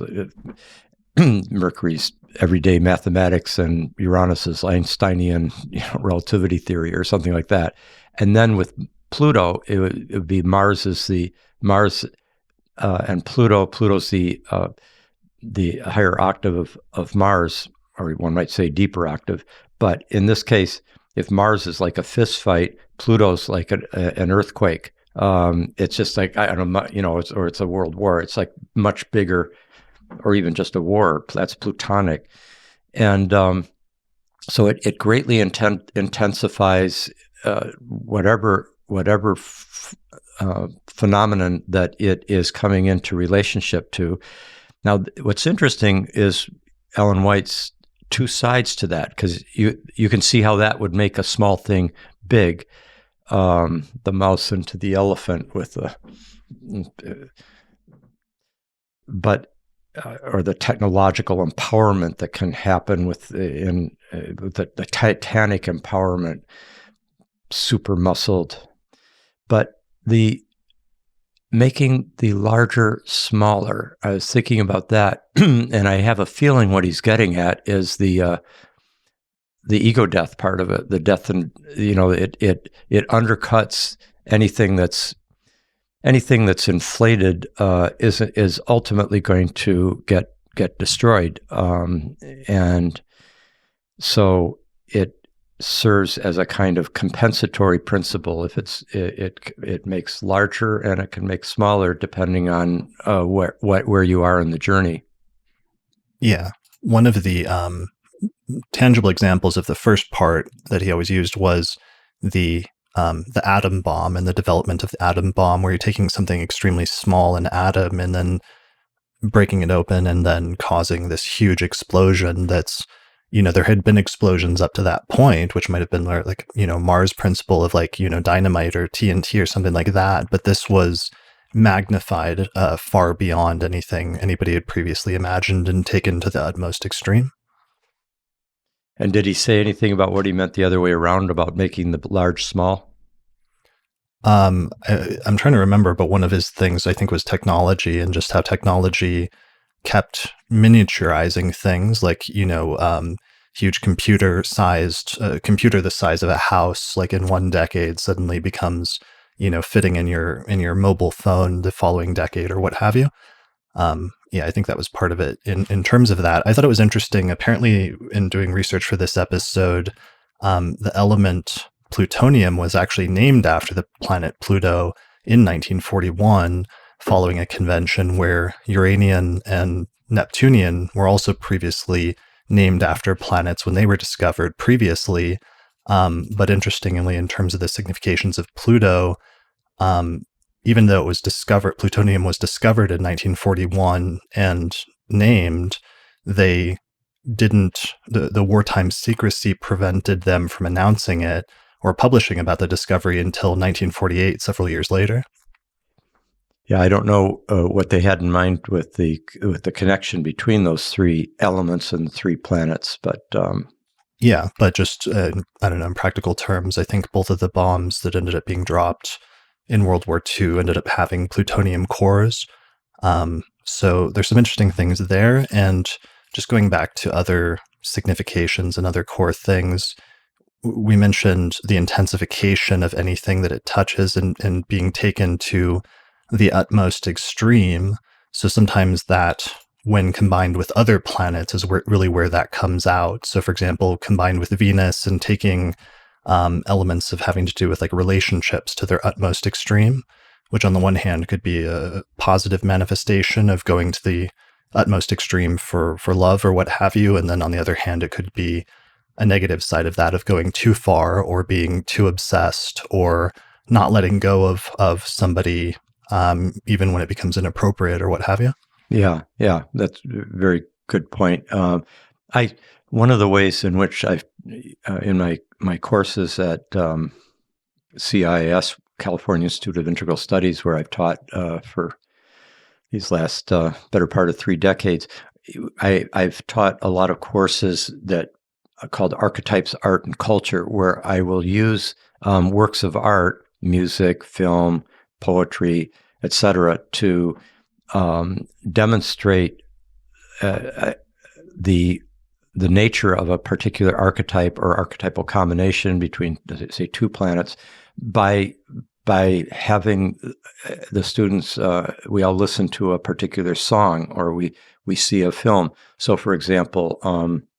Mercury's everyday mathematics and Uranus is Einsteinian relativity theory or something like that. And then with Pluto, it would be Mars and Pluto. Pluto's the higher octave of Mars, or one might say deeper octave. But in this case, if Mars is like a fist fight, Pluto's like an earthquake. It's just like, I don't know, or it's a world war. It's like much bigger, or even just a war. That's Plutonic. And so it greatly intensifies whatever phenomenon that it is coming into relationship to. Now, what's interesting is Ellen White's two sides to that, because you can see how that would make a small thing big. The mouse into the elephant with or the technological empowerment that can happen with the titanic empowerment, super muscled, but the making the larger smaller. I was thinking about that, and I have a feeling what he's getting at is the ego death part of it. The death, and it undercuts anything that's inflated is ultimately going to get destroyed, and so it serves as a kind of compensatory principle. If it makes larger, and it can make smaller depending on where you are in the journey. Yeah, one of the tangible examples of the first part that he always used was the the atom bomb and the development of the atom bomb, where you're taking something extremely small, an atom, and then breaking it open and then causing this huge explosion that's, there had been explosions up to that point, which might have been like, Mars principle of like, dynamite or TNT or something like that. But this was magnified far beyond anything anybody had previously imagined and taken to the utmost extreme. And did he say anything about what he meant the other way around about making the large small? I'm trying to remember, but one of his things I think was technology, and just how technology kept miniaturizing things, like huge computer the size of a house, like in one decade suddenly becomes fitting in your mobile phone the following decade or what have you. I think that was part of it. In terms of that, I thought it was interesting. Apparently, in doing research for this episode, the element plutonium was actually named after the planet Pluto in 1941, following a convention where Uranian and Neptunian were also previously named after planets when they were discovered previously. But interestingly, in terms of the significations of Pluto, even though it was discovered, plutonium was discovered in 1941 and named, they didn't, the wartime secrecy prevented them from announcing it or publishing about the discovery until 1948, several years later. Yeah, I don't know what they had in mind with the connection between those three elements and the three planets, but but just I don't know, in practical terms, I think both of the bombs that ended up being dropped in World War II ended up having plutonium cores. So there's some interesting things there. And just going back to other significations and other core things, we mentioned the intensification of anything that it touches and being taken to the utmost extreme. So sometimes that, when combined with other planets, is really where that comes out. So for example, combined with Venus and taking elements of having to do with like relationships to their utmost extreme, which on the one hand could be a positive manifestation of going to the utmost extreme for love or what have you. And then on the other hand, it could be a negative side of that, of going too far or being too obsessed or not letting go of somebody, even when it becomes inappropriate or what have you. Yeah, that's a very good point. One of the ways in which I've in my courses at CIS, California Institute of Integral Studies, where I've taught for these last better part of 3 decades, I've taught a lot of courses that are called Archetypes, Art, and Culture, where I will use works of art, music, film, poetry, etc., to demonstrate the nature of a particular archetype or archetypal combination between, say, 2 planets by having the students, we all listen to a particular song or we see a film. So, for example,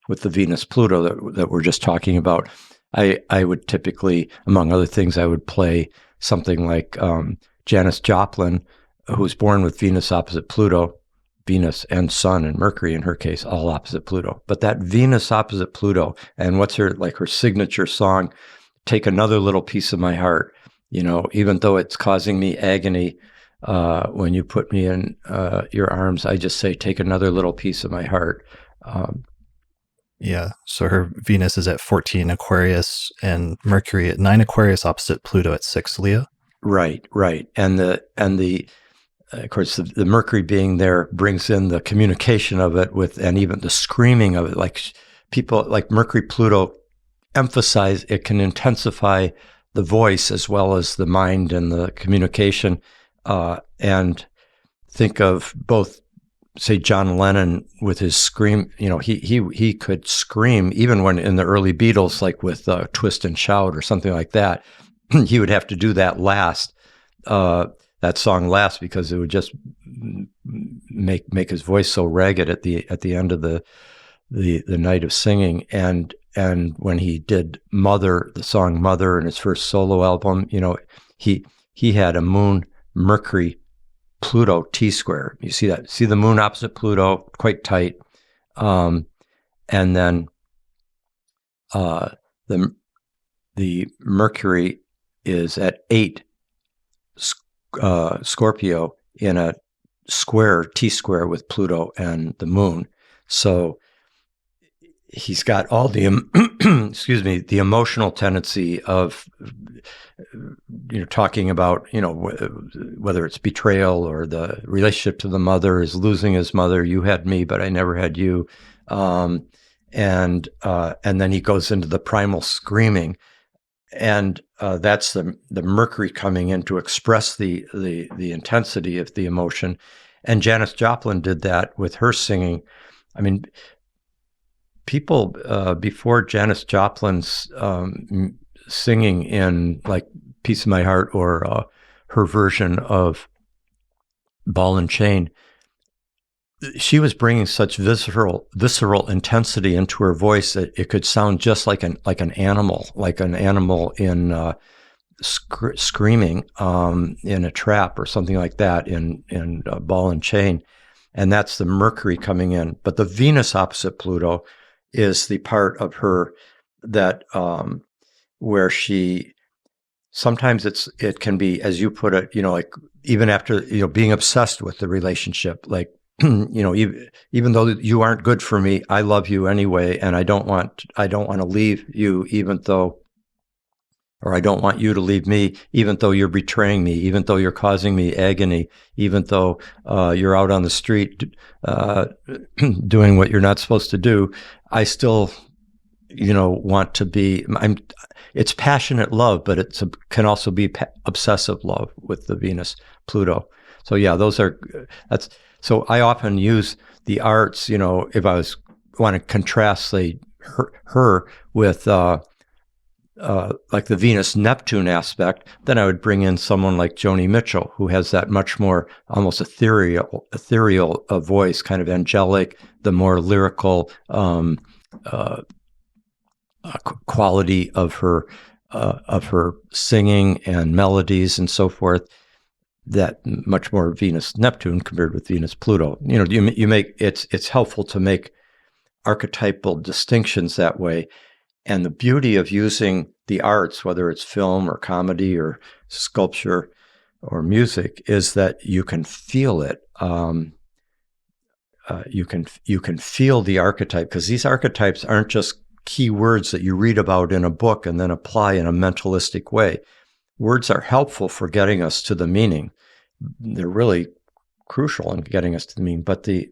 with the Venus-Pluto that we're just talking about, I would typically, among other things, I would play something like Janis Joplin, who was born with Venus opposite Pluto, Venus and Sun and Mercury in her case, all opposite Pluto. But that Venus opposite Pluto, and what's her signature song, Take Another Little Piece of My Heart, even though it's causing me agony, when you put me in your arms, I just say, take another little piece of my heart. So her Venus is at 14 Aquarius and Mercury at 9 Aquarius opposite Pluto at 6 Leo. Right. And the of course, the Mercury being there brings in the communication of it and even the screaming of it. Like people like Mercury-Pluto emphasize it can intensify the voice as well as the mind and the communication. And think of both, say, John Lennon with his scream. He could scream even when in the early Beatles, like with Twist and Shout or something like that. He would have to do that last. That song last, because it would just make his voice so ragged at the end of the night of singing. And when he did Mother, the song Mother, in his first solo album, he had a Moon Mercury Pluto T-square. You see that? See the Moon opposite Pluto, quite tight, and then the Mercury is at 8 Scorpio in a square, T-square with Pluto and the moon. So he's got all the, excuse me, the emotional tendency of, talking about, whether it's betrayal or the relationship to the mother is losing his mother. You had me, but I never had you. And then he goes into the primal screaming. And that's the Mercury coming in to express the intensity of the emotion. And Janis Joplin did that with her singing. I mean, people before Janis Joplin's singing in like "Piece of My Heart" or her version of "Ball and Chain," she was bringing such visceral intensity into her voice that it could sound just like an animal in screaming in a trap or something like that in Ball and Chain. And that's the Mercury coming in. But the Venus opposite Pluto is the part of her that where she sometimes it can be, as you put it, like even after being obsessed with the relationship, like even though you aren't good for me, I love you anyway, and I don't want to leave you, or I don't want you to leave me, even though you're betraying me, even though you're causing me agony, even though you're out on the street doing what you're not supposed to do. I still, want to be. It's passionate love, but it can also be obsessive love with the Venus Pluto. So yeah, that's. So I often use the arts, if I want to contrast, say, her with like the Venus-Neptune aspect, then I would bring in someone like Joni Mitchell, who has that much more almost ethereal voice, kind of angelic, the more lyrical quality of her singing and melodies and so forth. That much more Venus-Neptune compared with Venus-Pluto. You make it's helpful to make archetypal distinctions that way. And the beauty of using the arts, whether it's film or comedy or sculpture or music, is that you can feel it. You can feel the archetype, because these archetypes aren't just key words that you read about in a book and then apply in a mentalistic way. Words are helpful for getting us to the meaning. They're really crucial in getting us to the meaning, but the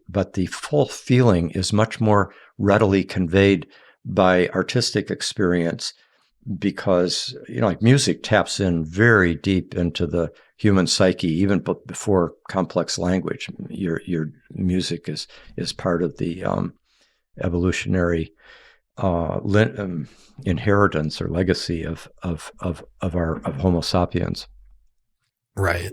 full feeling is much more readily conveyed by artistic experience, because like music taps in very deep into the human psyche, even before complex language. Your music is part of the evolutionary inheritance or legacy of Homo sapiens. Right.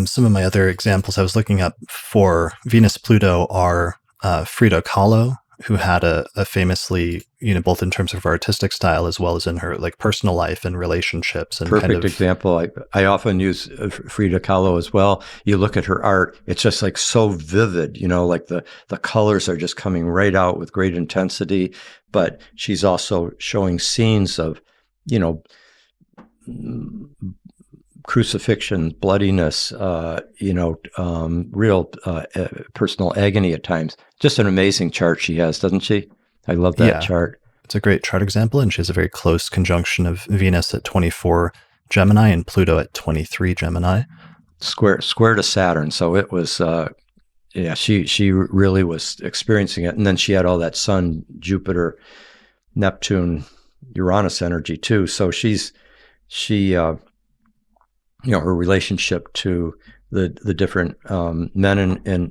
Some of my other examples I was looking up for Venus-Pluto are Frida Kahlo, who had a famously, both in terms of her artistic style as well as in her like personal life and relationships. And perfect example. I often use Frida Kahlo as well. You look at her art; it's just like so vivid. Like the colors are just coming right out with great intensity. But she's also showing scenes of, crucifixion, bloodiness, real personal agony at times. Just an amazing chart she has, doesn't she? I love that chart. It's a great chart example, and she has a very close conjunction of Venus at 24 Gemini and Pluto at 23 Gemini. Square to Saturn. So it was, she really was experiencing it. And then she had all that Sun, Jupiter, Neptune, Uranus energy too. So her relationship to the different men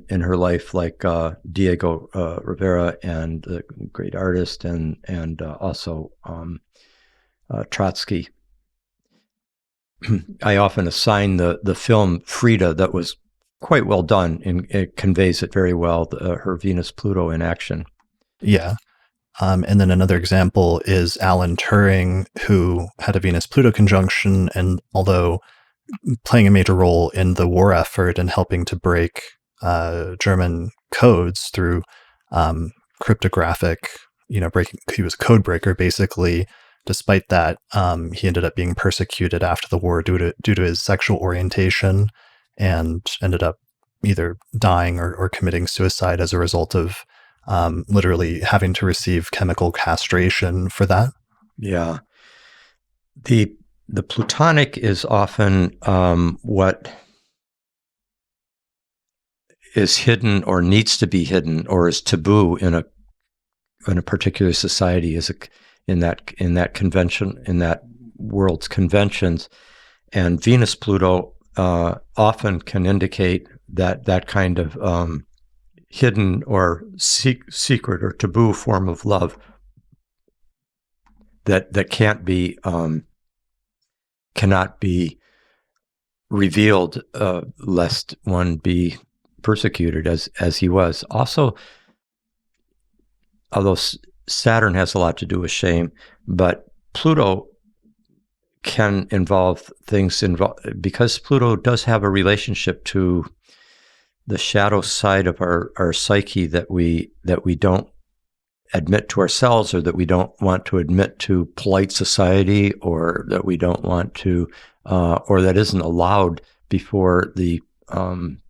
in her life, like Diego Rivera, and the great artist, and also Trotsky. I often assign the film Frida, that was quite well done, and it conveys it very well, her Venus-Pluto in action. Yeah. And then another example is Alan Turing, who had a Venus-Pluto conjunction, and although playing a major role in the war effort and helping to break German codes through cryptographic, he was a code breaker, basically. despite that, he ended up being persecuted after the war due to his sexual orientation, and ended up either dying or committing suicide as a result of literally having to receive chemical castration for that. Yeah. The Plutonic is often what is hidden or needs to be hidden or is taboo in a particular society, in that convention, in that world's conventions. And Venus-Pluto often can indicate that kind of hidden or secret or taboo form of love that cannot be revealed, lest one be persecuted, as he was. Also, although Saturn has a lot to do with shame, but Pluto can involve things because Pluto does have a relationship to the shadow side of our psyche that we don't admit to ourselves, or that we don't want to admit to polite society, or that we don't want to, or that isn't allowed before the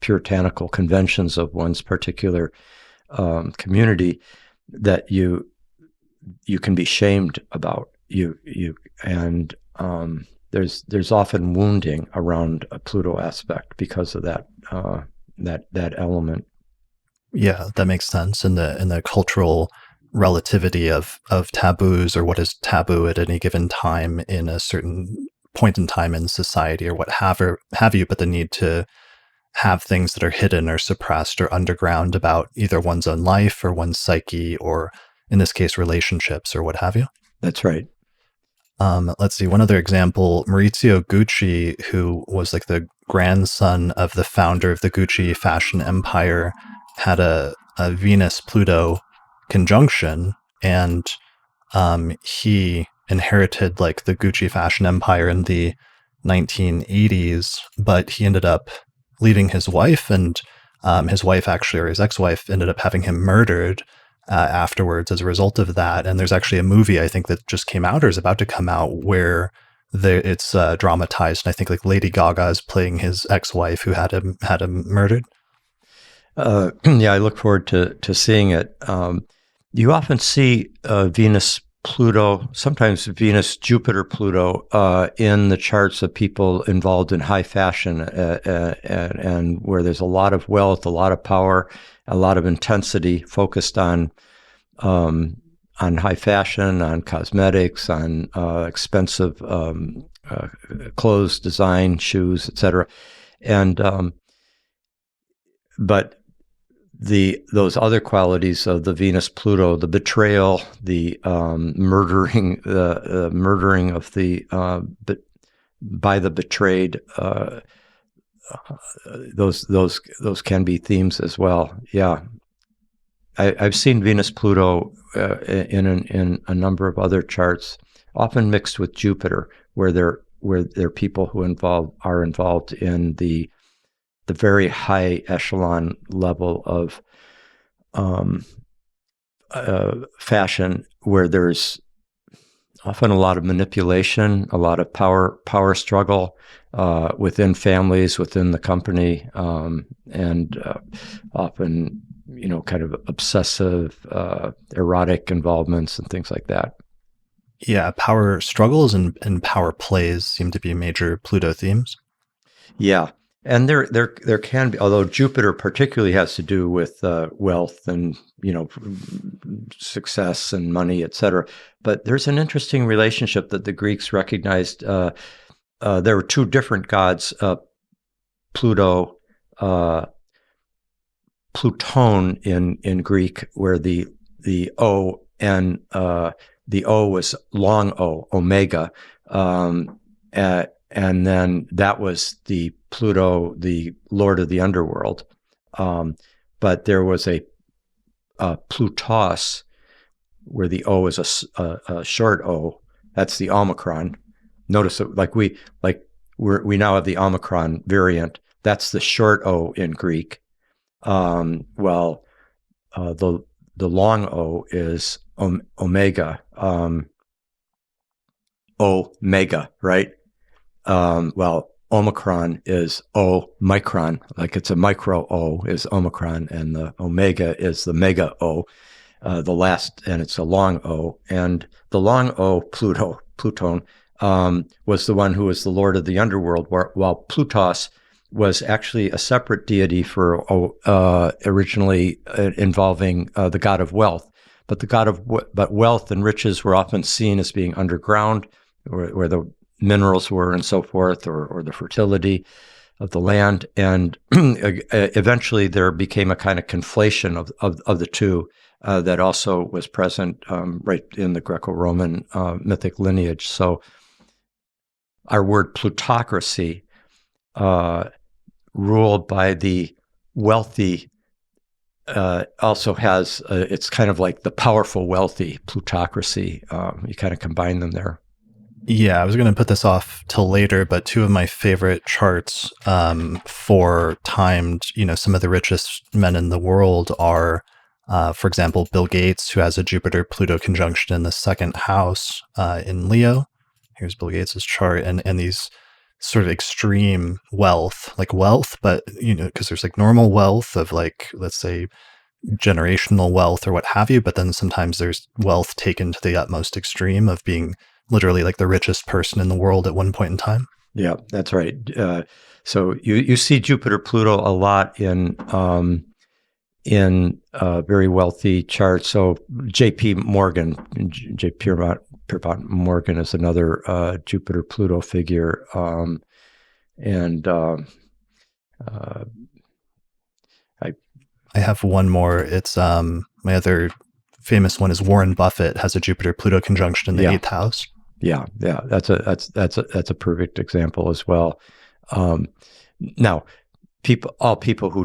puritanical conventions of one's particular community, that you can be shamed about. There's often wounding around a Pluto aspect because of that element. Yeah, that makes sense. In the cultural relativity of taboos, or what is taboo at any given time in a certain point in time in society, or what have you, but the need to have things that are hidden or suppressed or underground about either one's own life or one's psyche, or in this case, relationships or what have you. That's right. Let's see, one other example, Maurizio Gucci, who was like the grandson of the founder of the Gucci fashion empire, had a Venus-Pluto conjunction, and he inherited like the Gucci fashion empire in the 1980s, but he ended up leaving his wife, and his wife actually, or his ex-wife, ended up having him murdered afterwards as a result of that. And there's actually a movie, I think, that just came out or is about to come out where it's dramatized. And I think like Lady Gaga is playing his ex-wife who had him murdered. Yeah, I look forward to seeing it. You often see Venus-Pluto, sometimes Venus-Jupiter-Pluto in the charts of people involved in high fashion, and where there's a lot of wealth, a lot of power, a lot of intensity focused on high fashion, on cosmetics, on expensive clothes, design, shoes, etc. And but those other qualities of the Venus-Pluto, the betrayal, the murdering of the by the betrayed, those can be themes as well. Yeah, I've seen Venus-Pluto in a number of other charts, often mixed with Jupiter, where there are people who are involved in the very high echelon level of fashion, where there's often a lot of manipulation, a lot of power struggle within families, within the company, and often, kind of obsessive, erotic involvements and things like that. Yeah, power struggles and power plays seem to be major Pluto themes. Yeah. And there can be, although Jupiter particularly has to do with wealth and success and money, etc. But there's an interesting relationship that the Greeks recognized. There were two different gods, Pluto, Pluton in Greek, where the O and the O was long O, Omega, and then that was the Pluto, the lord of the underworld. But there was a Plutos, where the O is a short O. That's the Omicron. Notice that, we now have the Omicron variant. That's the short O in Greek. The long O is Omega. omega, right? Well, Omicron is O-micron, like it's a micro O is Omicron, and the omega is the mega O, the last, and it's a long O. And the long O, Pluton, was the one who was the lord of the underworld, while Plutos was actually a separate deity for originally involving the god of wealth. But but wealth and riches were often seen as being underground, where the minerals were and so forth, or the fertility of the land. And eventually there became a kind of conflation of the two that also was present right in the Greco-Roman mythic lineage. So our word plutocracy, ruled by the wealthy, also has, it's kind of like the powerful wealthy plutocracy. You kind of combine them there. Yeah, I was going to put this off till later, but two of my favorite charts for timed, some of the richest men in the world are, for example, Bill Gates, who has a Jupiter-Pluto conjunction in the second house in Leo. Here's Bill Gates' chart, and these sort of extreme wealth, but, because there's like normal wealth of like, let's say, generational wealth or what have you, but then sometimes there's wealth taken to the utmost extreme of being literally like the richest person in the world at one point in time. Yeah, that's right. So you see Jupiter-Pluto a lot in very wealthy charts. So J.P. Morgan is another Jupiter-Pluto figure, I have one more. It's my other famous one is Warren Buffett has a Jupiter-Pluto conjunction in the 8th house. Yeah, that's a perfect example as well. Now, all people who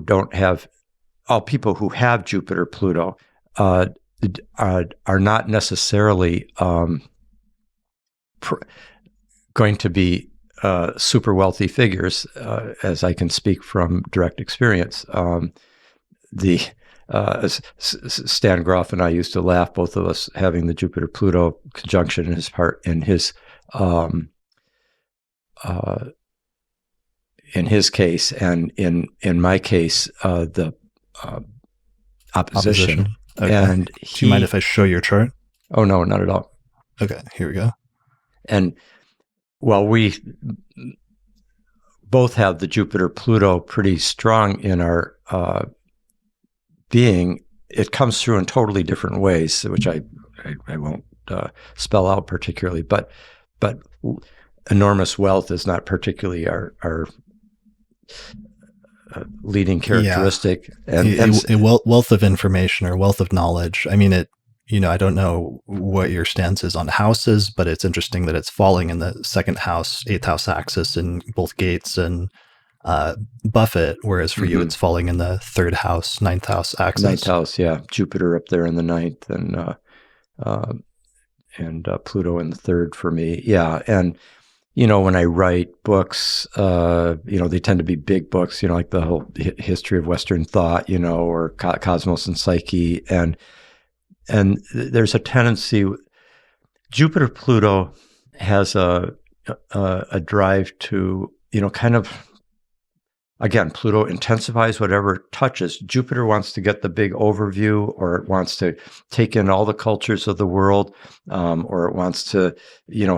have Jupiter-Pluto are not necessarily going to be super wealthy figures, as I can speak from direct experience. Stan Groff and I used to laugh, both of us having the Jupiter-Pluto conjunction in his case, and in my case, the opposition. Okay. And do you mind if I show your chart? Oh, no, not at all. Okay, here we go. And while we both have the Jupiter-Pluto pretty strong in our being, it comes through in totally different ways, which I won't spell out particularly, but enormous wealth is not particularly our leading characteristic. Yeah. And wealth of information or wealth of knowledge. I mean, I don't know what your stance is on houses, but it's interesting that it's falling in the second house, 8th house axis in both Gates and Buffett, whereas for you it's falling in the 3rd house, 9th house axis. 9th house, yeah. Jupiter up there in the 9th, and Pluto in the 3rd for me. Yeah, and when I write books, they tend to be big books, like the whole history of Western thought, or Cosmos and Psyche, and there's a tendency. Jupiter-Pluto has a drive to, kind of. Again, Pluto intensifies whatever it touches. Jupiter wants to get the big overview, or it wants to take in all the cultures of the world, or it wants to,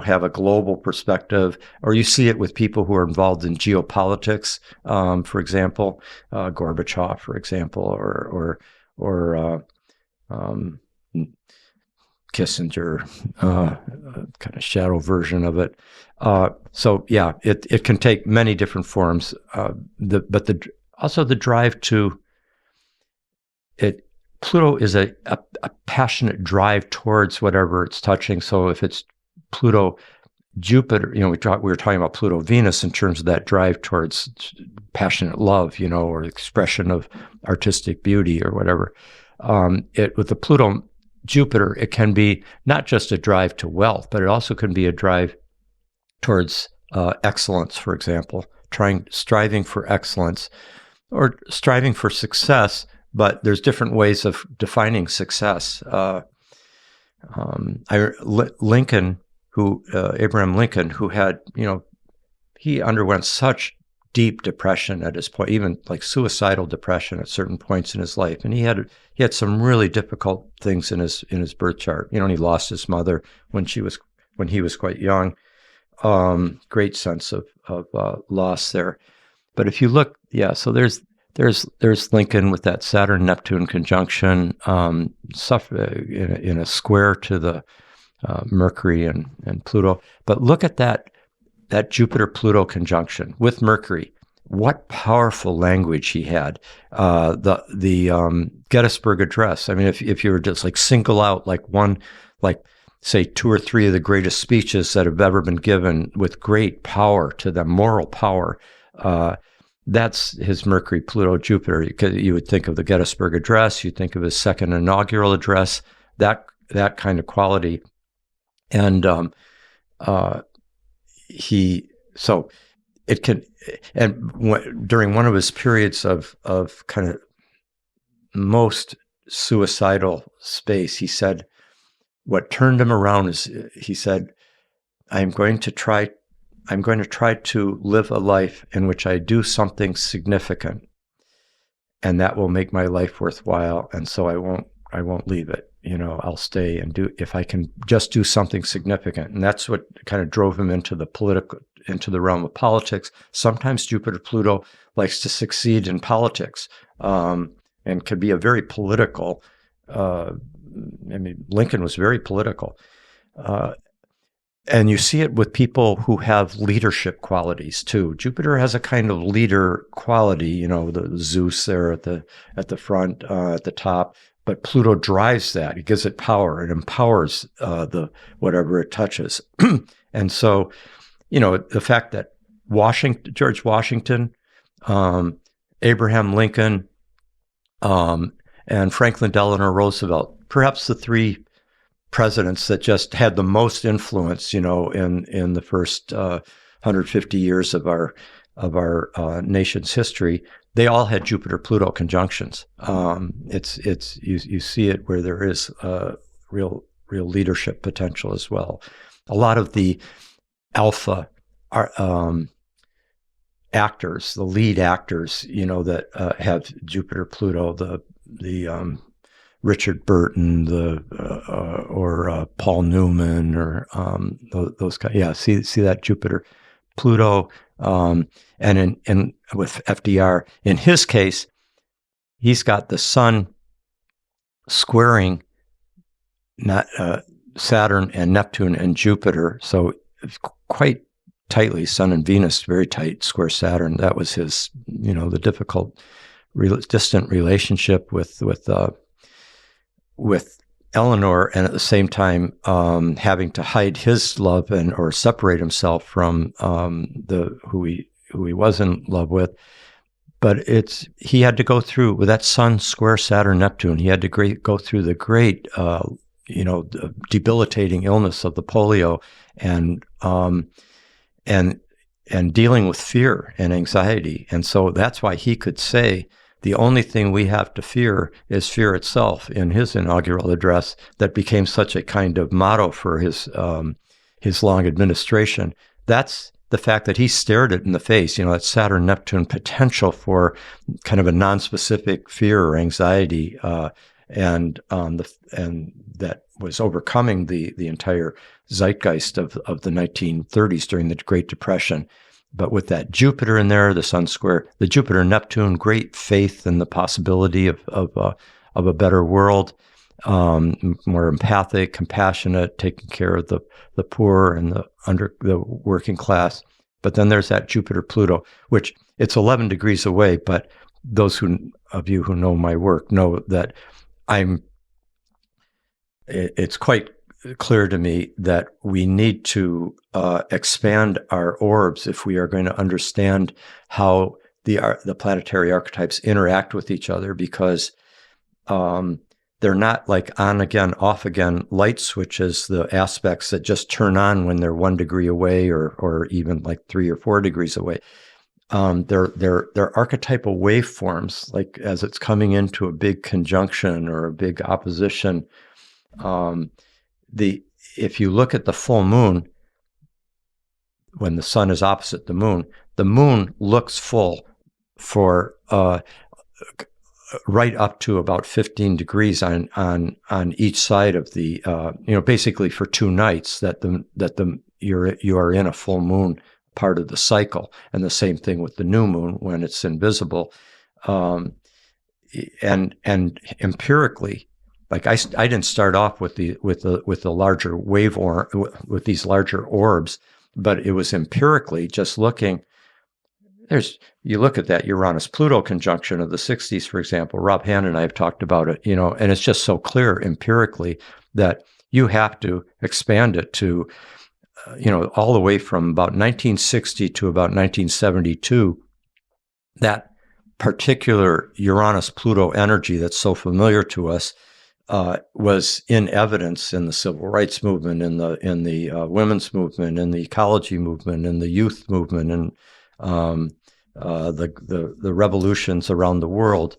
have a global perspective. Or you see it with people who are involved in geopolitics, for example, Gorbachev, for example, or Kissinger, kind of shadow version of it. So yeah, it can take many different forms. But also the drive to it. Pluto is a passionate drive towards whatever it's touching. So if it's Pluto, Jupiter, we were talking about Pluto, Venus in terms of that drive towards passionate love, or expression of artistic beauty or whatever. With the Pluto, Jupiter, it can be not just a drive to wealth, but it also can be a drive towards excellence, for example, striving for excellence or striving for success, but there's different ways of defining success. Lincoln Abraham Lincoln, who had, he underwent such deep depression at his point, even like suicidal depression at certain points in his life, and he had some really difficult things in his birth chart. He lost his mother when he was quite young. Great sense of loss there. But if you look, so there's Lincoln with that Saturn-Neptune conjunction, in a square to the Mercury and Pluto. But look at that Jupiter-Pluto conjunction with Mercury. What powerful language he had. The Gettysburg Address. I mean, if you were just like single out like one, like say 2 or 3 of the greatest speeches that have ever been given with great power to them, moral power, that's his Mercury, Pluto, Jupiter. You would think of the Gettysburg Address. You think of his second inaugural address. That kind of quality, and during one of his periods of kind of most suicidal space, he said, what turned him around is, he said, I'm going to try to live a life in which I do something significant, and that will make my life worthwhile. And so I won't leave it. I'll stay and if I can just do something significant. And that's what kind of drove him into the realm of politics. Sometimes Jupiter-Pluto likes to succeed in politics, and could be a very political, Lincoln was very political. And you see it with people who have leadership qualities too. Jupiter has a kind of leader quality, the Zeus there at the front, at the top. But Pluto drives that. It gives it power. It empowers whatever it touches. And so, the fact that George Washington, Abraham Lincoln, and Franklin Delano Roosevelt, perhaps the 3 presidents that just had the most influence, in the first 150 years of our nation's history, they all had Jupiter-Pluto conjunctions. You see it where there is real leadership potential as well. A lot of the alpha actors, the lead actors, that have Jupiter-Pluto, the Richard Burton, or Paul Newman, or those guys. Yeah, see that Jupiter-Pluto. And with FDR, in his case, he's got the Sun squaring Saturn and Neptune and Jupiter, so quite tightly. Sun and Venus, very tight, square Saturn. That was his, the difficult, distant relationship with Eleanor, and at the same time having to hide his love or separate himself from who he was in love with. But he had to go through, with that Sun square Saturn Neptune, he had to go through the great debilitating illness of the polio, and dealing with fear and anxiety. And so that's why he could say, the only thing we have to fear is fear itself, in his inaugural address, that became such a kind of motto for his long administration. That's the fact that he stared it in the face, that Saturn-Neptune potential for kind of a non-specific fear or anxiety, and that was overcoming the entire zeitgeist of the 1930s during the Great Depression. But with that Jupiter in there, the Sun square, the Jupiter-Neptune, great faith in the possibility of a better world, more empathic, compassionate, taking care of the poor and the working class. But then there's that Jupiter-Pluto, which it's 11 degrees away. But those of you who know my work know that it's quite clear to me that we need to expand our orbs if we are going to understand how the planetary archetypes interact with each other, because they're not like on again, off again light switches, the aspects that just turn on when they're 1 degree away or even like 3 or 4 degrees away. They're archetypal waveforms, like as it's coming into a big conjunction or a big opposition. if you look at the full moon, when the sun is opposite the moon looks full for right up to about 15 degrees on each side of the basically for 2 nights that you are in a full moon part of the cycle, and the same thing with the new moon when it's invisible, and empirically, like I didn't start off with the larger wave or with these larger orbs, but it was empirically just looking. You look at that Uranus-Pluto conjunction of the 60s, for example. Rob Hand and I have talked about it, and it's just so clear empirically that you have to expand it to, all the way from about 1960 to about 1972. That particular Uranus-Pluto energy that's so familiar to us was in evidence in the civil rights movement, in the women's movement, in the ecology movement, in the youth movement, and the revolutions around the world,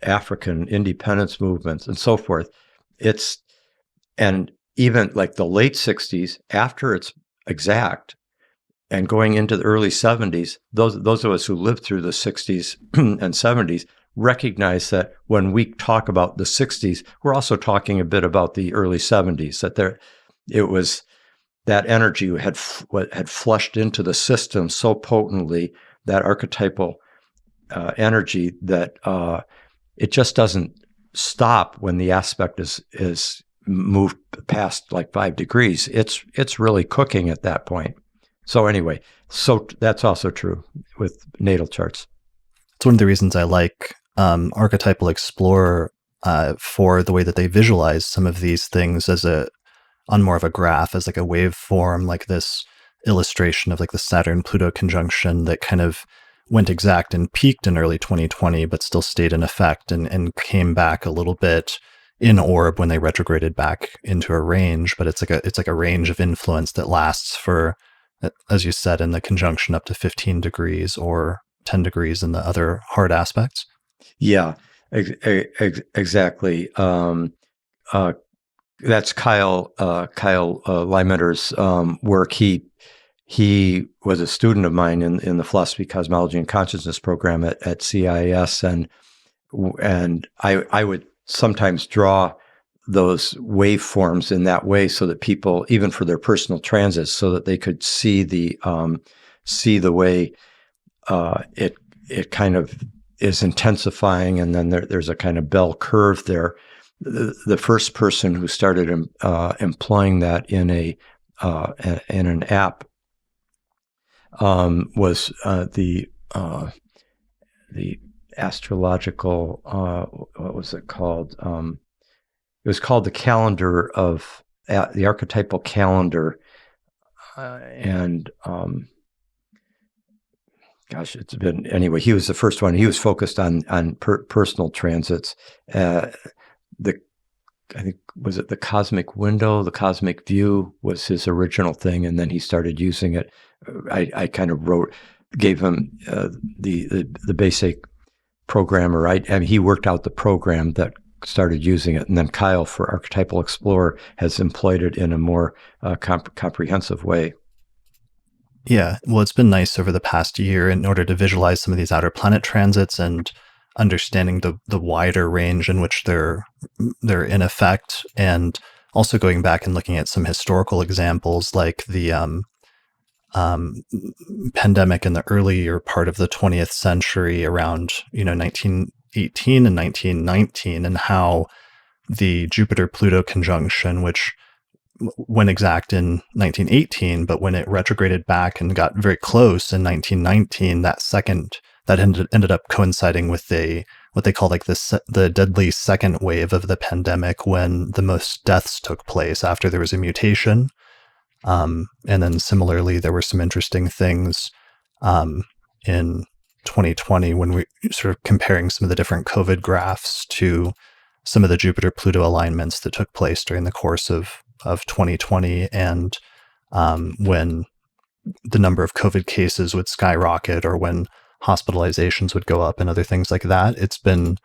African independence movements, and so forth. And even like the late 60s, after it's exact, and going into the early 70s, those of us who lived through the 60s and 70s recognize that when we talk about the 60s, we're also talking a bit about the early 70s, it was that energy had flushed into the system so potently, that archetypal energy, that it just doesn't stop when the aspect is moved past like 5 degrees. It's really cooking at that point. So anyway, that's also true with natal charts. It's one of the reasons I like Archetypal Explorer for the way that they visualize some of these things on more of a graph, as like a waveform, like this illustration of like the Saturn-Pluto conjunction that kind of went exact and peaked in early 2020, but still stayed in effect and came back a little bit in orb when they retrograded back into a range. But it's like a range of influence that lasts for, as you said, in the conjunction up to 15 degrees or 10 degrees in the other hard aspects. Yeah, exactly. That's Kyle Leimetter's work. He was a student of mine in the Philosophy, Cosmology, and Consciousness program at CIS, and I would sometimes draw those waveforms in that way so that people, even for their personal transits, so that they could see the way it kind of is intensifying, and then there's a kind of bell curve there. The first person who started employing that in an app was the astrological, what was it called? It was called the calendar of the archetypal calendar, and gosh, it's been, anyway, he was the first one. He was focused on personal transits. I think, was it the cosmic window, the cosmic view was his original thing, and then he started using it. I kind of gave him the basic programmer, and he worked out the program that started using it. And then Kyle for Archetypal Explorer has employed it in a more comprehensive way. Yeah, well, it's been nice over the past year in order to visualize some of these outer planet transits and understanding the wider range in which they're in effect, and also going back and looking at some historical examples like the pandemic in the earlier part of the 20th century around 1918 and 1919, and how the Jupiter-Pluto conjunction, which went exact in 1918, but when it retrograded back and got very close in 1919, that ended up coinciding with what they call like the deadly second wave of the pandemic, when the most deaths took place after there was a mutation. And then similarly, there were some interesting things in 2020 when we sort of comparing some of the different COVID graphs to some of the Jupiter-Pluto alignments that took place during the course of 2020, and when the number of COVID cases would skyrocket, or when hospitalizations would go up and other things like that. It's been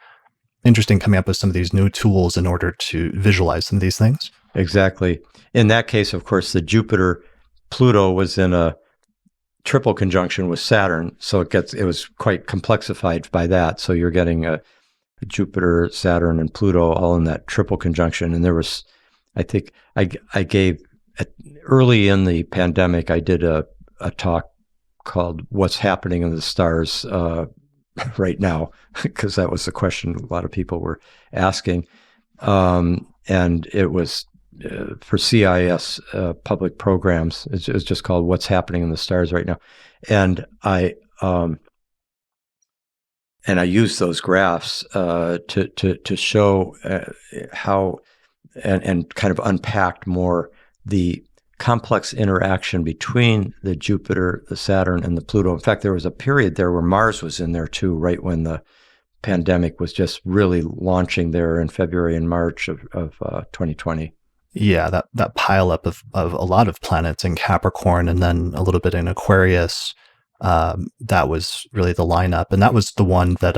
interesting coming up with some of these new tools in order to visualize some of these things. Exactly. In that case, of course, the Jupiter-Pluto was in a triple conjunction with Saturn, so it was quite complexified by that. So you're getting a Jupiter, Saturn, and Pluto all in that triple conjunction. And there was, I think, I gave early in the pandemic, I did a talk called "What's Happening in the Stars Right Now," because that was the question a lot of people were asking, and it was for CIS public programs. It's just called "What's Happening in the Stars Right Now," and I used those graphs to show how and kind of unpacked more the complex interaction between the Jupiter, the Saturn, and the Pluto. In fact, there was a period there where Mars was in there too, right when the pandemic was just really launching there in February and March of 2020. Yeah, that pileup of a lot of planets in Capricorn and then a little bit in Aquarius, that was really the lineup. And that was the one that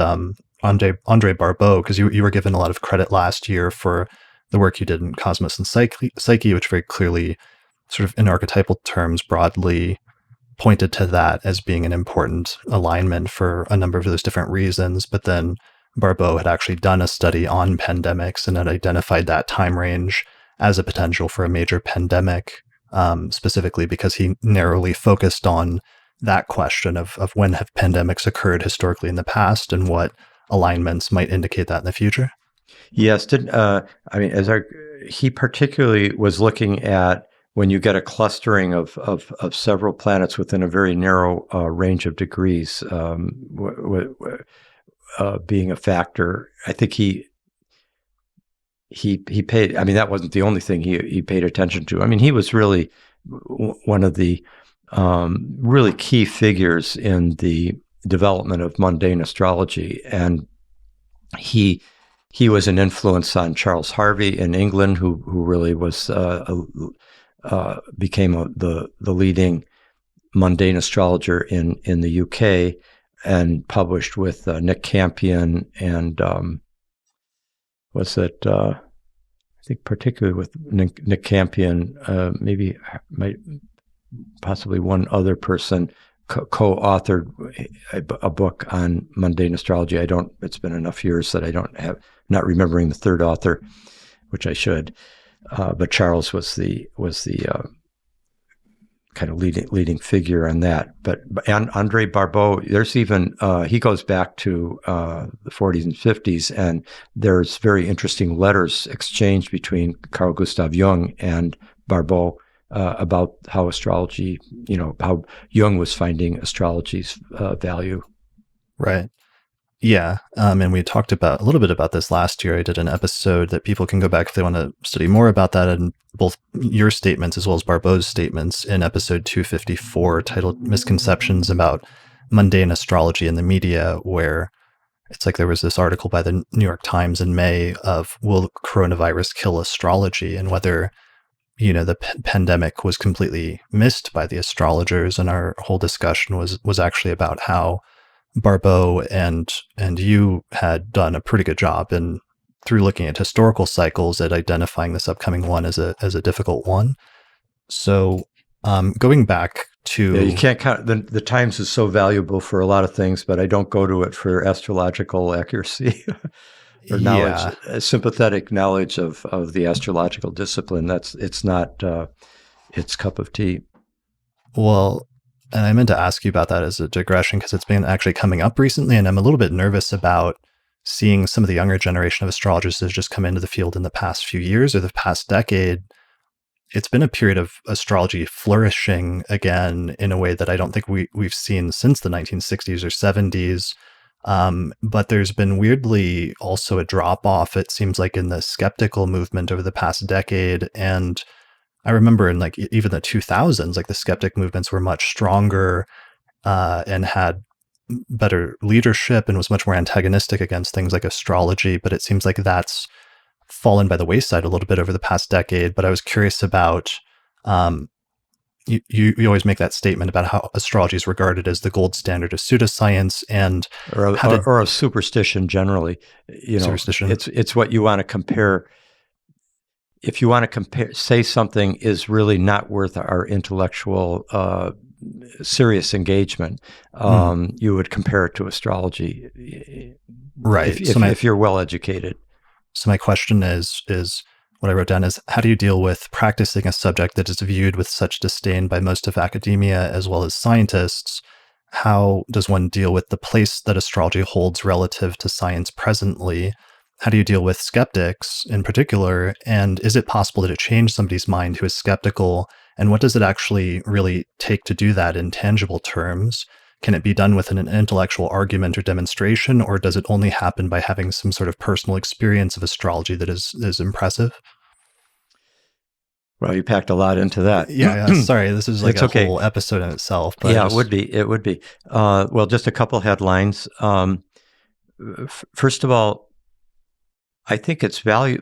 Andre Barbeau, because you were given a lot of credit last year for the work you did in Cosmos and Psyche, which very clearly, sort of in archetypal terms, broadly pointed to that as being an important alignment for a number of those different reasons. But then Barbeau had actually done a study on pandemics and had identified that time range as a potential for a major pandemic, specifically because he narrowly focused on that question of when have pandemics occurred historically in the past and what alignments might indicate that in the future. Yes, he particularly was looking at when you get a clustering of several planets within a very narrow range of degrees being a factor. I think he paid. I mean, that wasn't the only thing he paid attention to. I mean, he was really one of the really key figures in the development of mundane astrology, and he was an influence on Charles Harvey in England, who really was became the leading mundane astrologer in the UK, and published with Nick Campion and I think particularly with Nick Campion, maybe possibly one other person co-authored a book on mundane astrology. It's been enough years that not remembering the third author, which I should. But Charles was the kind of leading figure on that. But Andre Barbeau, there's even he goes back to the 40s and 50s, and there's very interesting letters exchanged between Carl Gustav Jung and Barbeau about how astrology, how Jung was finding astrology's value. Right. Yeah. And we talked a little bit about this last year. I did an episode that people can go back if they want to study more about that, and both your statements as well as Barbeau's statements in episode 254 titled Misconceptions About Mundane Astrology in the Media, where it's like there was this article by the New York Times in May of will coronavirus kill astrology, and whether the pandemic was completely missed by the astrologers. And our whole discussion was actually about how Barbeau and you had done a pretty good job through looking at historical cycles at identifying this upcoming one as a difficult one. So going back to... Yeah, you can't count... The Times is so valuable for a lot of things, but I don't go to it for astrological accuracy or knowledge, sympathetic knowledge of the astrological discipline. It's not its cup of tea. Well... And I meant to ask you about that as a digression because it's been actually coming up recently, and I'm a little bit nervous about seeing some of the younger generation of astrologers that have just come into the field in the past few years or the past decade. It's been a period of astrology flourishing again in a way that I don't think we've seen since the 1960s or 70s. But there's been weirdly also a drop-off, it seems like, in the skeptical movement over the past decade. And I remember in even the 2000s, the skeptic movements were much stronger and had better leadership and was much more antagonistic against things like astrology. But it seems like that's fallen by the wayside a little bit over the past decade. But I was curious about, you always make that statement about how astrology is regarded as the gold standard of pseudoscience and or a superstition generally. Superstition. It's what you want to compare. if you want to say something is really not worth our intellectual serious engagement, you would compare it to astrology, right? If you're well educated. So my question is what I wrote down is, how do you deal with practicing a subject that is viewed with such disdain by most of academia as well as scientists? How does one deal with the place that astrology holds relative to science presently? How do you deal with skeptics in particular? And is it possible that it change somebody's mind who is skeptical? And what does it actually really take to do that in tangible terms? Can it be done with an intellectual argument or demonstration, or does it only happen by having some sort of personal experience of astrology that is impressive? Well, you packed a lot into that. Yeah. Sorry, this is like whole episode in itself. But yeah, it would be. Well, just a couple headlines. First of all, I think it's value.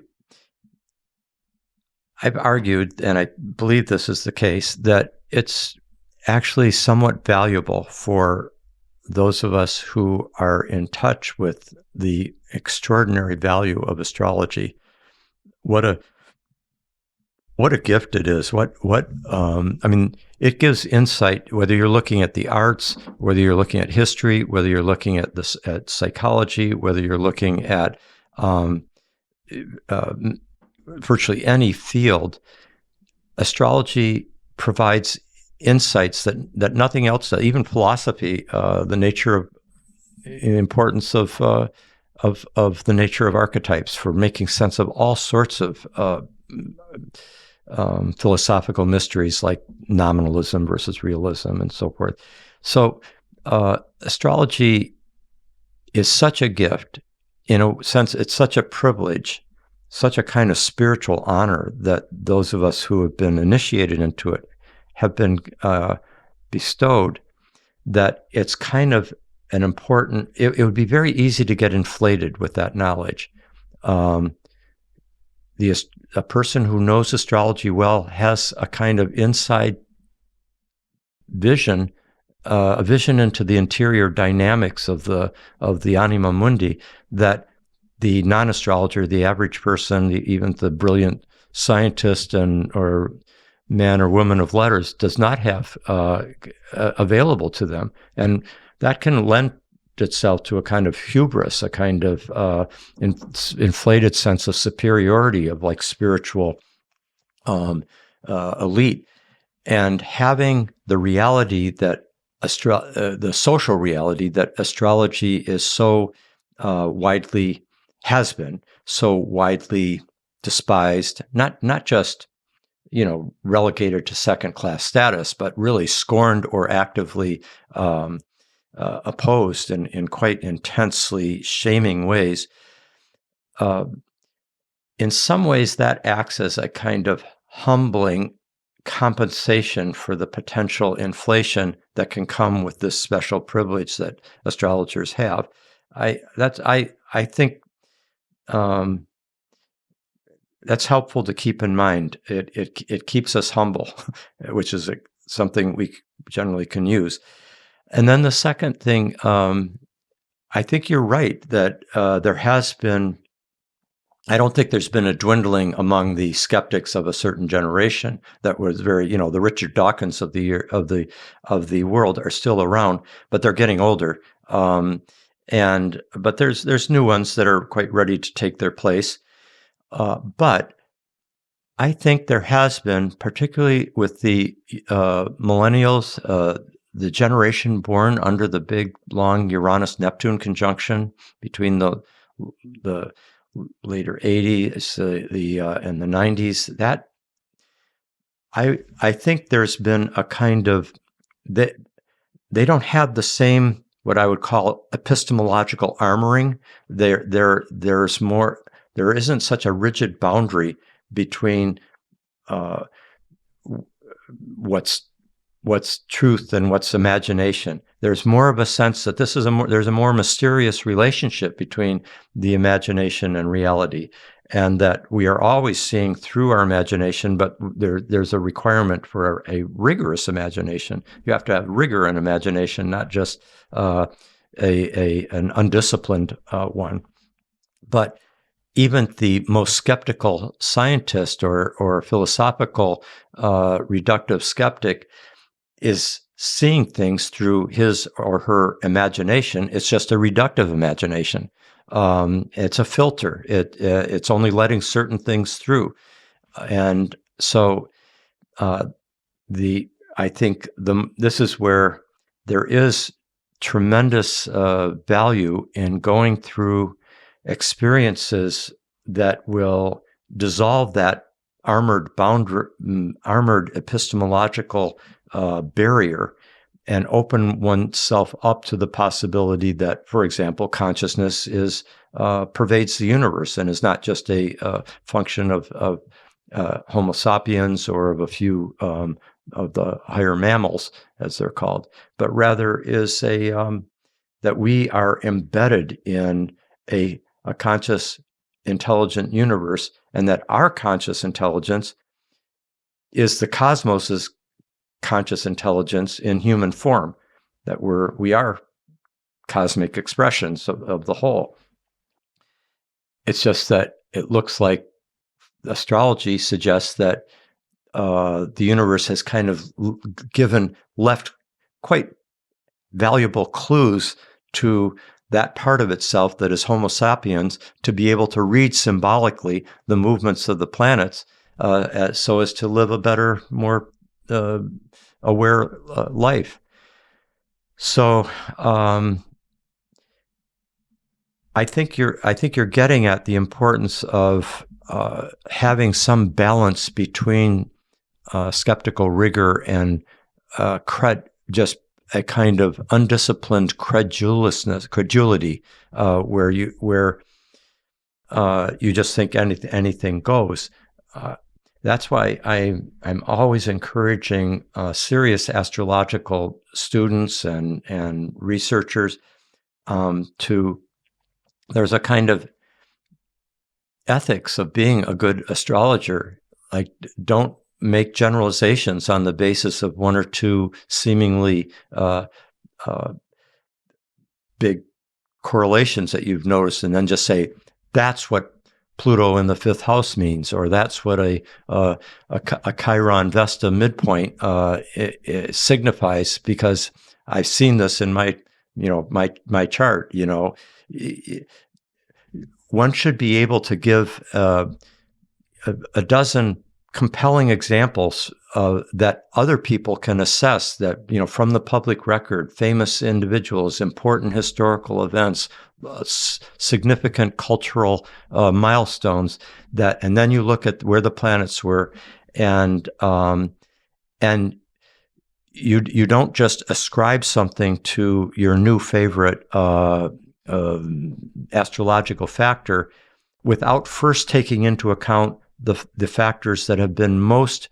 I've argued, and I believe this is the case, that it's actually somewhat valuable for those of us who are in touch with the extraordinary value of astrology. What a gift it is. I mean, it gives insight, whether you're looking at the arts, whether you're looking at history, whether you're looking at psychology, whether you're looking at virtually any field. Astrology provides insights that nothing else does. Even philosophy, the nature of importance of the nature of archetypes for making sense of all sorts of philosophical mysteries like nominalism versus realism and so forth. So astrology is such a gift. In a sense, it's such a privilege, such a kind of spiritual honor that those of us who have been initiated into it have been bestowed, that it's kind of an important, it would be very easy to get inflated with that knowledge. A person who knows astrology well has a kind of inside vision, a vision into the interior dynamics of the anima mundi that the non-astrologer, the average person, even the brilliant scientist or man or woman of letters does not have available to them. And that can lend itself to a kind of hubris, a kind of inflated sense of superiority, of like spiritual elite. And having the reality that the social reality that astrology is so widely has been so widely despised, not just relegated to second-class status, but really scorned or actively opposed in quite intensely shaming ways. In some ways, that acts as a kind of humbling compensation for the potential inflation that can come with this special privilege that astrologers have. I think that's helpful to keep in mind. It keeps us humble, which is something we generally can use. And then the second thing, I think you're right that there has been. I don't think there's been a dwindling among the skeptics of a certain generation that was very, the Richard Dawkins of the world are still around, but they're getting older. But there's new ones that are quite ready to take their place. But I think there has been, particularly with the millennials, the generation born under the big, long Uranus-Neptune conjunction between the later 80s and the 90s, that I think there's been a kind of that they don't have the same what I would call epistemological armoring. There's more. There isn't such a rigid boundary between what's truth and what's imagination. There's more of a sense that there's a more mysterious relationship between the imagination and reality, and that we are always seeing through our imagination, but there's a requirement for a rigorous imagination. You have to have rigor in imagination, not just an undisciplined one. But even the most skeptical scientist or philosophical reductive skeptic is seeing things through his or her imagination. It's just a reductive imagination. It's a filter. It's only letting certain things through, and so I think this is where there is tremendous value in going through experiences that will dissolve that armored epistemological barrier and open oneself up to the possibility that, for example, consciousness pervades the universe and is not just a function of Homo sapiens or of a few of the higher mammals, as they're called, but rather is that we are embedded in a conscious, intelligent universe, and that our conscious intelligence is the cosmos's conscious intelligence in human form, that we are cosmic expressions of the whole. It's just that it looks like astrology suggests that the universe has kind of left quite valuable clues to that part of itself that is Homo sapiens to be able to read symbolically the movements of the planets so as to live a better, more aware life. So I think you're getting at the importance of having some balance between skeptical rigor and just a kind of undisciplined credulity, where you just think anything goes. That's why I'm always encouraging serious astrological students and researchers there's a kind of ethics of being a good astrologer. Like, don't make generalizations on the basis of one or two seemingly big correlations that you've noticed, and then just say that's what Pluto in the fifth house means, or that's what a Chiron Vesta midpoint it signifies, because I've seen this in my chart. One should be able to give a dozen compelling examples that other people can assess, that, from the public record, famous individuals, important historical events, significant cultural milestones, and then you look at where the planets were, and you don't just ascribe something to your new favorite astrological factor without first taking into account the factors that have been most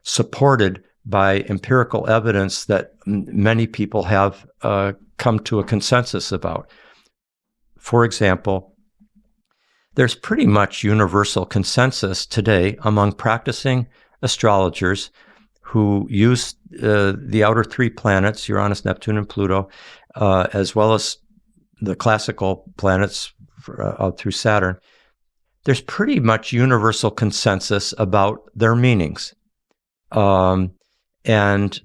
supported by empirical evidence that many people have come to a consensus about. For example, there's pretty much universal consensus today among practicing astrologers who use the outer three planets, Uranus, Neptune, and Pluto, as well as the classical planets out through Saturn. There's pretty much universal consensus about their meanings. And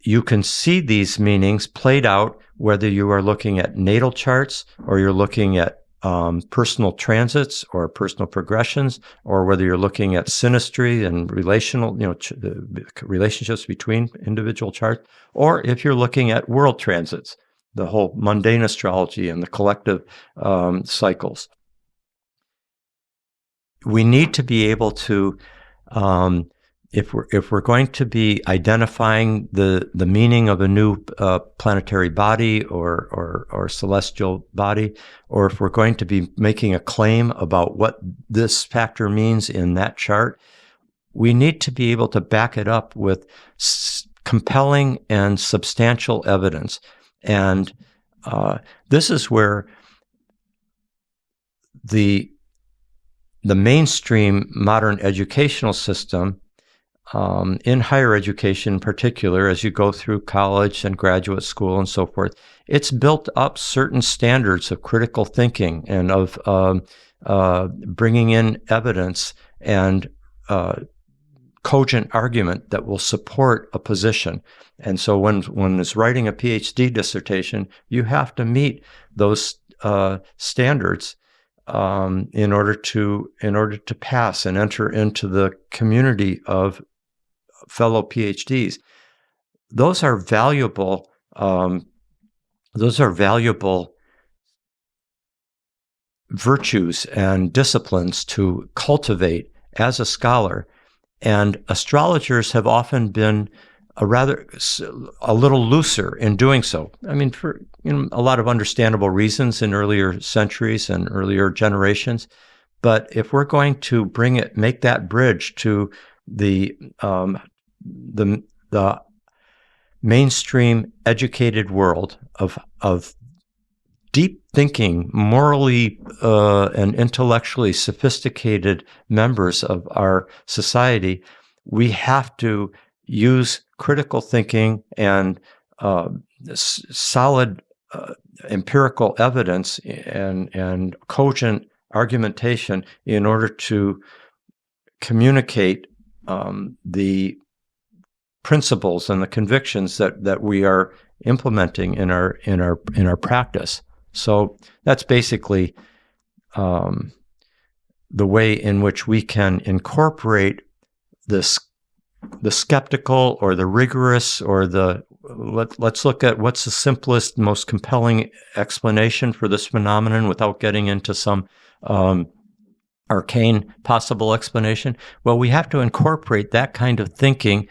you can see these meanings played out whether you are looking at natal charts, or you're looking at personal transits or personal progressions, or whether you're looking at synastry and relational, relationships between individual charts, or if you're looking at world transits, the whole mundane astrology and the collective cycles. We need to be able to, if we're going to be identifying the meaning of a new planetary body or celestial body, or if we're going to be making a claim about what this factor means in that chart, we need to be able to back it up with compelling and substantial evidence. And this is where the mainstream modern educational system in higher education in particular, as you go through college and graduate school and so forth, it's built up certain standards of critical thinking and of bringing in evidence and cogent argument that will support a position. And so when one is writing a PhD dissertation, you have to meet those standards in order to pass and enter into the community of fellow PhDs. Those are valuable. Virtues and disciplines to cultivate as a scholar, and astrologers have often been a little looser in doing so. I mean, for a lot of understandable reasons in earlier centuries and earlier generations. But if we're going to make that bridge to the mainstream educated world of deep thinking, morally and intellectually sophisticated members of our society, we have to use critical thinking and solid empirical evidence and cogent argumentation in order to communicate the principles and the convictions that we are implementing in our practice. So that's basically the way in which we can incorporate the skeptical or the rigorous or let's look at what's the simplest, most compelling explanation for this phenomenon without getting into some arcane possible explanation. Well, we have to incorporate that kind of thinking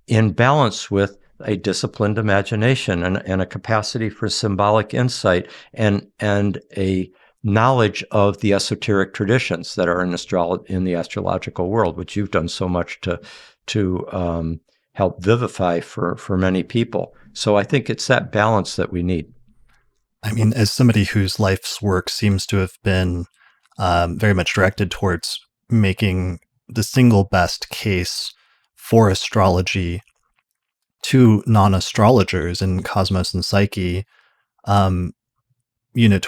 in balance with a disciplined imagination and a capacity for symbolic insight and a knowledge of the esoteric traditions that are in the astrological world, which you've done so much to help vivify for many people. So I think it's that balance that we need. I mean, as somebody whose life's work seems to have been very much directed towards making the single best case for astrology to non-astrologers in Cosmos and Psyche, to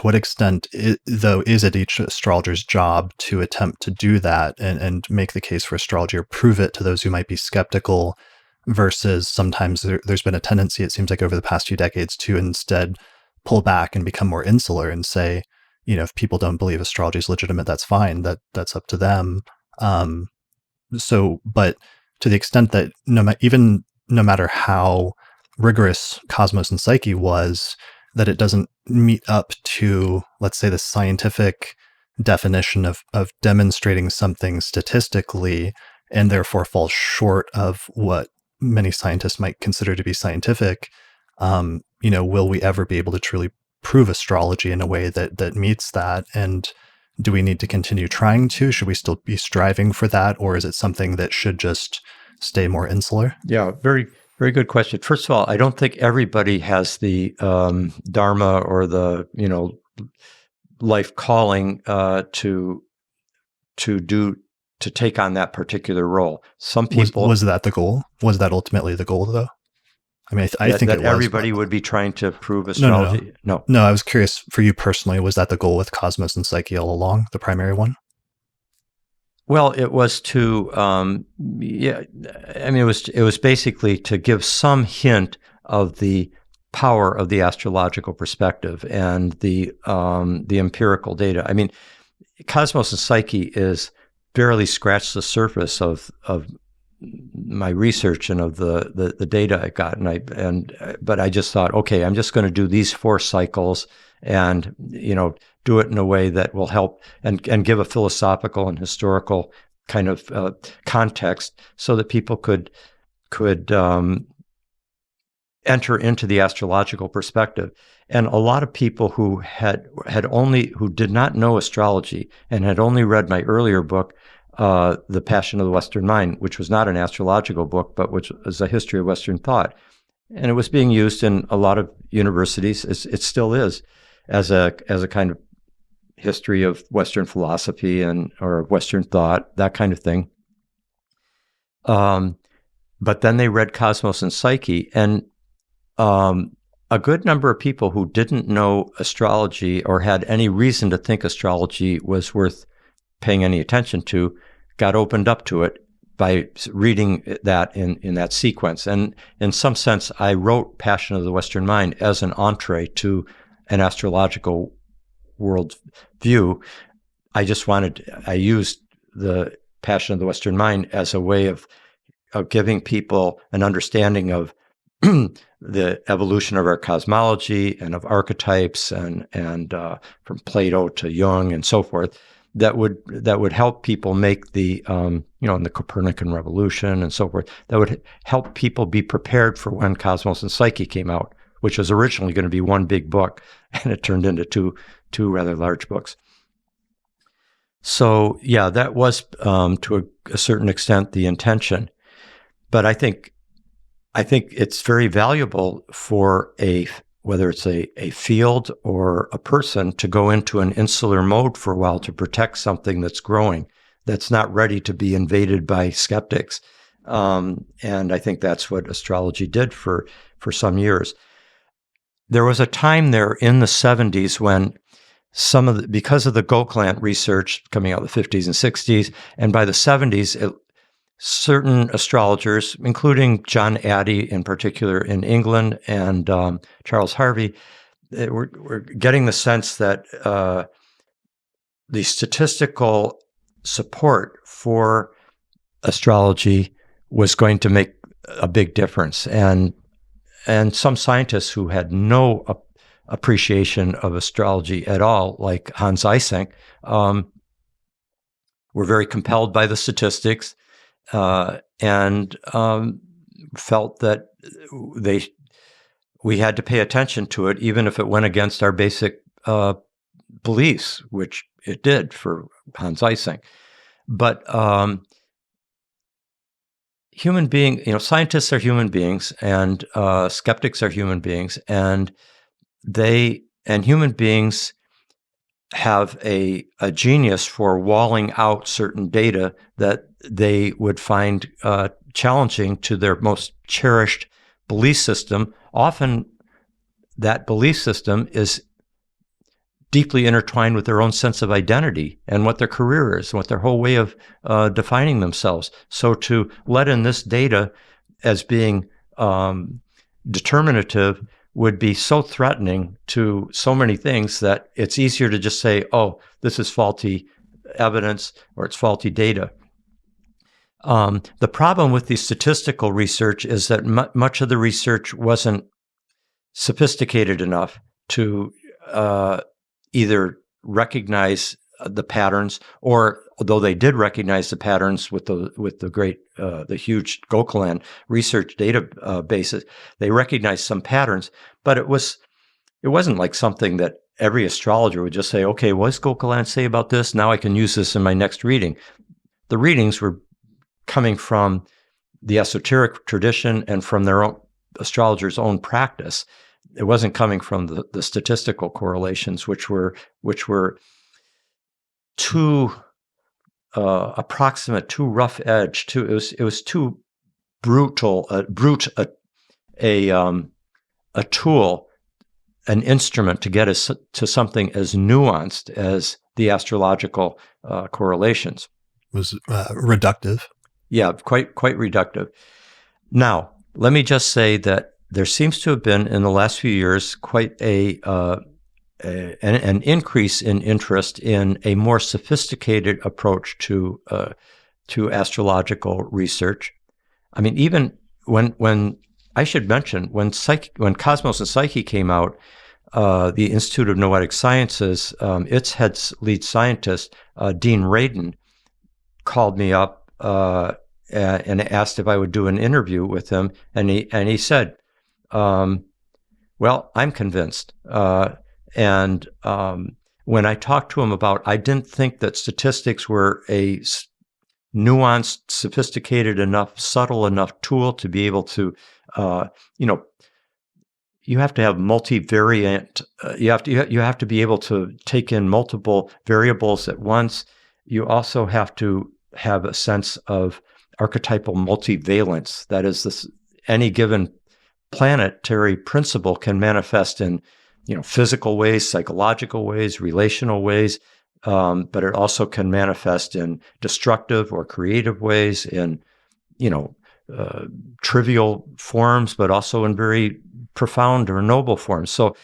what extent, is it each astrologer's job to attempt to do that and make the case for astrology or prove it to those who might be skeptical, versus sometimes there's been a tendency, it seems like over the past few decades, to instead pull back and become more insular and say, if people don't believe astrology is legitimate, that's fine, that's up to them. But to the extent that no matter how rigorous Cosmos and Psyche was, that it doesn't meet up to, let's say, the scientific definition of demonstrating something statistically, and therefore falls short of what many scientists might consider to be scientific, will we ever be able to truly prove astrology in a way that meets that? And do we need to continue trying to? Should we still be striving for that? Or is it something that should just stay more insular? Yeah, very, very good question. First of all, I don't think everybody has the dharma or the life calling to take on that particular role. Some people was that the goal? Was that ultimately the goal, though? I mean, I think that it was, everybody would be trying to prove astrology. No, I was curious for you personally. Was that the goal with Cosmos and Psyche all along, the primary one? Well, it was to, it was basically to give some hint of the power of the astrological perspective and the empirical data. I mean, Cosmos and Psyche is barely scratched the surface of my research and of the data I got, but I just thought, okay, I'm just going to do these 4 cycles and do it in a way that will help and give a philosophical and historical kind of context so that people could enter into the astrological perspective. And a lot of people who who did not know astrology and had only read my earlier book, The Passion of the Western Mind, which was not an astrological book, but which was a history of Western thought. And it was being used in a lot of universities. It still is, as a kind of history of Western philosophy or Western thought, that kind of thing. But then they read Cosmos and Psyche, and a good number of people who didn't know astrology or had any reason to think astrology was worth paying any attention to got opened up to it by reading that in that sequence. And in some sense, I wrote Passion of the Western Mind as an entree to an astrological world view. I used the Passion of the Western Mind as a way of giving people an understanding of the evolution of our cosmology and of archetypes and from Plato to Jung and so forth, that would help people make the in the Copernican revolution and so forth, that would help people be prepared for when Cosmos and Psyche came out, which was originally going to be one big book, and it turned into two rather large books. So yeah, that was to a certain extent the intention, but I think it's very valuable for whether it's a field or a person to go into an insular mode for a while to protect something that's growing, that's not ready to be invaded by skeptics. And I think that's what astrology did for some years. There was a time there in the 70s when because of the Gokland research coming out in the 50s and 60s, and by the 70s, certain astrologers, including John Addy in particular in England and Charles Harvey, were getting the sense that the statistical support for astrology was going to make a big difference. And some scientists who had no appreciation of astrology at all, like Hans Eysenck, were very compelled by the statistics and felt that we had to pay attention to it, even if it went against our basic beliefs, which it did for Hans Eysenck. But scientists are human beings, and skeptics are human beings, and human beings have a genius for walling out certain data that they would find challenging to their most cherished belief system. Often that belief system is deeply intertwined with their own sense of identity and what their career is, and what their whole way of defining themselves. So to let in this data as being determinative would be so threatening to so many things that it's easier to just say, oh, this is faulty evidence or it's faulty data. The problem with the statistical research is that much of the research wasn't sophisticated enough to either recognize the patterns, or although they did recognize the patterns with the huge Gokland research databases, they recognized some patterns, but it wasn't like something that every astrologer would just say, okay, what does Gokland say about this? Now I can use this in my next reading. The readings were coming from the esoteric tradition and from their own astrologers' own practice. It wasn't coming from the statistical correlations, which were too approximate, too rough edge, it was too brutal, a tool, an instrument to get us to something as nuanced as the astrological correlations. It was reductive. Yeah, quite reductive. Now, let me just say that there seems to have been in the last few years quite an increase in interest in a more sophisticated approach to astrological research. I mean, even when I should mention when Cosmos and Psyche came out, the Institute of Noetic Sciences, its lead scientist, Dean Radin, called me up and asked if I would do an interview with him, and he said, well, I'm convinced. And when I talked to him about, I didn't think that statistics were a nuanced, sophisticated enough, subtle enough tool to be able to, you have to have multivariant. You have to be able to take in multiple variables at once. You also have to have a sense of archetypal multivalence. That is, any given planetary principle can manifest in, physical ways, psychological ways, relational ways, but it also can manifest in destructive or creative ways, in, trivial forms, but also in very profound or noble forms. So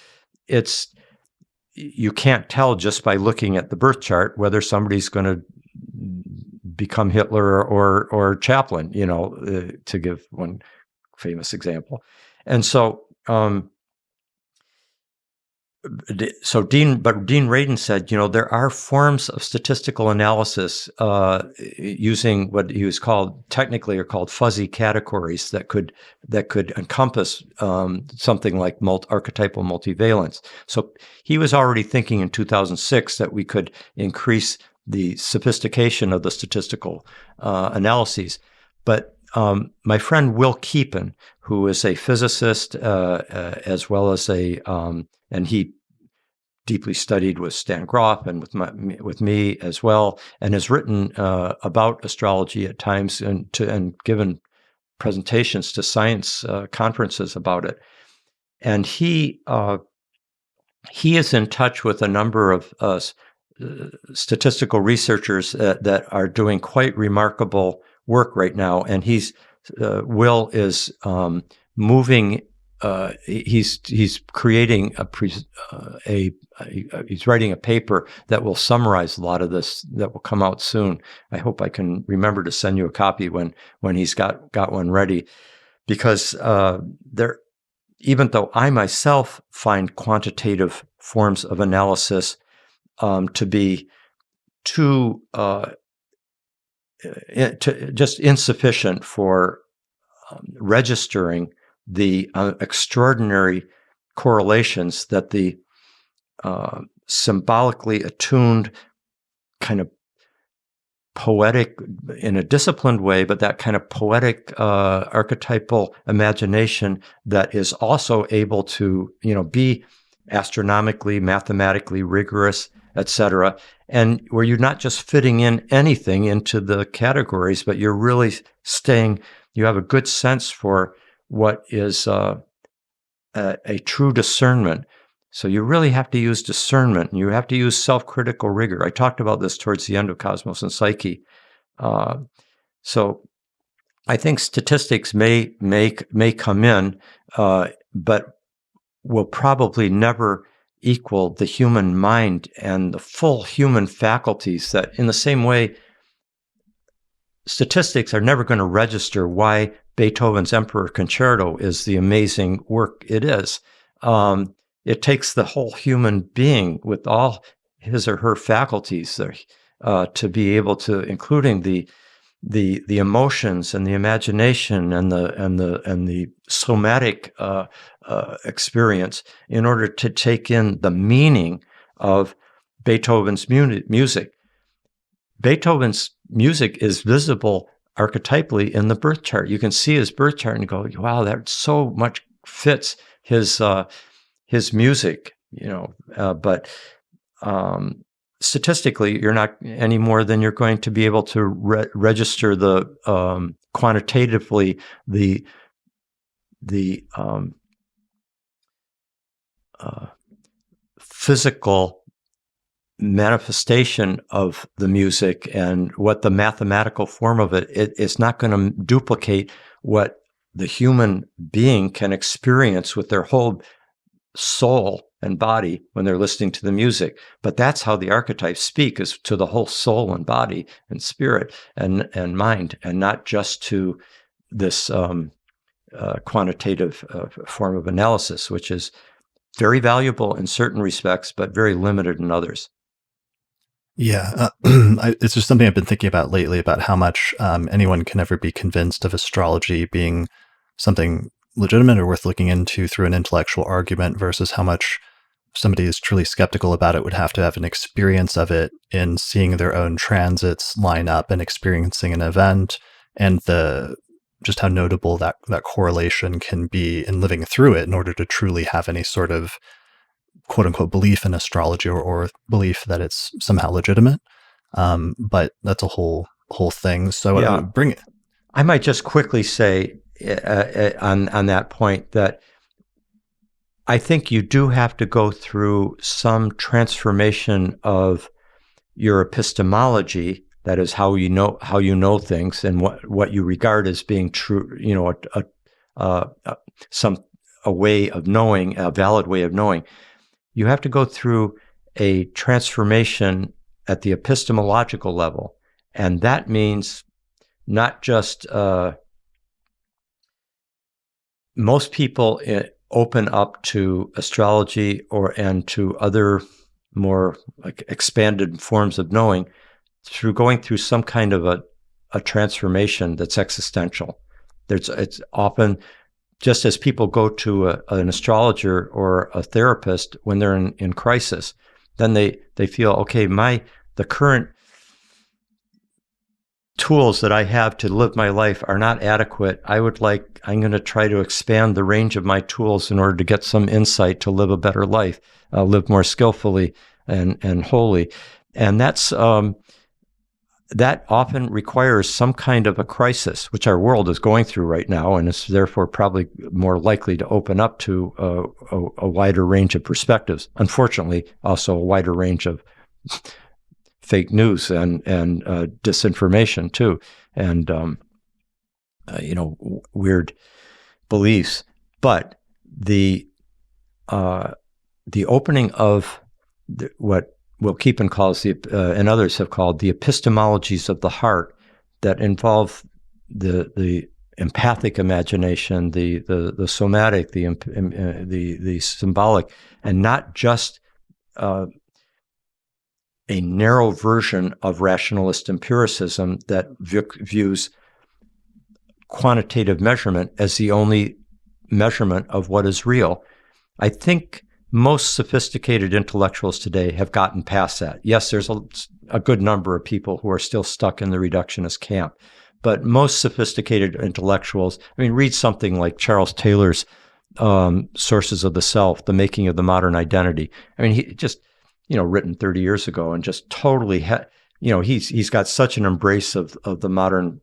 you can't tell just by looking at the birth chart whether somebody's going to become Hitler or Chaplin, to give one famous example. And so, Dean Radin said, there are forms of statistical analysis using what he was technically called fuzzy categories that could encompass something like archetypal multivalence. So he was already thinking in 2006 that we could increase the sophistication of the statistical analyses. But my friend Will Keepan, who is a physicist as well as and he deeply studied with Stan Grof and with me as well, and has written about astrology at times and given presentations to science conferences about it. And he is in touch with a number of statistical researchers that are doing quite remarkable work right now. And Will is moving. He's creating he's writing a paper that will summarize a lot of this, that will come out soon. I hope I can remember to send you a copy when he's got one ready, because even though I myself find quantitative forms of analysis to be too just insufficient for registering the extraordinary correlations that the symbolically attuned, kind of poetic, in a disciplined way, but that kind of poetic archetypal imagination that is also able to, be astronomically, mathematically rigorous, etc., and where you're not just fitting in anything into the categories, but you're really you have a good sense for what is a true discernment. So you really have to use discernment, and you have to use self-critical rigor. I talked about this towards the end of Cosmos and Psyche. So I think statistics may come in, but will probably never equal the human mind and the full human faculties. That, in the same way, statistics are never going to register why Beethoven's Emperor Concerto is the amazing work it is. It takes the whole human being with all his or her faculties to be able to, including the emotions and the imagination and the somatic experience, in order to take in the meaning of Beethoven's music. Beethoven's music is visible archetypally in the birth chart. You can see his birth chart and go, wow, that so much fits his music, but statistically, you're not any more than you're going to be able to register the quantitatively the physical manifestation of the music, and what the mathematical form of it's not going to duplicate what the human being can experience with their whole soul and body when they're listening to the music. But that's how the archetypes speak, is to the whole soul and body and spirit and mind, and not just to this quantitative form of analysis, which is very valuable in certain respects, but very limited in others. Yeah, it's just something I've been thinking about lately, about how much anyone can ever be convinced of astrology being something legitimate or worth looking into through an intellectual argument, versus how much somebody is truly skeptical about it would have to have an experience of it in seeing their own transits line up and experiencing an event, and just how notable that correlation can be in living through it in order to truly have any sort of quote unquote belief in astrology or belief that it's somehow legitimate. But that's a whole thing. So yeah. I might just quickly say on that point that I think you do have to go through some transformation of your epistemology. That is how you know things and what you regard as being true. A way of knowing, a valid way of knowing. You have to go through a transformation at the epistemological level, and that means not just most people open up to astrology and to other more like expanded forms of knowing through going through some kind of a transformation that's existential. It's often just as people go to an astrologer or a therapist when they're in crisis, then they feel, okay, the current tools that I have to live my life are not adequate. I'm going to try to expand the range of my tools in order to get some insight to live a better life, live more skillfully and wholly. And that often requires some kind of a crisis, which our world is going through right now, and is therefore probably more likely to open up to a wider range of perspectives. Unfortunately, also a wider range of fake news and disinformation too, and weird beliefs. But the opening of what Will Keepan calls and others have called the epistemologies of the heart, that involve the empathic imagination, the somatic, the symbolic, and not just a narrow version of rationalist empiricism that views quantitative measurement as the only measurement of what is real. I think most sophisticated intellectuals today have gotten past that. Yes, there's a good number of people who are still stuck in the reductionist camp, but most sophisticated intellectuals, read something like Charles Taylor's Sources of the Self, The Making of the Modern Identity. He just, written 30 years ago, and just totally, he's got such an embrace of the modern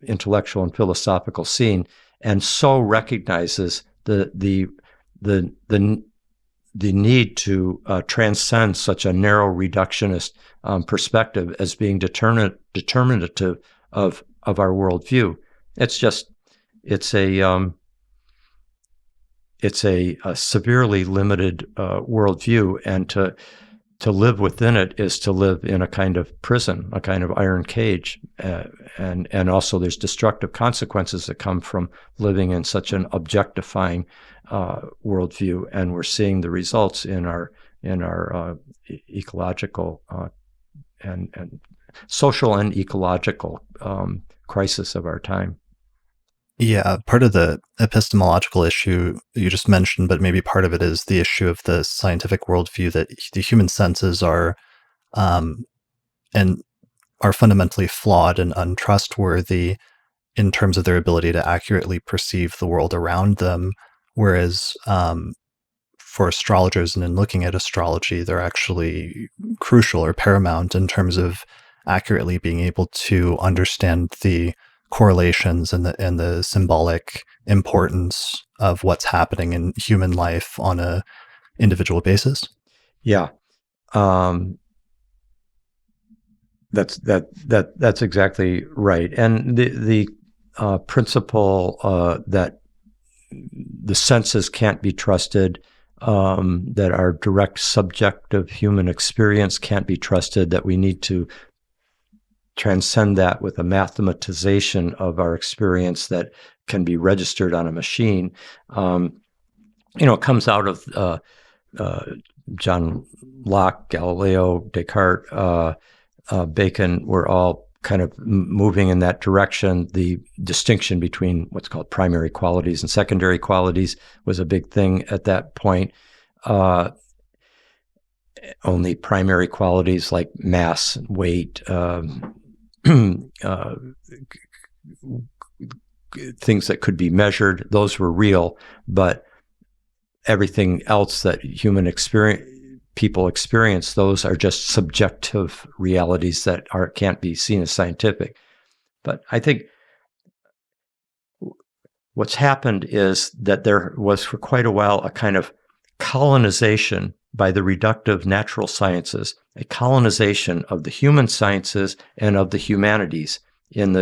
intellectual and philosophical scene, and so recognizes the need to transcend such a narrow reductionist perspective as being determinative of our worldview. It's a severely limited worldview, and to live within it is to live in a kind of prison, a kind of iron cage, and also there's destructive consequences that come from living in such an objectifying worldview, and we're seeing the results in our ecological and social and ecological crisis of our time. Yeah, part of the epistemological issue you just mentioned, but maybe part of it is the issue of the scientific worldview that the human senses are fundamentally flawed and untrustworthy in terms of their ability to accurately perceive the world around them. Whereas for astrologers and in looking at astrology, they're actually crucial or paramount in terms of accurately being able to understand the correlations and the symbolic importance of what's happening in human life on a individual basis. Yeah. That's exactly right. And the principle that the senses can't be trusted, that our direct subjective human experience can't be trusted, that we need to transcend that with a mathematization of our experience that can be registered on a machine. It comes out of John Locke, Galileo, Descartes, Bacon were all kind of moving in that direction. The distinction between what's called primary qualities and secondary qualities was a big thing at that point. Only primary qualities like mass, weight, things that could be measured, those were real, but everything else that people experience, those are just subjective realities that can't be seen as scientific. But I think what's happened is that there was for quite a while a kind of colonization by the reductive natural sciences, a colonization of the human sciences and of the humanities in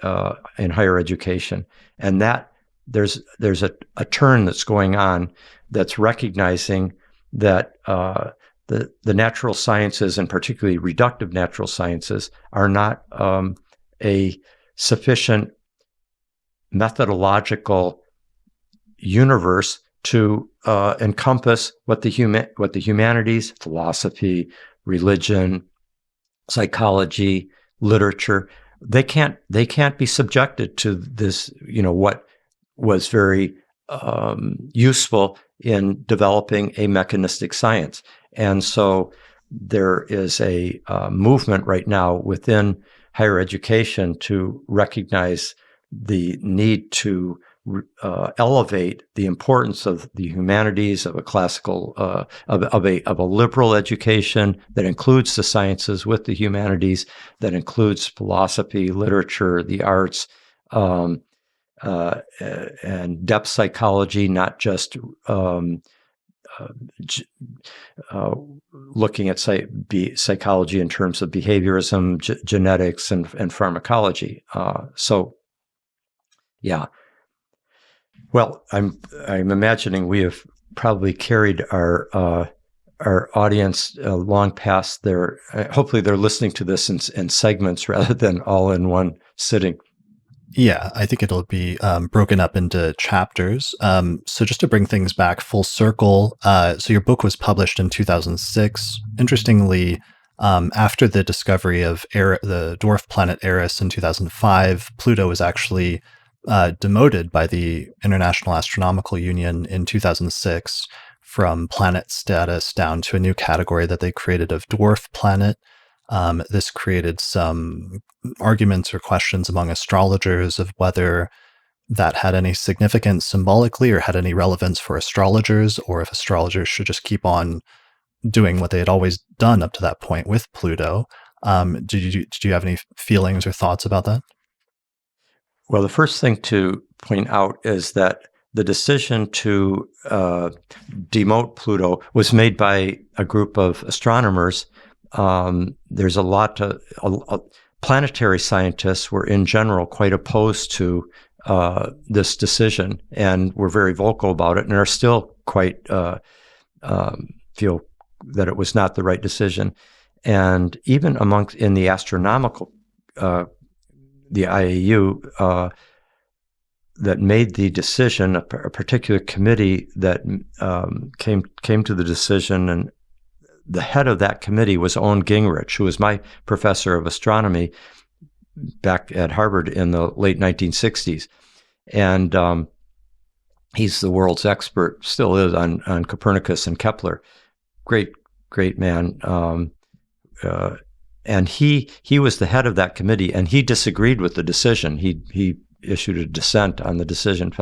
higher education, and that there's a turn that's going on that's recognizing that the natural sciences, and particularly reductive natural sciences, are not a sufficient methodological universe to encompass what the humanities, philosophy, religion, psychology, literature, they can't be subjected to this, what was very useful in developing a mechanistic science. And so there is a movement right now within higher education to recognize the need to elevate the importance of the humanities, of a classical, of a liberal education that includes the sciences with the humanities, that includes philosophy, literature, the arts, and depth psychology, not just looking at psychology in terms of behaviorism, genetics, and pharmacology. Yeah. Well, I'm imagining we have probably carried our audience long past their. Hopefully, they're listening to this in segments rather than all in one sitting. Yeah, I think it'll be broken up into chapters. So just to bring things back full circle, so your book was published in 2006. Interestingly, after the discovery of the dwarf planet Eris in 2005, Pluto was actually demoted by the International Astronomical Union in 2006 from planet status down to a new category that they created of dwarf planet. This created some arguments or questions among astrologers of whether that had any significance symbolically or had any relevance for astrologers, or if astrologers should just keep on doing what they had always done up to that point with Pluto. Did you have any feelings or thoughts about that? Well, the first thing to point out is that the decision to demote Pluto was made by a group of astronomers. There's a lot to planetary scientists were in general quite opposed to this decision and were very vocal about it, and are still quite feel that it was not the right decision. And even in the astronomical, the IAU that made the decision, a particular committee that came to the decision, and the head of that committee was Owen Gingrich, who was my professor of astronomy back at Harvard in the late 1960s. And he's the world's expert, still is, on Copernicus and Kepler. Great man. And he was the head of that committee, and he disagreed with the decision. He issued a dissent on the decision,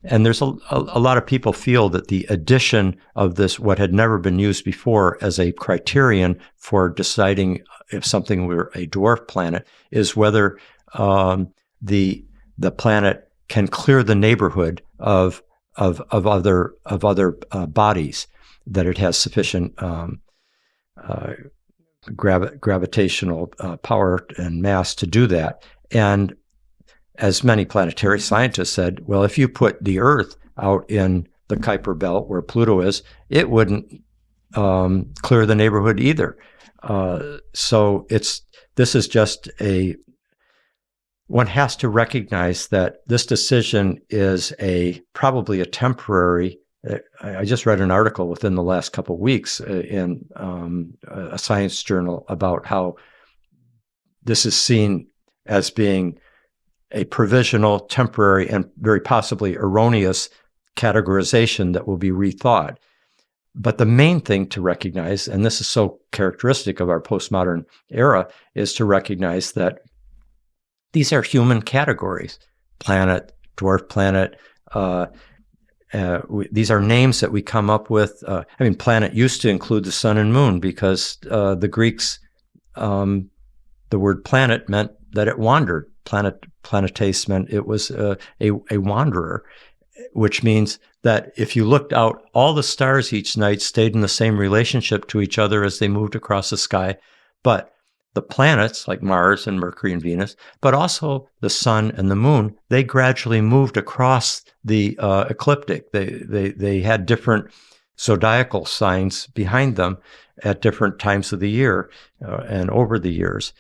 and there's a lot of people feel that the addition of this, what had never been used before as a criterion for deciding if something were a dwarf planet, is whether the planet can clear the neighborhood of other bodies, that it has sufficient gravitational power and mass to do that. And as many planetary scientists said, well, if you put the Earth out in the Kuiper Belt where Pluto is, it wouldn't clear the neighborhood either. So this is just one has to recognize that this decision is probably a temporary. I just read an article within the last couple of weeks in a science journal about how this is seen as being a provisional, temporary, and very possibly erroneous categorization that will be rethought. But the main thing to recognize, and this is so characteristic of our postmodern era, is to recognize that these are human categories: planet, dwarf planet. These are names that we come up with. Planet used to include the sun and moon because the Greeks, the word planet meant that it wandered. planetes meant it was a wanderer, which means that if you looked out, all the stars each night stayed in the same relationship to each other as they moved across the sky. But the planets, like Mars and Mercury and Venus, but also the sun and the moon, they gradually moved across the ecliptic. They had different zodiacal signs behind them at different times of the year and over the years.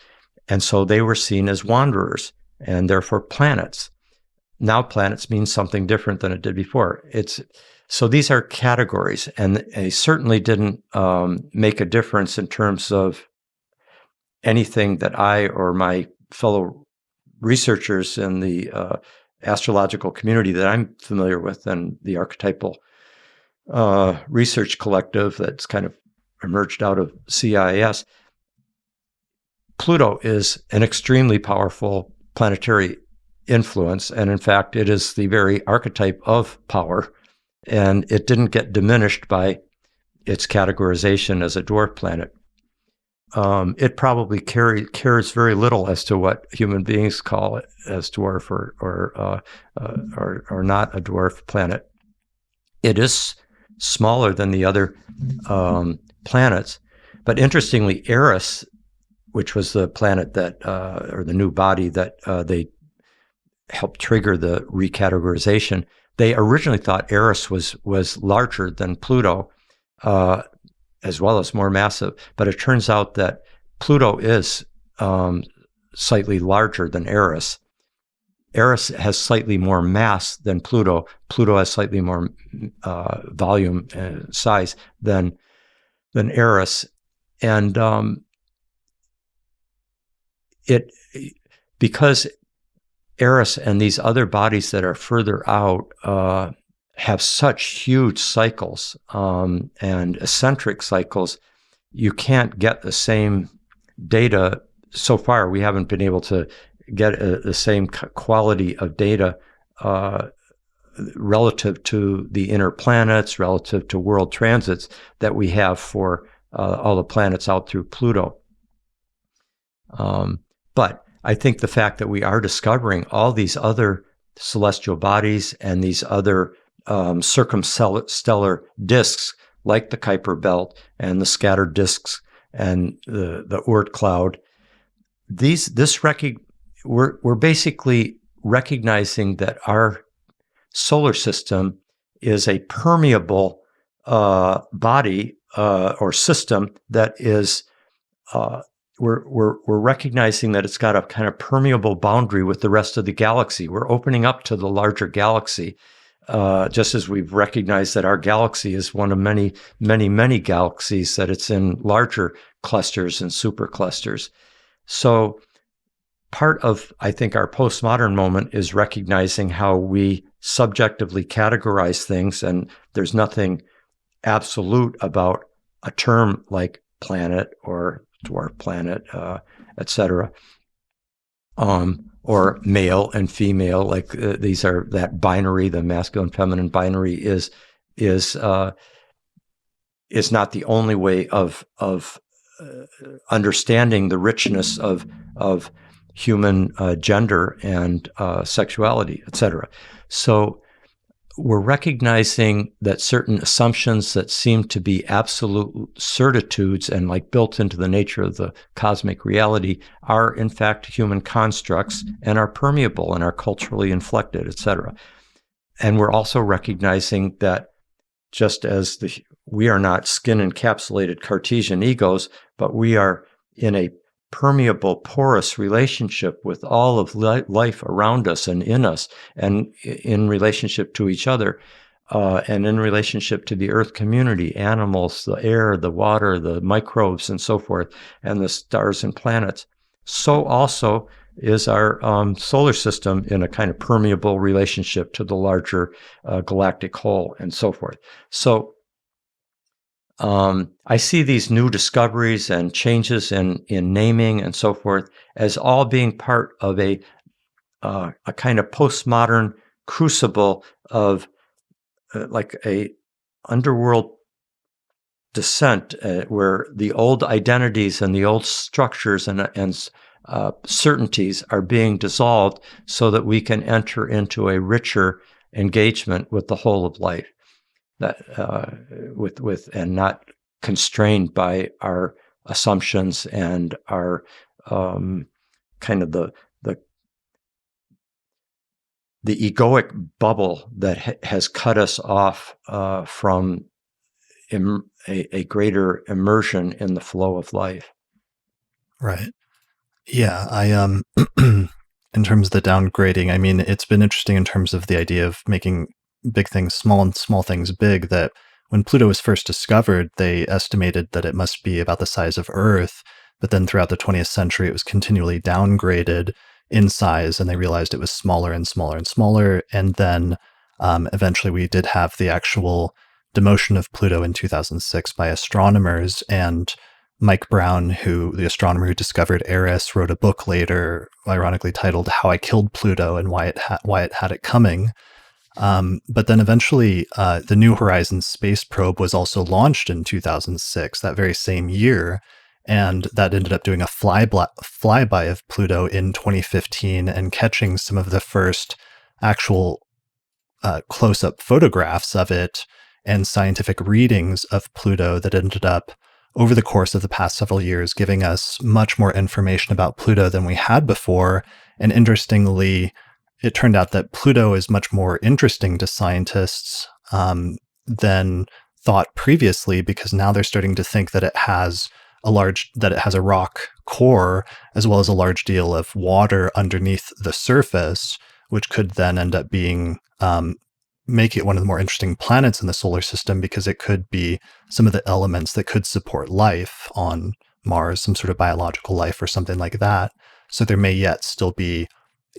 And so they were seen as wanderers and therefore planets. Now planets mean something different than it did before. So these are categories, and they certainly didn't make a difference in terms of anything that I or my fellow researchers in the astrological community that I'm familiar with, and the Archetypal research collective that's kind of emerged out of CIS. Pluto is an extremely powerful planetary influence, and in fact, it is the very archetype of power, and it didn't get diminished by its categorization as a dwarf planet. It probably cares very little as to what human beings call it as dwarf or not a dwarf planet. It is smaller than the other planets, but interestingly, Eris, which was the planet that or the new body that they helped trigger the recategorization, they originally thought Eris was larger than Pluto, as well as more massive. But it turns out that Pluto is slightly larger than Eris. Eris has slightly more mass than Pluto. Pluto has slightly more volume and size than Eris. And because Eris and these other bodies that are further out have such huge cycles and eccentric cycles, you can't get the same data. So far, we haven't been able to get the same quality of data relative to the inner planets, relative to world transits that we have for all the planets out through Pluto. But I think the fact that we are discovering all these other celestial bodies and these other circumstellar disks, like the Kuiper Belt and the scattered disks and the Oort cloud, we're basically recognizing that our solar system is a permeable body or system that is. We're recognizing that it's got a kind of permeable boundary with the rest of the galaxy. We're opening up to the larger galaxy, just as we've recognized that our galaxy is one of many, many, many galaxies, that it's in larger clusters and superclusters. So part of, I think, our postmodern moment is recognizing how we subjectively categorize things, and there's nothing absolute about a term like planet or dwarf planet, etc., or male and female. Like these are that binary, the masculine feminine binary is not the only way of understanding the richness of human gender and sexuality, etc. So we're recognizing that certain assumptions that seem to be absolute certitudes and like built into the nature of the cosmic reality are in fact human constructs and are permeable and are culturally inflected, etc. And we're also recognizing that just as we are not skin-encapsulated Cartesian egos, but we are in a permeable, porous relationship with all of life around us and in us, and in relationship to each other, and in relationship to the Earth community, animals, the air, the water, the microbes, and so forth, and the stars and planets. So also is our solar system in a kind of permeable relationship to the larger galactic whole, and so forth. So I see these new discoveries and changes in naming and so forth as all being part of a kind of postmodern crucible of like a underworld descent, where the old identities and the old structures and certainties are being dissolved so that we can enter into a richer engagement with the whole of life, that with and not constrained by our assumptions and our kind of the egoic bubble that has cut us off from a greater immersion in the flow of life. Right. Yeah, I in terms of the downgrading, I mean, it's been interesting in terms of the idea of making big things small and small things big, that when Pluto was first discovered, they estimated that it must be about the size of Earth, but then throughout the 20th century, it was continually downgraded in size, and they realized it was smaller and smaller and smaller, and then eventually we did have the actual demotion of Pluto in 2006 by astronomers, and Mike Brown, the astronomer who discovered Eris, wrote a book later, ironically titled "How I Killed Pluto and Why It Had It Coming." But then eventually, the New Horizons space probe was also launched in 2006, that very same year, and that ended up doing a flyby of Pluto in 2015 and catching some of the first actual close-up photographs of it and scientific readings of Pluto that ended up, over the course of the past several years, giving us much more information about Pluto than we had before. And interestingly, it turned out that Pluto is much more interesting to scientists than thought previously, because now they're starting to think that it has a rock core, as well as a large deal of water underneath the surface, which could then end up being make it one of the more interesting planets in the solar system, because it could be some of the elements that could support life on Mars, some sort of biological life or something like that. So there may yet still be,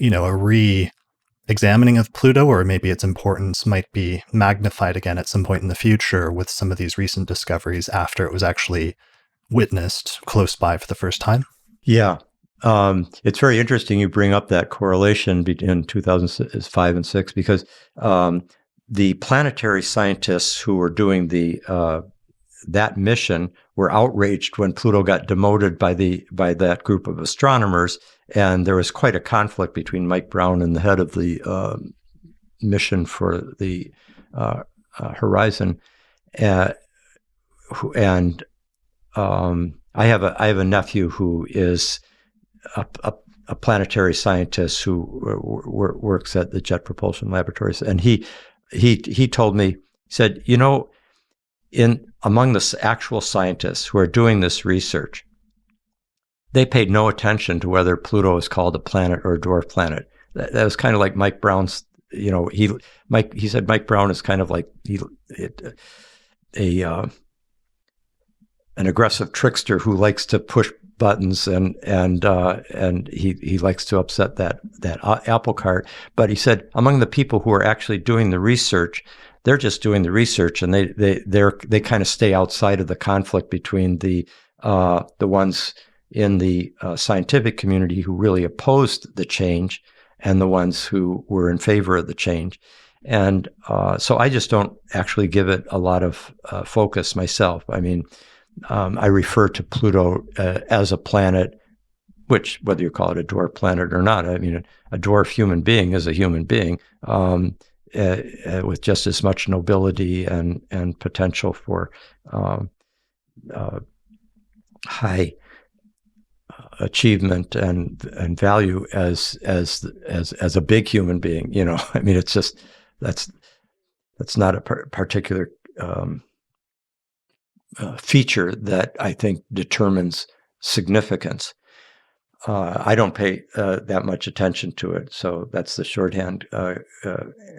a re-examining of Pluto, or maybe its importance might be magnified again at some point in the future with some of these recent discoveries after it was actually witnessed close by for the first time. Yeah. It's very interesting you bring up that correlation between 2005 and 6, because the planetary scientists who were doing that mission were outraged when Pluto got demoted by that group of astronomers, and there was quite a conflict between Mike Brown and the head of the mission for the Horizon, and I have a nephew who is a planetary scientist who works at the Jet Propulsion Laboratories, and he told me, he said, among the actual scientists who are doing this research, they paid no attention to whether Pluto is called a planet or a dwarf planet. That was kind of like Mike Brown's. He said Mike Brown is kind of like an aggressive trickster who likes to push buttons and he likes to upset that apple cart. But he said among the people who are actually doing the research, they're just doing the research, and they kind of stay outside of the conflict between the ones in the scientific community who really opposed the change and the ones who were in favor of the change. And so I just don't actually give it a lot of focus myself. I mean, I refer to Pluto as a planet, which, whether you call it a dwarf planet or not, I mean, a dwarf human being is a human being with just as much nobility and potential for high achievement and value as a big human being. I mean, it's just that's not a particular feature that I think determines significance. I don't pay that much attention to it, so that's the shorthand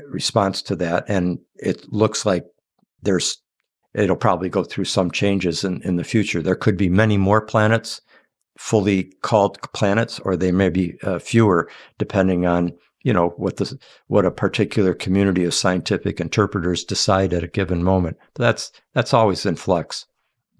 response to that. And it looks like it'll probably go through some changes in the future. There could be many more planets, fully called planets, or they may be fewer, depending on what a particular community of scientific interpreters decide at a given moment. But that's always in flux.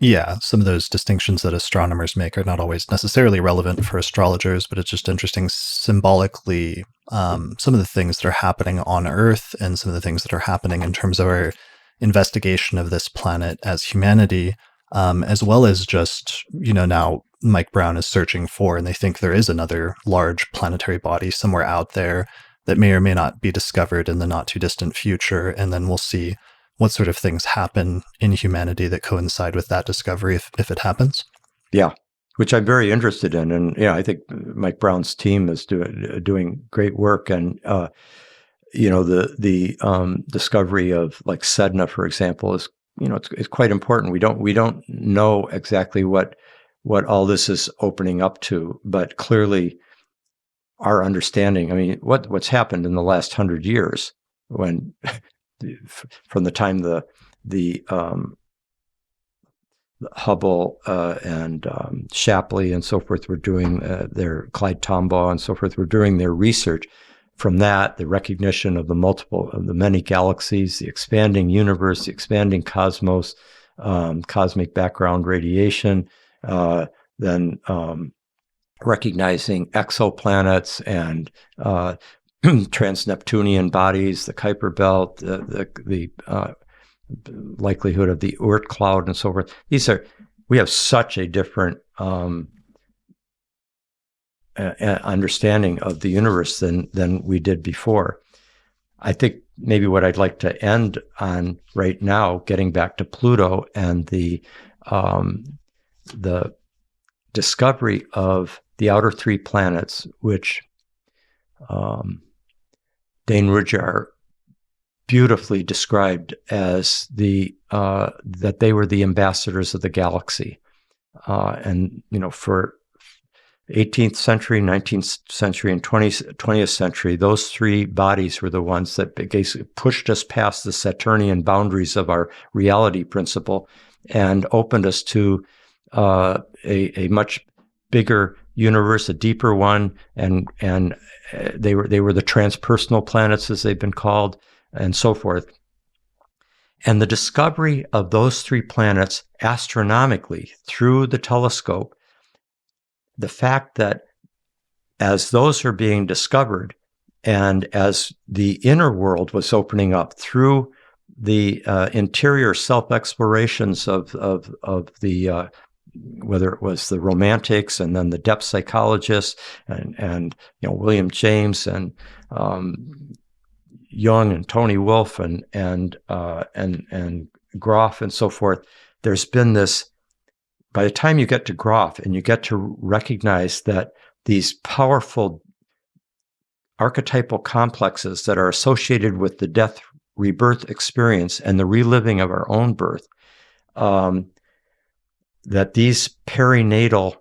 Yeah, some of those distinctions that astronomers make are not always necessarily relevant for astrologers, but it's just interesting symbolically some of the things that are happening on Earth and some of the things that are happening in terms of our investigation of this planet as humanity, as well as just, now Mike Brown is searching for, and they think there is another large planetary body somewhere out there that may or may not be discovered in the not too distant future. And then we'll see what sort of things happen in humanity that coincide with that discovery if it happens. Yeah, which I'm very interested in. And I think Mike Brown's team is doing great work. And, the discovery of like Sedna, for example, is, it's quite important. We don't know exactly what all this is opening up to, but clearly our understanding, I mean, what's happened in the last 100 years when from the time the Hubble and Shapley and so forth were doing their Clyde Tombaugh and so forth were doing their research. From that, the recognition of the many galaxies, the expanding universe, the expanding cosmos, cosmic background radiation, then recognizing exoplanets and trans-Neptunian bodies, the Kuiper Belt, the likelihood of the Oort cloud, and so forth. We have such a different understanding of the universe than we did before. I think maybe what I'd like to end on right now, getting back to Pluto and the discovery of the outer three planets, which Dane Rudhyar beautifully described as that they were the ambassadors of the galaxy, and for 18th century, 19th century, and 20th century, those three bodies were the ones that basically pushed us past the Saturnian boundaries of our reality principle and opened us to a much bigger universe, a deeper one, and they were the transpersonal planets, as they've been called, and so forth. And the discovery of those three planets astronomically through the telescope, the fact that as those are being discovered and as the inner world was opening up through the interior self-explorations of the whether it was the romantics and then the depth psychologists and William James and Jung and Tony Wolff and Groff and so forth, there's been this. By the time you get to Groff and you get to recognize that these powerful archetypal complexes that are associated with the death rebirth experience and the reliving of our own birth, that these perinatal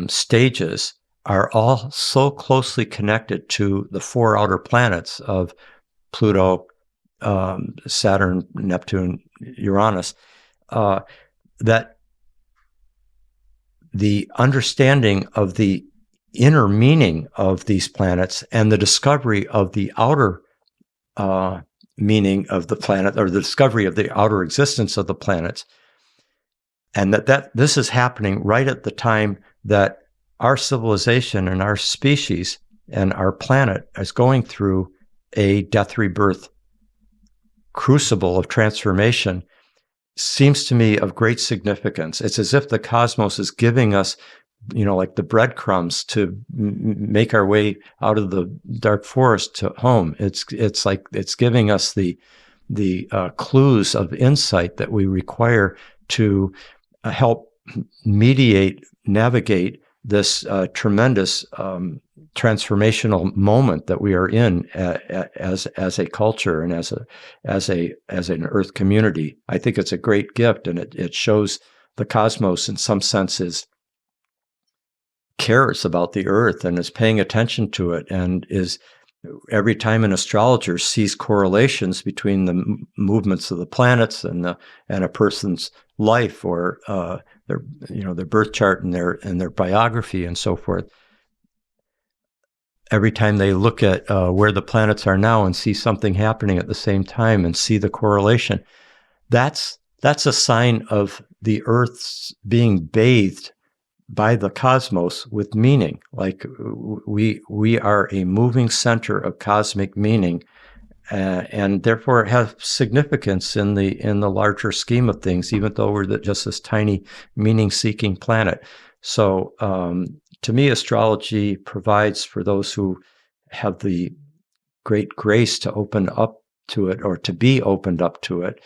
stages are all so closely connected to the four outer planets of Pluto, Saturn, Neptune, Uranus, that the understanding of the inner meaning of these planets and the discovery of the outer meaning of the planet, or the discovery of the outer existence of the planets, and that this is happening right at the time that our civilization and our species and our planet is going through a death rebirth crucible of transformation, seems to me of great significance. It's as if the cosmos is giving us, like the breadcrumbs to make our way out of the dark forest to home. It's like it's giving us the clues of insight that we require to help navigate this tremendous transformational moment that we are in as a culture and as an Earth community. I think it's a great gift, and it shows the cosmos in some senses cares about the Earth and is paying attention to it, and is every time an astrologer sees correlations between the movements of the planets and a person's life, or their birth chart and their biography and so forth. Every time they look at where the planets are now and see something happening at the same time and see the correlation, that's a sign of the Earth's being bathed by the cosmos with meaning. Like we are a moving center of cosmic meaning, and therefore have significance in the larger scheme of things, even though we're just this tiny meaning-seeking planet. So, to me, astrology provides for those who have the great grace to open up to it, or to be opened up to it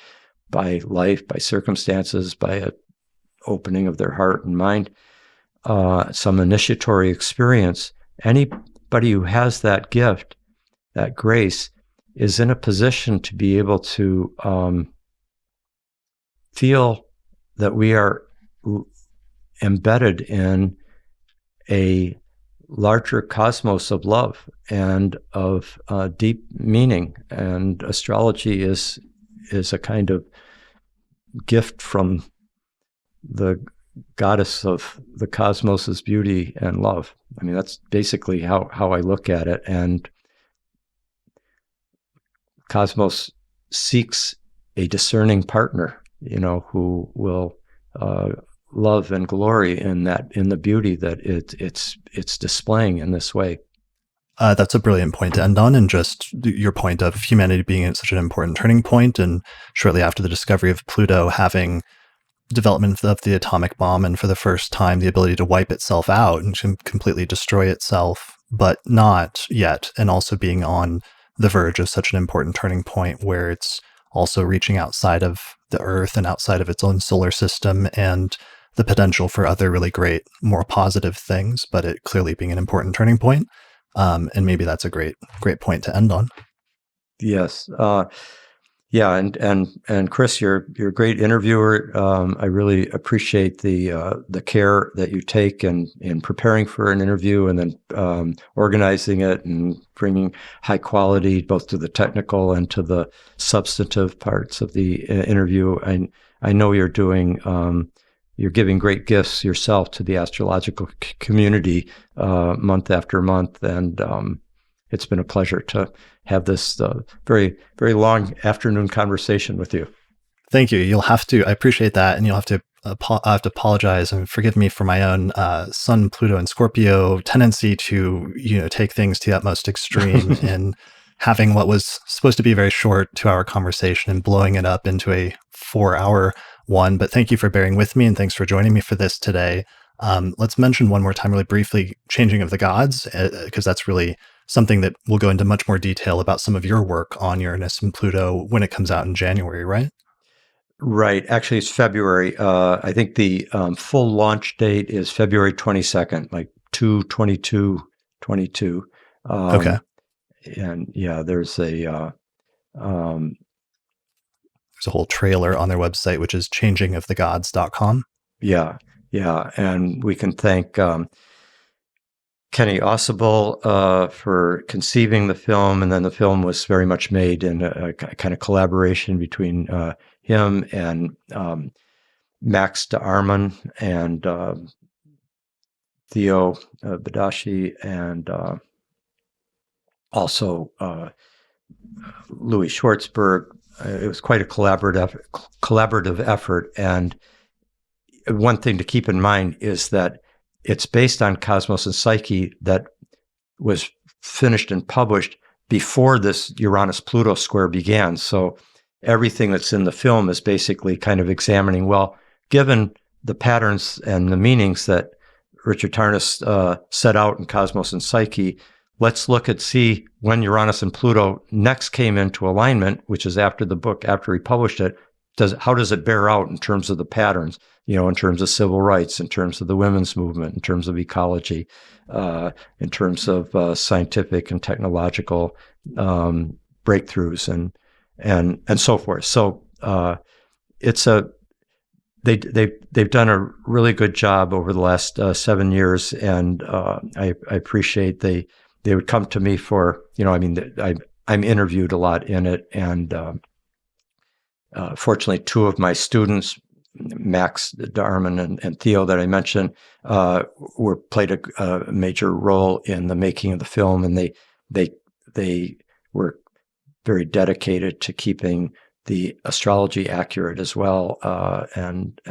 by life, by circumstances, by an opening of their heart and mind, some initiatory experience. Anybody who has that gift, that grace, is in a position to be able to feel that we are embedded in a larger cosmos of love and of deep meaning. And astrology is a kind of gift from the goddess of the cosmos's beauty and love. I mean, that's basically how I look at it. And Cosmos seeks a discerning partner, who will love and glory in the beauty that it's displaying in this way. That's a brilliant point to end on, and just your point of humanity being at such an important turning point, and shortly after the discovery of Pluto having development of the atomic bomb, and for the first time the ability to wipe itself out and completely destroy itself, but not yet, and also being on the verge of such an important turning point where it's also reaching outside of the Earth and outside of its own solar system, and the potential for other really great, more positive things, but it clearly being an important turning point. And maybe that's a great point to end on. Yes. Yeah. And Chris, you're a great interviewer. I really appreciate the care that you take in preparing for an interview, and then organizing it and bringing high quality both to the technical and to the substantive parts of the interview. I know you're giving great gifts yourself to the astrological community month after month, and it's been a pleasure to have this very, very long afternoon conversation with you. Thank you. I appreciate that, and you'll have to apologize and forgive me for my own Sun, Pluto, and Scorpio tendency to take things to the utmost extreme in having what was supposed to be a very short 2-hour conversation and blowing it up into a 4-hour one. But thank you for bearing with me, and thanks for joining me for this today. Let's mention one more time really briefly, Changing of the Gods, because that's really something that we'll go into much more detail about some of your work on Uranus and Pluto when it comes out in January, right? Right. Actually, it's February. I think the full launch date is February 22nd, like 2/22/22. Okay. And yeah, there's a whole trailer on their website, which is changingofthegods.com. Yeah. And we can thank Kenny Ausable for conceiving the film, and then the film was very much made in a kind of collaboration between him and Max de Arman and Theo Badashi, and also Louis Schwartzberg. It was quite a collaborative effort, and one thing to keep in mind is that it's based on Cosmos and Psyche that was finished and published before this Uranus-Pluto square began. So everything that's in the film is basically kind of examining, well, given the patterns and the meanings that Richard Tarnas set out in Cosmos and Psyche, let's see when Uranus and Pluto next came into alignment, which is after the book, after he published it. How does it bear out in terms of the patterns, in terms of civil rights, in terms of the women's movement, in terms of ecology, in terms of scientific and technological breakthroughs and so forth. So they've done a really good job over the last 7 years, and I appreciate they would come to me for, I'm interviewed a lot in it, and fortunately, 2 of my students, Max de Arman and Theo that I mentioned, played a major role in the making of the film, and they were very dedicated to keeping the astrology accurate as well. And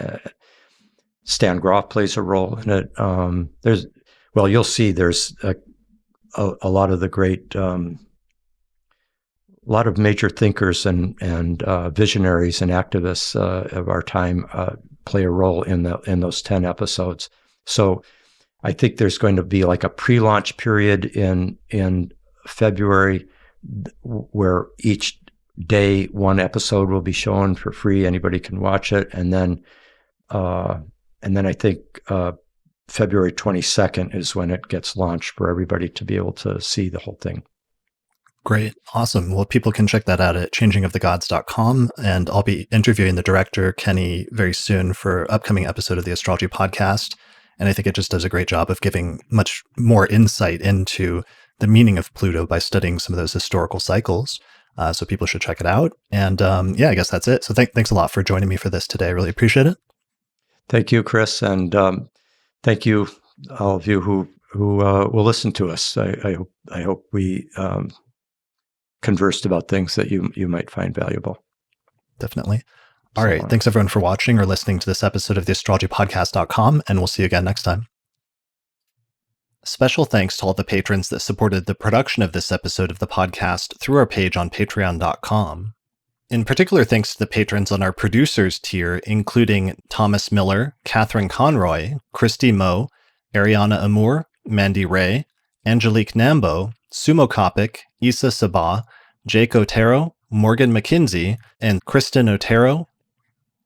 Stan Groff plays a role in it. You'll see there's a lot of the great lot of major thinkers and visionaries and activists of our time play a role in those 10 episodes. So I think there's going to be like a pre-launch period in February where each day one episode will be shown for free. Anybody can watch it, and then I think February 22nd is when it gets launched for everybody to be able to see the whole thing. Great. Awesome. Well, people can check that out at changingofthegods.com. And I'll be interviewing the director, Kenny, very soon for an upcoming episode of the Astrology Podcast. And I think it just does a great job of giving much more insight into the meaning of Pluto by studying some of those historical cycles. So people should check it out. And I guess that's it. So thanks a lot for joining me for this today. I really appreciate it. Thank you, Chris. And thank you, all of you who will listen to us. I hope we conversed about things that you might find valuable. Definitely. All right. Thanks everyone for watching or listening to this episode of the astrologypodcast.com, and we'll see you again next time. Special thanks to all the patrons that supported the production of this episode of the podcast through our page on patreon.com. In particular, thanks to the patrons on our producers tier, including Thomas Miller, Catherine Conroy, Christy Moe, Ariana Amour, Mandy Ray, Angelique Nambo, Sumo Kopic, Issa Sabah, Jake Otero, Morgan McKinsey, and Kristen Otero.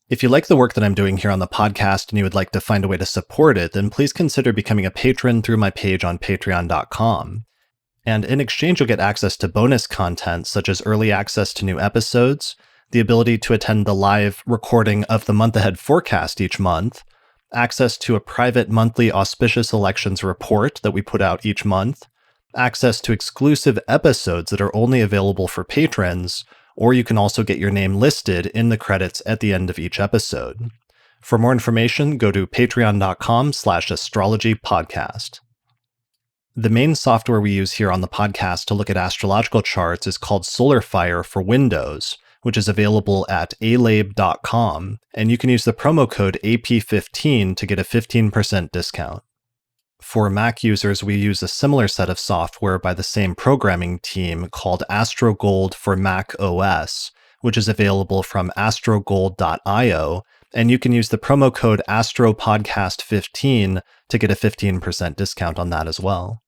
If you like the work that I'm doing here on the podcast and you would like to find a way to support it, then please consider becoming a patron through my page on patreon.com. And in exchange, you'll get access to bonus content such as early access to new episodes, the ability to attend the live recording of the month ahead forecast each month, access to a private monthly auspicious elections report that we put out each month, access to exclusive episodes that are only available for patrons, or you can also get your name listed in the credits at the end of each episode. For more information, go to patreon.com/astrologypodcast. The main software we use here on the podcast to look at astrological charts is called SolarFire for Windows, which is available at alabe.com, and you can use the promo code AP15 to get a 15% discount. For Mac users, we use a similar set of software by the same programming team called AstroGold for Mac OS, which is available from astrogold.io, and you can use the promo code AstroPodcast15 to get a 15% discount on that as well.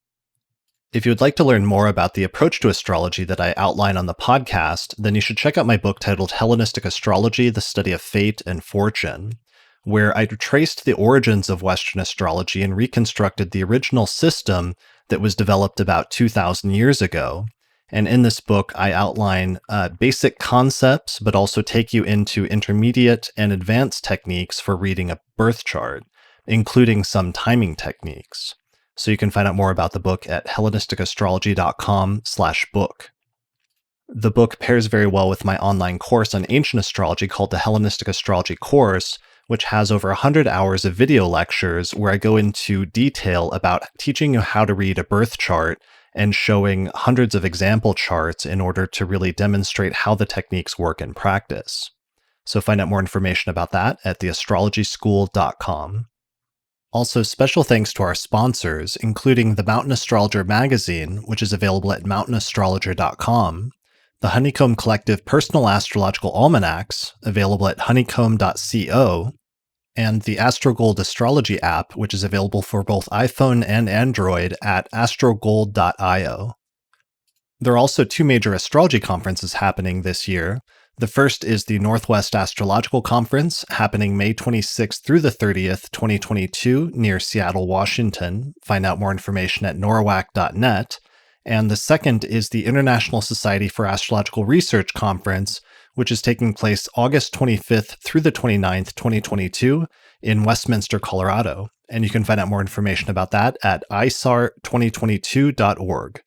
If you would like to learn more about the approach to astrology that I outline on the podcast, then you should check out my book titled Hellenistic Astrology, The Study of Fate and Fortune, where I traced the origins of Western astrology and reconstructed the original system that was developed about 2,000 years ago. And in this book, I outline basic concepts, but also take you into intermediate and advanced techniques for reading a birth chart, including some timing techniques. So you can find out more about the book at hellenisticastrology.com/book. The book pairs very well with my online course on ancient astrology called the Hellenistic Astrology Course, which has over 100 hours of video lectures where I go into detail about teaching you how to read a birth chart and showing hundreds of example charts in order to really demonstrate how the techniques work in practice. So find out more information about that at theastrologyschool.com. Also, special thanks to our sponsors, including the Mountain Astrologer magazine, which is available at mountainastrologer.com, the Honeycomb Collective Personal Astrological Almanacs, available at honeycomb.co, and the AstroGold Astrology app, which is available for both iPhone and Android at astrogold.io. There are also two major astrology conferences happening this year. The first is the Northwest Astrological Conference, happening May 26th through the 30th, 2022, near Seattle, Washington. Find out more information at norwac.net. And the second is the International Society for Astrological Research Conference, which is taking place August 25th through the 29th, 2022, in Westminster, Colorado. And you can find out more information about that at isar2022.org.